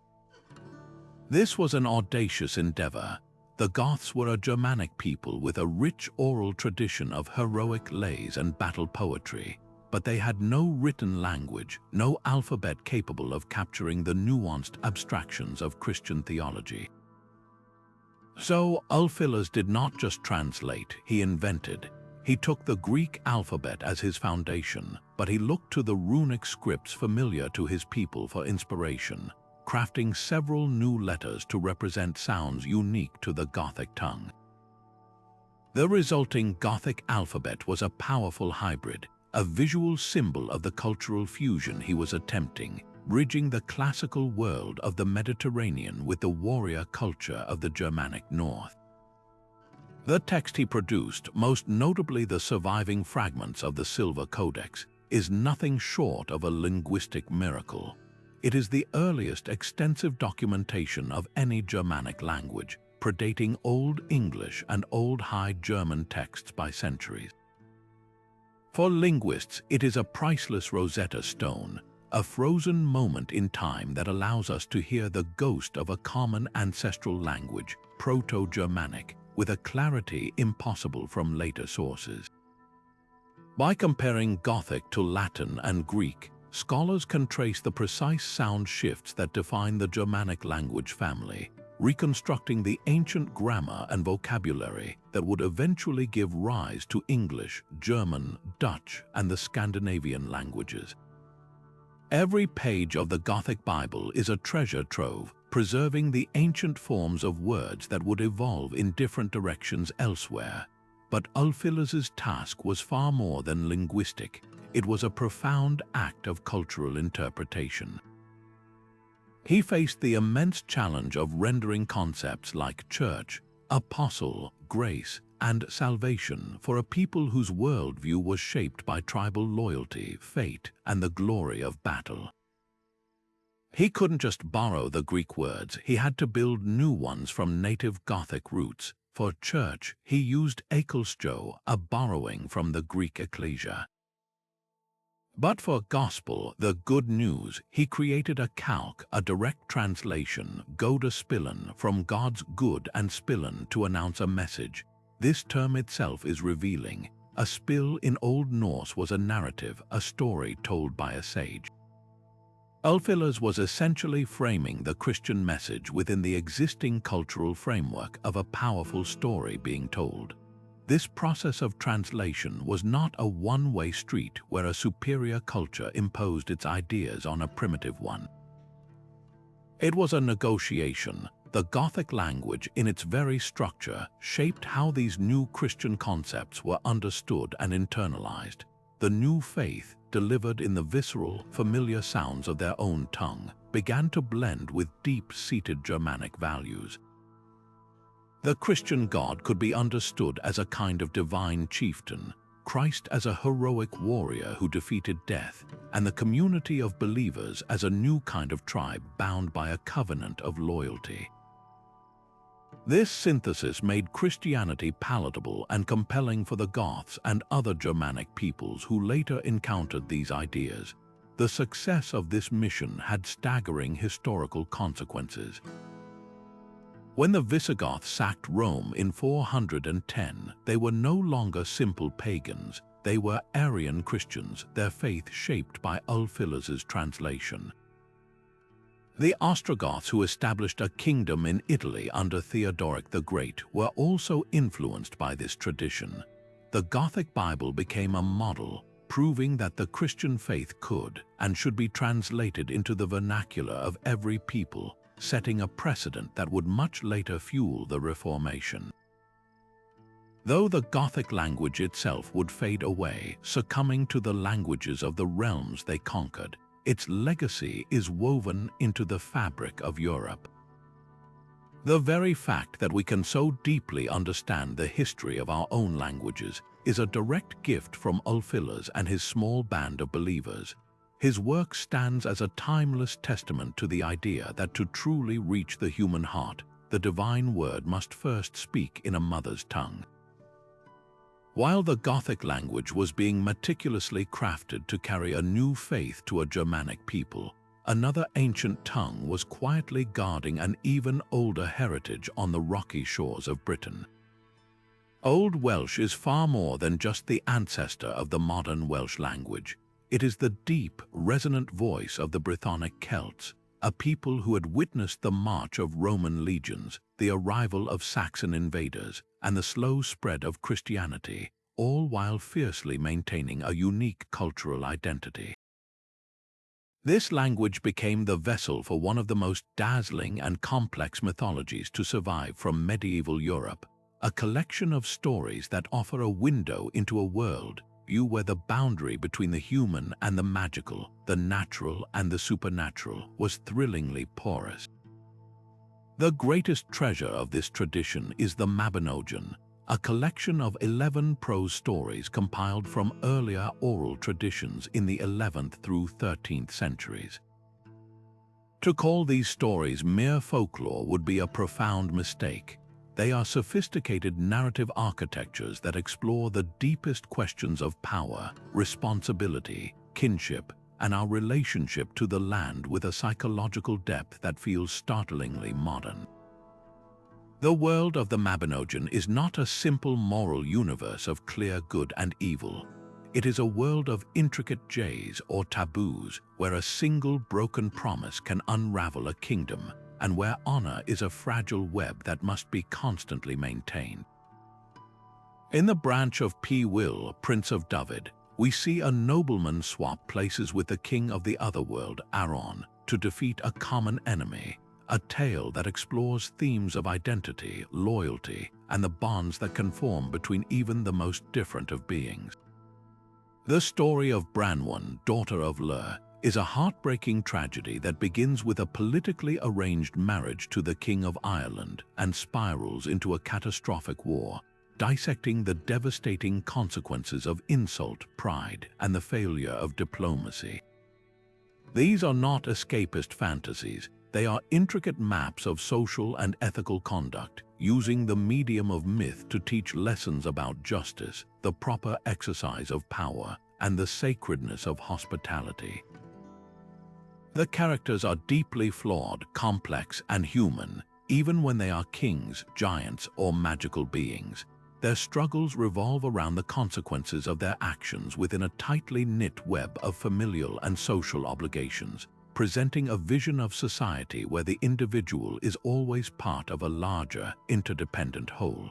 This was an audacious endeavor. The Goths were a Germanic people with a rich oral tradition of heroic lays and battle poetry, but they had no written language, no alphabet capable of capturing the nuanced abstractions of Christian theology. So Ulfilas did not just translate, he invented. He took the Greek alphabet as his foundation, but he looked to the runic scripts familiar to his people for inspiration, crafting several new letters to represent sounds unique to the Gothic tongue. The resulting Gothic alphabet was a powerful hybrid, a visual symbol of the cultural fusion he was attempting, bridging the classical world of the Mediterranean with the warrior culture of the Germanic North. The text he produced, most notably the surviving fragments of the Silver Codex, is nothing short of a linguistic miracle. It is the earliest extensive documentation of any Germanic language, predating Old English and Old High German texts by centuries. For linguists, it is a priceless Rosetta Stone, a frozen moment in time that allows us to hear the ghost of a common ancestral language, Proto-Germanic, with a clarity impossible from later sources. By comparing Gothic to Latin and Greek, scholars can trace the precise sound shifts that define the Germanic language family, reconstructing the ancient grammar and vocabulary that would eventually give rise to English, German, Dutch, and the Scandinavian languages. Every page of the Gothic Bible is a treasure trove, preserving the ancient forms of words that would evolve in different directions elsewhere. But Ulfilas's task was far more than linguistic. It was a profound act of cultural interpretation. He faced the immense challenge of rendering concepts like church, apostle, grace, and salvation for a people whose worldview was shaped by tribal loyalty, fate, and the glory of battle. He couldn't just borrow the Greek words, he had to build new ones from native Gothic roots. For church, he used ecclesia, a borrowing from the Greek ecclesia. But for gospel, the good news, he created a calque, a direct translation, goda spillen, from God's good and spillen to announce a message. This term itself is revealing. A spill in Old Norse was a narrative, a story told by a sage. Ulfilas was essentially framing the Christian message within the existing cultural framework of a powerful story being told. This process of translation was not a one-way street where a superior culture imposed its ideas on a primitive one. It was a negotiation. The Gothic language, in its very structure, shaped how these new Christian concepts were understood and internalized. The new faith, delivered in the visceral, familiar sounds of their own tongue, began to blend with deep-seated Germanic values. The Christian God could be understood as a kind of divine chieftain, Christ as a heroic warrior who defeated death, and the community of believers as a new kind of tribe bound by a covenant of loyalty. This synthesis made Christianity palatable and compelling for the Goths and other Germanic peoples who later encountered these ideas. The success of this mission had staggering historical consequences. When the Visigoths sacked Rome in 410, they were no longer simple pagans. They were Arian Christians, their faith shaped by Ulfilas's translation. The Ostrogoths, who established a kingdom in Italy under Theodoric the Great, were also influenced by this tradition. The Gothic Bible became a model, proving that the Christian faith could and should be translated into the vernacular of every people, setting a precedent that would much later fuel the Reformation. Though the Gothic language itself would fade away, succumbing to the languages of the realms they conquered, its legacy is woven into the fabric of Europe. The very fact that we can so deeply understand the history of our own languages is a direct gift from Ulfilas and his small band of believers. His work stands as a timeless testament to the idea that to truly reach the human heart, the divine word must first speak in a mother's tongue. While the Gothic language was being meticulously crafted to carry a new faith to a Germanic people, another ancient tongue was quietly guarding an even older heritage on the rocky shores of Britain. Old Welsh is far more than just the ancestor of the modern Welsh language. It is the deep, resonant voice of the Brythonic Celts, a people who had witnessed the march of Roman legions, the arrival of Saxon invaders, and the slow spread of Christianity, all while fiercely maintaining a unique cultural identity. This language became the vessel for one of the most dazzling and complex mythologies to survive from medieval Europe, a collection of stories that offer a window into a world view where the boundary between the human and the magical, the natural and the supernatural, was thrillingly porous. The greatest treasure of this tradition is the Mabinogion, a collection of 11 prose stories compiled from earlier oral traditions in the 11th through 13th centuries. To call these stories mere folklore would be a profound mistake. They are sophisticated narrative architectures that explore the deepest questions of power, responsibility, kinship, and our relationship to the land with a psychological depth that feels startlingly modern. The world of the Mabinogion is not a simple moral universe of clear good and evil. It is a world of intricate jays or taboos where a single broken promise can unravel a kingdom, and where honor is a fragile web that must be constantly maintained. In the branch of P. Will, Prince of David, we see a nobleman swap places with the king of the otherworld, Aron, to defeat a common enemy, a tale that explores themes of identity, loyalty, and the bonds that can form between even the most different of beings. The story of Branwen, daughter of Llŷr, is a heartbreaking tragedy that begins with a politically arranged marriage to the King of Ireland and spirals into a catastrophic war, dissecting the devastating consequences of insult, pride, and the failure of diplomacy. These are not escapist fantasies. They are intricate maps of social and ethical conduct, using the medium of myth to teach lessons about justice, the proper exercise of power, and the sacredness of hospitality. The characters are deeply flawed, complex, and human, even when they are kings, giants, or magical beings. Their struggles revolve around the consequences of their actions within a tightly knit web of familial and social obligations, presenting a vision of society where the individual is always part of a larger, interdependent whole.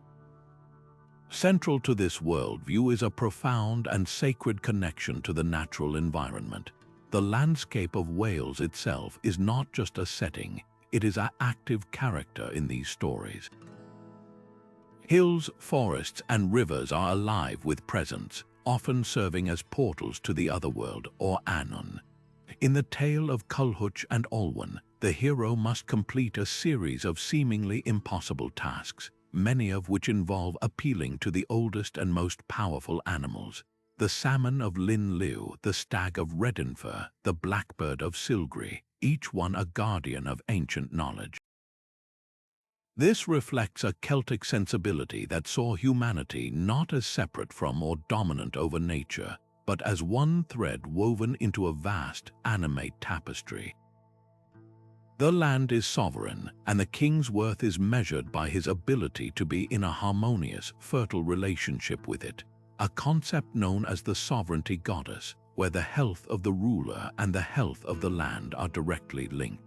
Central to this worldview is a profound and sacred connection to the natural environment. The landscape of Wales itself is not just a setting, it is an active character in these stories. Hills, forests, and rivers are alive with presence, often serving as portals to the otherworld or Anon. In the tale of Culhwch and Olwen, the hero must complete a series of seemingly impossible tasks, many of which involve appealing to the oldest and most powerful animals. The salmon of Llyn Lliw, the stag of Redinfer, the blackbird of Cilgwri, each one a guardian of ancient knowledge. This reflects a Celtic sensibility that saw humanity not as separate from or dominant over nature, but as one thread woven into a vast, animate tapestry. The land is sovereign, and the king's worth is measured by his ability to be in a harmonious, fertile relationship with it, a concept known as the sovereignty goddess, where the health of the ruler and the health of the land are directly linked.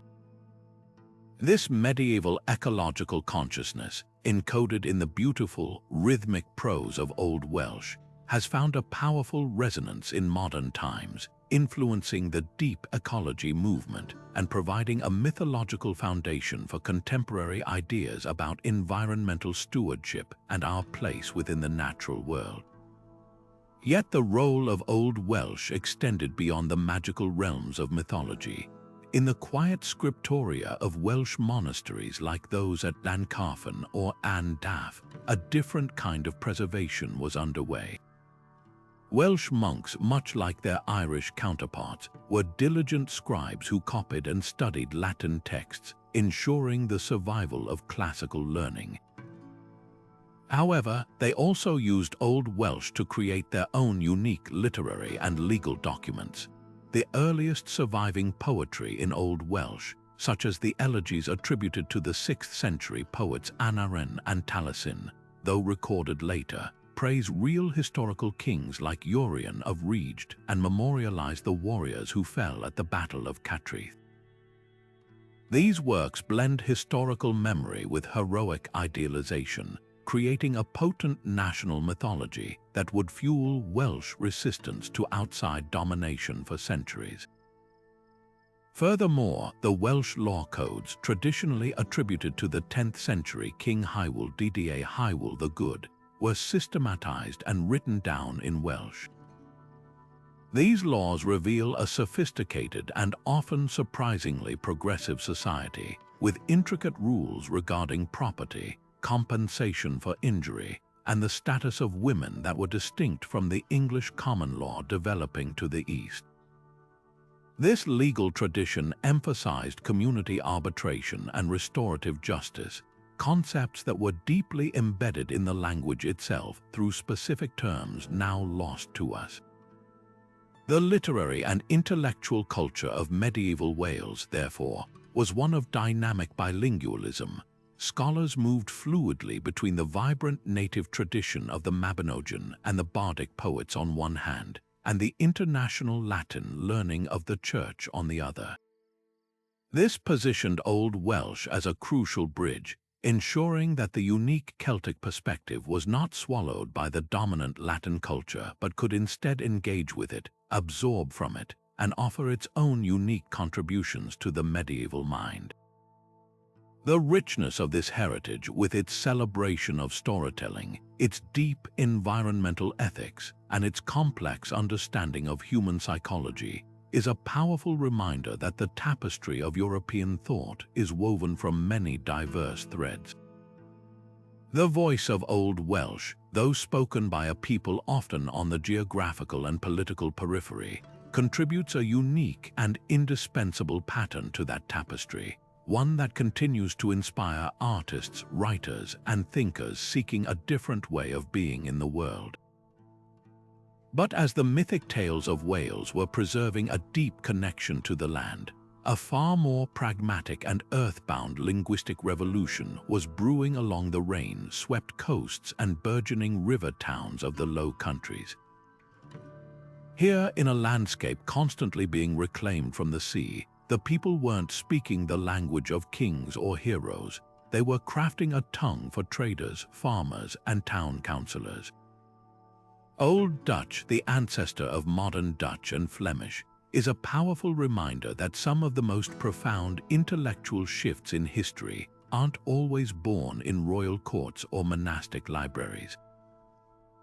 This medieval ecological consciousness, encoded in the beautiful, rhythmic prose of Old Welsh, has found a powerful resonance in modern times, influencing the deep ecology movement and providing a mythological foundation for contemporary ideas about environmental stewardship and our place within the natural world. Yet the role of Old Welsh extended beyond the magical realms of mythology. In the quiet scriptoria of Welsh monasteries like those at Llancarfon or An Daff, a different kind of preservation was underway. Welsh monks, much like their Irish counterparts, were diligent scribes who copied and studied Latin texts, ensuring the survival of classical learning. However, they also used Old Welsh to create their own unique literary and legal documents. The earliest surviving poetry in Old Welsh, such as the elegies attributed to the 6th century poets Aneurin and Taliesin, though recorded later, praise real historical kings like Urien of Rheged and memorialize the warriors who fell at the Battle of Cattraeth. These works blend historical memory with heroic idealization, creating a potent national mythology that would fuel Welsh resistance to outside domination for centuries. Furthermore, the Welsh law codes, traditionally attributed to the 10th century King Hywel Dda Hywel the Good, were systematized and written down in Welsh. These laws reveal a sophisticated and often surprisingly progressive society, with intricate rules regarding property, compensation for injury, and the status of women that were distinct from the English common law developing to the east. This legal tradition emphasized community arbitration and restorative justice, concepts that were deeply embedded in the language itself through specific terms now lost to us. The literary and intellectual culture of medieval Wales, therefore, was one of dynamic bilingualism. Scholars moved fluidly between the vibrant native tradition of the Mabinogian and the bardic poets on one hand, and the international Latin learning of the Church on the other. This positioned Old Welsh as a crucial bridge, ensuring that the unique Celtic perspective was not swallowed by the dominant Latin culture but could instead engage with it, absorb from it, and offer its own unique contributions to the medieval mind. The richness of this heritage, with its celebration of storytelling, its deep environmental ethics, and its complex understanding of human psychology, is a powerful reminder that the tapestry of European thought is woven from many diverse threads. The voice of Old Welsh, though spoken by a people often on the geographical and political periphery, contributes a unique and indispensable pattern to that tapestry, one that continues to inspire artists, writers, and thinkers seeking a different way of being in the world. But as the mythic tales of Wales were preserving a deep connection to the land, a far more pragmatic and earthbound linguistic revolution was brewing along the rain-swept coasts and burgeoning river towns of the Low Countries. Here, in a landscape constantly being reclaimed from the sea, the people weren't speaking the language of kings or heroes. They were crafting a tongue for traders, farmers, and town councillors. Old Dutch, the ancestor of modern Dutch and Flemish, is a powerful reminder that some of the most profound intellectual shifts in history aren't always born in royal courts or monastic libraries.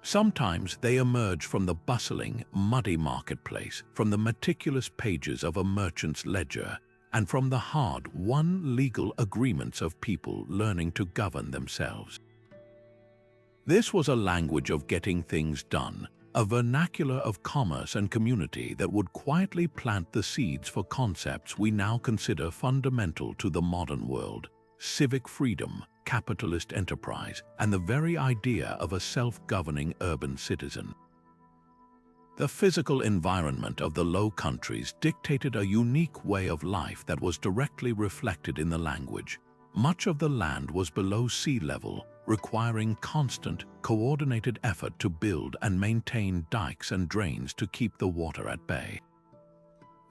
Sometimes they emerge from the bustling, muddy marketplace, from the meticulous pages of a merchant's ledger, and from the hard-won legal agreements of people learning to govern themselves. This was a language of getting things done, a vernacular of commerce and community that would quietly plant the seeds for concepts we now consider fundamental to the modern world: civic freedom, capitalist enterprise, and the very idea of a self-governing urban citizen. The physical environment of the Low Countries dictated a unique way of life that was directly reflected in the language. Much of the land was below sea level, requiring constant, coordinated effort to build and maintain dikes and drains to keep the water at bay.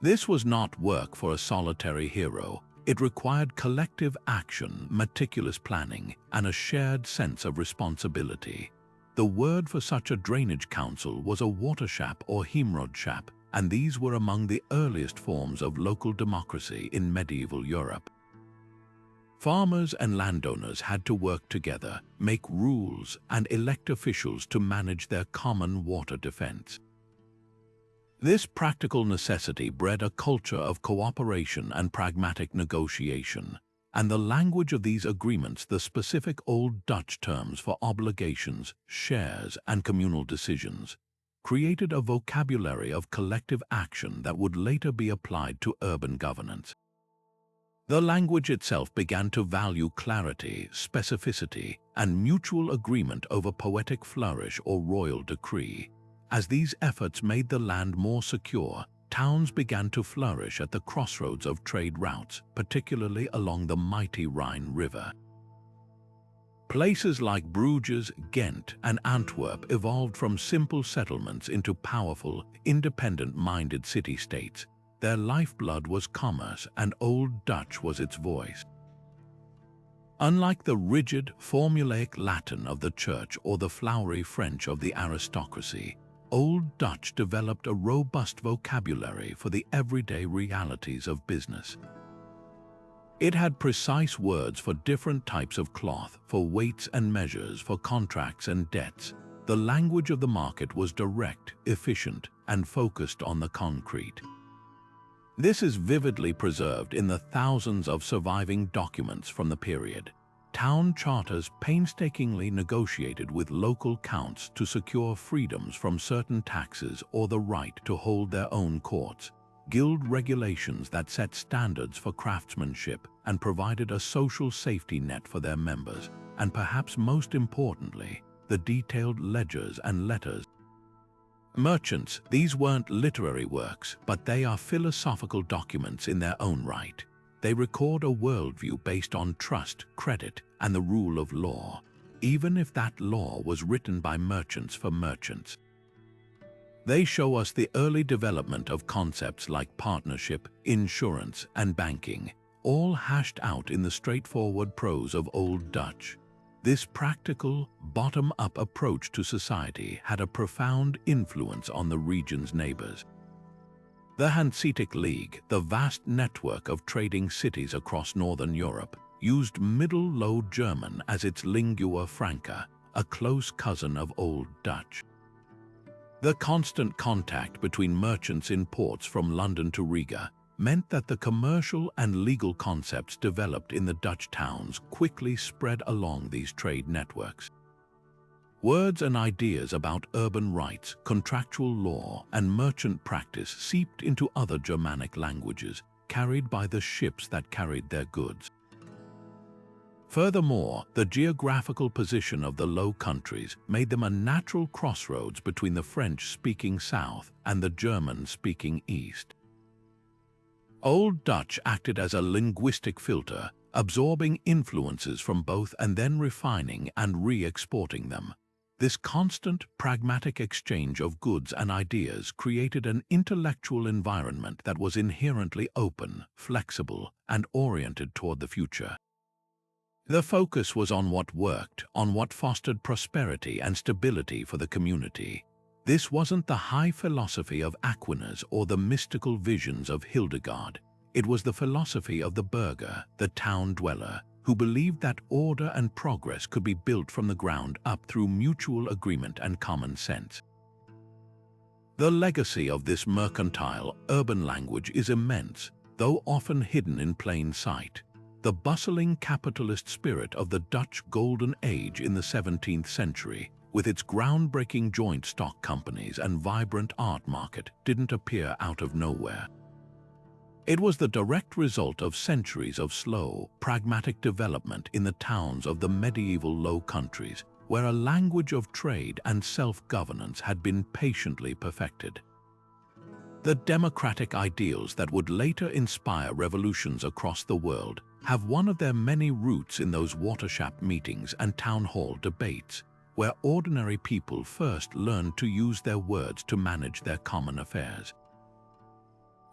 This was not work for a solitary hero. It required collective action, meticulous planning, and a shared sense of responsibility. The word for such a drainage council was a waterschap or heemrodschap, and these were among the earliest forms of local democracy in medieval Europe. Farmers and landowners had to work together, make rules, and elect officials to manage their common water defense. This practical necessity bred a culture of cooperation and pragmatic negotiation, and the language of these agreements, the specific Old Dutch terms for obligations, shares, and communal decisions, created a vocabulary of collective action that would later be applied to urban governance. The language itself began to value clarity, specificity, and mutual agreement over poetic flourish or royal decree. As these efforts made the land more secure, towns began to flourish at the crossroads of trade routes, particularly along the mighty Rhine River. Places like Bruges, Ghent, and Antwerp evolved from simple settlements into powerful, independent-minded city-states. Their lifeblood was commerce, and Old Dutch was its voice. Unlike the rigid, formulaic Latin of the Church or the flowery French of the aristocracy, Old Dutch developed a robust vocabulary for the everyday realities of business. It had precise words for different types of cloth, for weights and measures, for contracts and debts. The language of the market was direct, efficient, and focused on the concrete. This is vividly preserved in the thousands of surviving documents from the period. town charters painstakingly negotiated with local counts to secure freedoms from certain taxes or the right to hold their own courts, guild regulations that set standards for craftsmanship and provided a social safety net for their members, and perhaps most importantly, the detailed ledgers and letters. Merchants, these weren't literary works, but they are philosophical documents in their own right. They record a worldview based on trust, credit, and the rule of law, even if that law was written by merchants for merchants. They show us the early development of concepts like partnership, insurance, and banking, all hashed out in the straightforward prose of Old Dutch. This practical, bottom-up approach to society had a profound influence on the region's neighbors. The Hanseatic League, the vast network of trading cities across northern Europe, used Middle Low German as its lingua franca, a close cousin of Old Dutch. The constant contact between merchants in ports from London to Riga meant that the commercial and legal concepts developed in the Dutch towns quickly spread along these trade networks. Words and ideas about urban rights, contractual law, and merchant practice seeped into other Germanic languages, carried by the ships that carried their goods. Furthermore, the geographical position of the Low Countries made them a natural crossroads between the French-speaking south and the German-speaking east. Old Dutch acted as a linguistic filter, absorbing influences from both and then refining and re-exporting them. This constant, pragmatic exchange of goods and ideas created an intellectual environment that was inherently open, flexible, and oriented toward the future. The focus was on what worked, on what fostered prosperity and stability for the community. This wasn't the high philosophy of Aquinas or the mystical visions of Hildegard. It was the philosophy of the burgher, the town dweller, who believed that order and progress could be built from the ground up through mutual agreement and common sense. The legacy of this mercantile, urban language is immense, though often hidden in plain sight. The bustling capitalist spirit of the Dutch Golden Age in the 17th century, with its groundbreaking joint stock companies and vibrant art market, didn't appear out of nowhere. It was the direct result of centuries of slow, pragmatic development in the towns of the medieval Low Countries, where a language of trade and self-governance had been patiently perfected. The democratic ideals that would later inspire revolutions across the world have one of their many roots in those watershed meetings and town hall debates, where ordinary people first learned to use their words to manage their common affairs.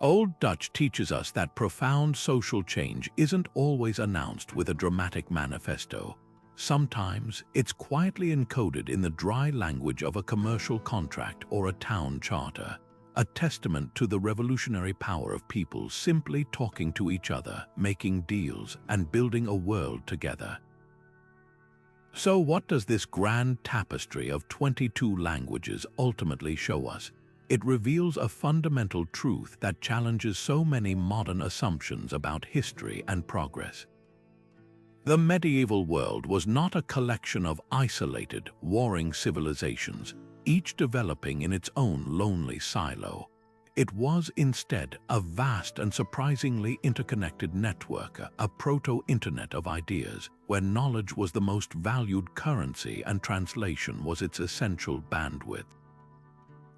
Old Dutch teaches us that profound social change isn't always announced with a dramatic manifesto. Sometimes it's quietly encoded in the dry language of a commercial contract or a town charter, a testament to the revolutionary power of people simply talking to each other, making deals, and building a world together. So what does this grand tapestry of 22 languages ultimately show us? It reveals a fundamental truth that challenges so many modern assumptions about history and progress. The medieval world was not a collection of isolated, warring civilizations, each developing in its own lonely silo. It was instead a vast and surprisingly interconnected network, a proto-internet of ideas, where knowledge was the most valued currency and translation was its essential bandwidth.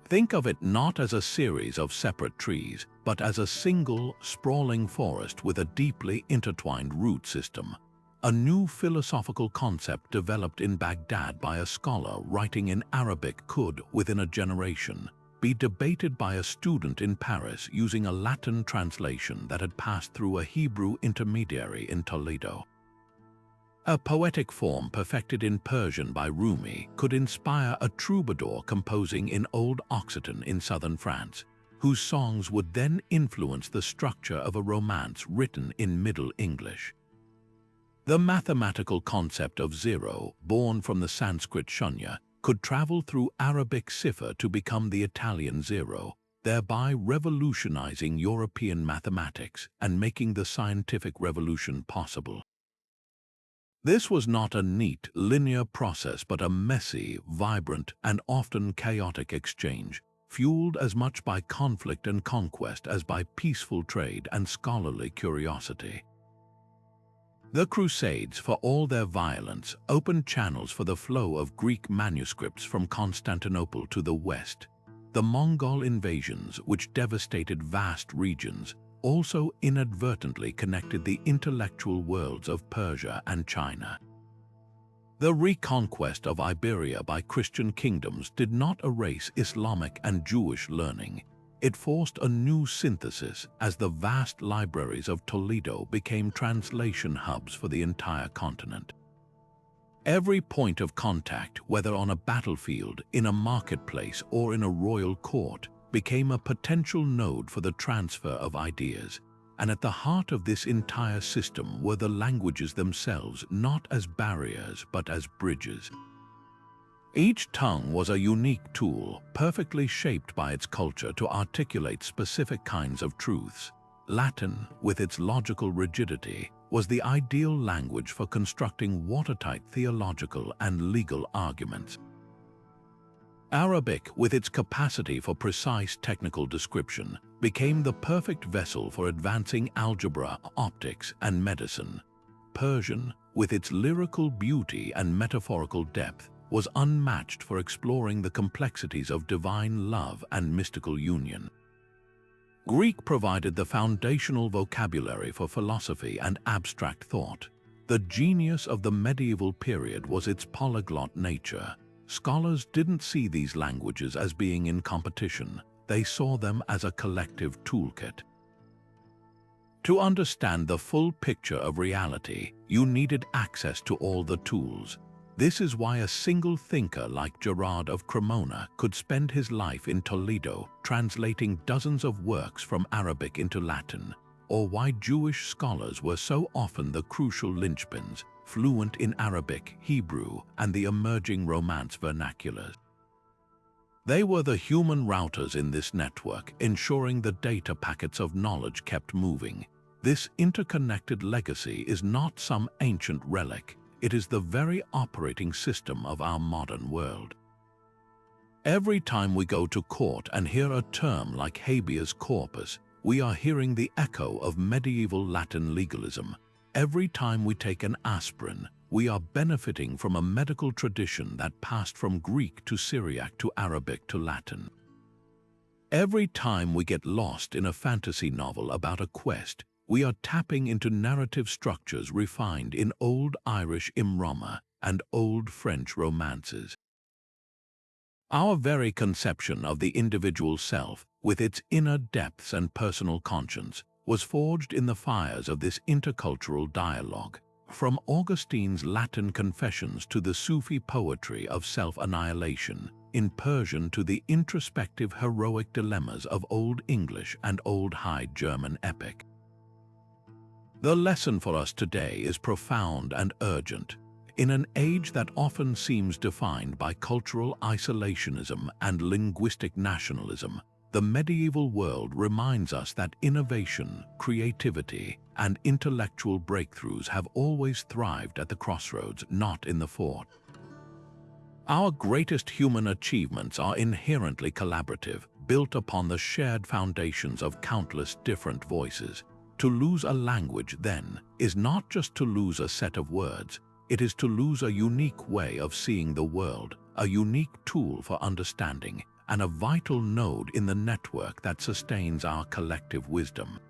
Think of it not as a series of separate trees, but as a single, sprawling forest with a deeply intertwined root system. A new philosophical concept developed in Baghdad by a scholar writing in Arabic could, within a generation, be debated by a student in Paris using a Latin translation that had passed through a Hebrew intermediary in Toledo. A poetic form perfected in Persian by Rumi could inspire a troubadour composing in Old Occitan in southern France, whose songs would then influence the structure of a romance written in Middle English. The mathematical concept of zero, born from the Sanskrit shunya, could travel through Arabic cipher to become the Italian zero, thereby revolutionizing European mathematics and making the scientific revolution possible. This was not a neat, linear process but a messy, vibrant, and often chaotic exchange, fueled as much by conflict and conquest as by peaceful trade and scholarly curiosity. The Crusades, for all their violence, opened channels for the flow of Greek manuscripts from Constantinople to the west. The Mongol invasions, which devastated vast regions, also inadvertently connected the intellectual worlds of Persia and China. The reconquest of Iberia by Christian kingdoms did not erase Islamic and Jewish learning. It forced a new synthesis as the vast libraries of Toledo became translation hubs for the entire continent. Every point of contact, whether on a battlefield, in a marketplace, or in a royal court, became a potential node for the transfer of ideas, and at the heart of this entire system were the languages themselves, not as barriers but as bridges. Each tongue was a unique tool, perfectly shaped by its culture to articulate specific kinds of truths. Latin, with its logical rigidity, was the ideal language for constructing watertight theological and legal arguments. Arabic, with its capacity for precise technical description, became the perfect vessel for advancing algebra, optics, and medicine. Persian, with its lyrical beauty and metaphorical depth, was unmatched for exploring the complexities of divine love and mystical union. Greek provided the foundational vocabulary for philosophy and abstract thought. The genius of the medieval period was its polyglot nature. Scholars didn't see these languages as being in competition. They saw them as a collective toolkit. To understand the full picture of reality, you needed access to all the tools. This is why a single thinker like Gerard of Cremona could spend his life in Toledo translating dozens of works from Arabic into Latin, or why Jewish scholars were so often the crucial linchpins, fluent in Arabic, Hebrew, and the emerging Romance vernaculars. They were the human routers in this network, ensuring the data packets of knowledge kept moving. This interconnected legacy is not some ancient relic. It is the very operating system of our modern world. Every time we go to court and hear a term like habeas corpus, we are hearing the echo of medieval Latin legalism. Every time we take an aspirin, we are benefiting from a medical tradition that passed from Greek to Syriac to Arabic to Latin. Every time we get lost in a fantasy novel about a quest, we are tapping into narrative structures refined in Old Irish Imrama and Old French romances. Our very conception of the individual self, with its inner depths and personal conscience, was forged in the fires of this intercultural dialogue. From Augustine's Latin confessions to the Sufi poetry of self-annihilation, in Persian to the introspective heroic dilemmas of Old English and Old High German epic. The lesson for us today is profound and urgent. In an age that often seems defined by cultural isolationism and linguistic nationalism, the medieval world reminds us that innovation, creativity, and intellectual breakthroughs have always thrived at the crossroads, not in the fort. Our greatest human achievements are inherently collaborative, built upon the shared foundations of countless different voices. To lose a language, then, is not just to lose a set of words. It is to lose a unique way of seeing the world, a unique tool for understanding, and a vital node in the network that sustains our collective wisdom.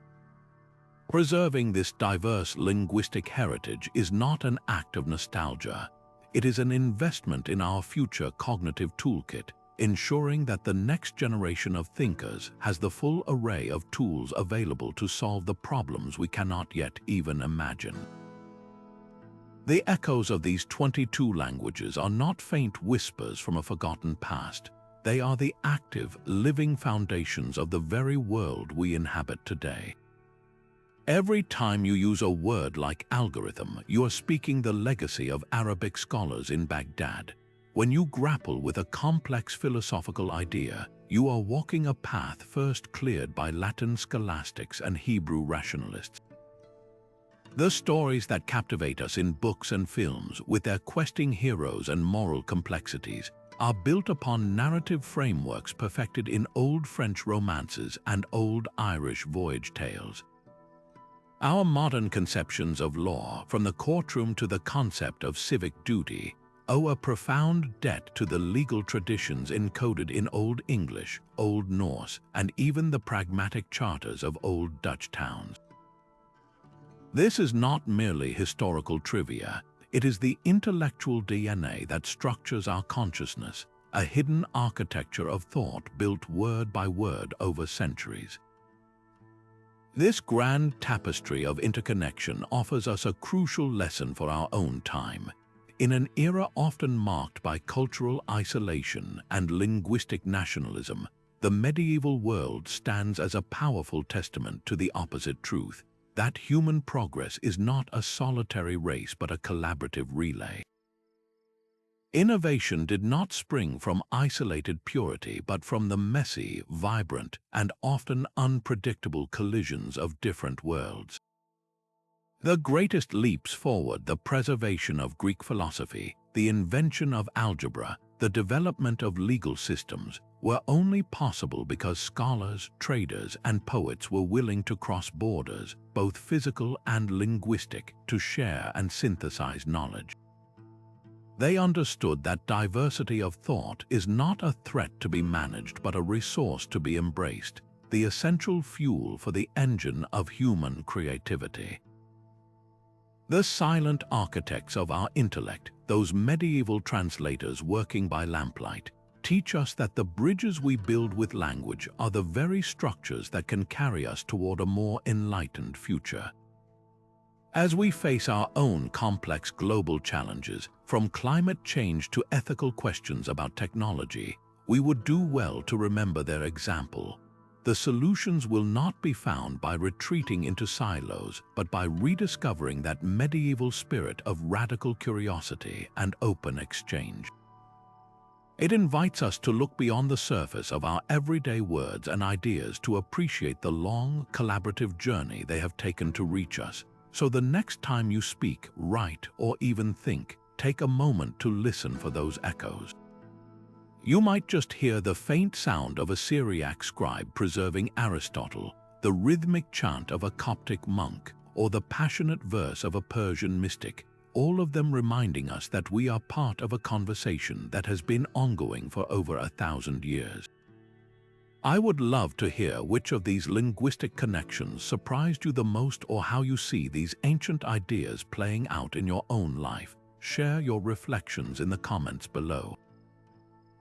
Preserving this diverse linguistic heritage is not an act of nostalgia. It is an investment in our future cognitive toolkit, ensuring that the next generation of thinkers has the full array of tools available to solve the problems we cannot yet even imagine. The echoes of these 22 languages are not faint whispers from a forgotten past. They are the active, living foundations of the very world we inhabit today. Every time you use a word like algorithm, you are speaking the legacy of Arabic scholars in Baghdad. When you grapple with a complex philosophical idea, you are walking a path first cleared by Latin scholastics and Hebrew rationalists. The stories that captivate us in books and films, with their questing heroes and moral complexities, are built upon narrative frameworks perfected in old French romances and old Irish voyage tales. Our modern conceptions of law, from the courtroom to the concept of civic duty, owe a profound debt to the legal traditions encoded in Old English, Old Norse, and even the pragmatic charters of old Dutch towns. This is not merely historical trivia, it is the intellectual DNA that structures our consciousness, a hidden architecture of thought built word by word over centuries. This grand tapestry of interconnection offers us a crucial lesson for our own time. In an era often marked by cultural isolation and linguistic nationalism, the medieval world stands as a powerful testament to the opposite truth, that human progress is not a solitary race but a collaborative relay. Innovation did not spring from isolated purity but from the messy, vibrant, and often unpredictable collisions of different worlds. The greatest leaps forward, the preservation of Greek philosophy, the invention of algebra, the development of legal systems, were only possible because scholars, traders, and poets were willing to cross borders, both physical and linguistic, to share and synthesize knowledge. They understood that diversity of thought is not a threat to be managed but a resource to be embraced, the essential fuel for the engine of human creativity. The silent architects of our intellect, those medieval translators working by lamplight, teach us that the bridges we build with language are the very structures that can carry us toward a more enlightened future. As we face our own complex global challenges, from climate change to ethical questions about technology, we would do well to remember their example. The solutions will not be found by retreating into silos, but by rediscovering that medieval spirit of radical curiosity and open exchange. It invites us to look beyond the surface of our everyday words and ideas to appreciate the long, collaborative journey they have taken to reach us. So the next time you speak, write, or even think, take a moment to listen for those echoes. You might just hear the faint sound of a Syriac scribe preserving Aristotle, the rhythmic chant of a Coptic monk, or the passionate verse of a Persian mystic, all of them reminding us that we are part of a conversation that has been ongoing for over 1,000 years. I would love to hear which of these linguistic connections surprised you the most or how you see these ancient ideas playing out in your own life. Share your reflections in the comments below.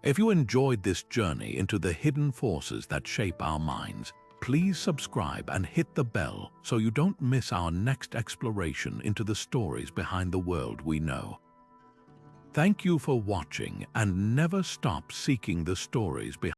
If you enjoyed this journey into the hidden forces that shape our minds, please subscribe and hit the bell so you don't miss our next exploration into the stories behind the world we know. Thank you for watching, and never stop seeking the stories behind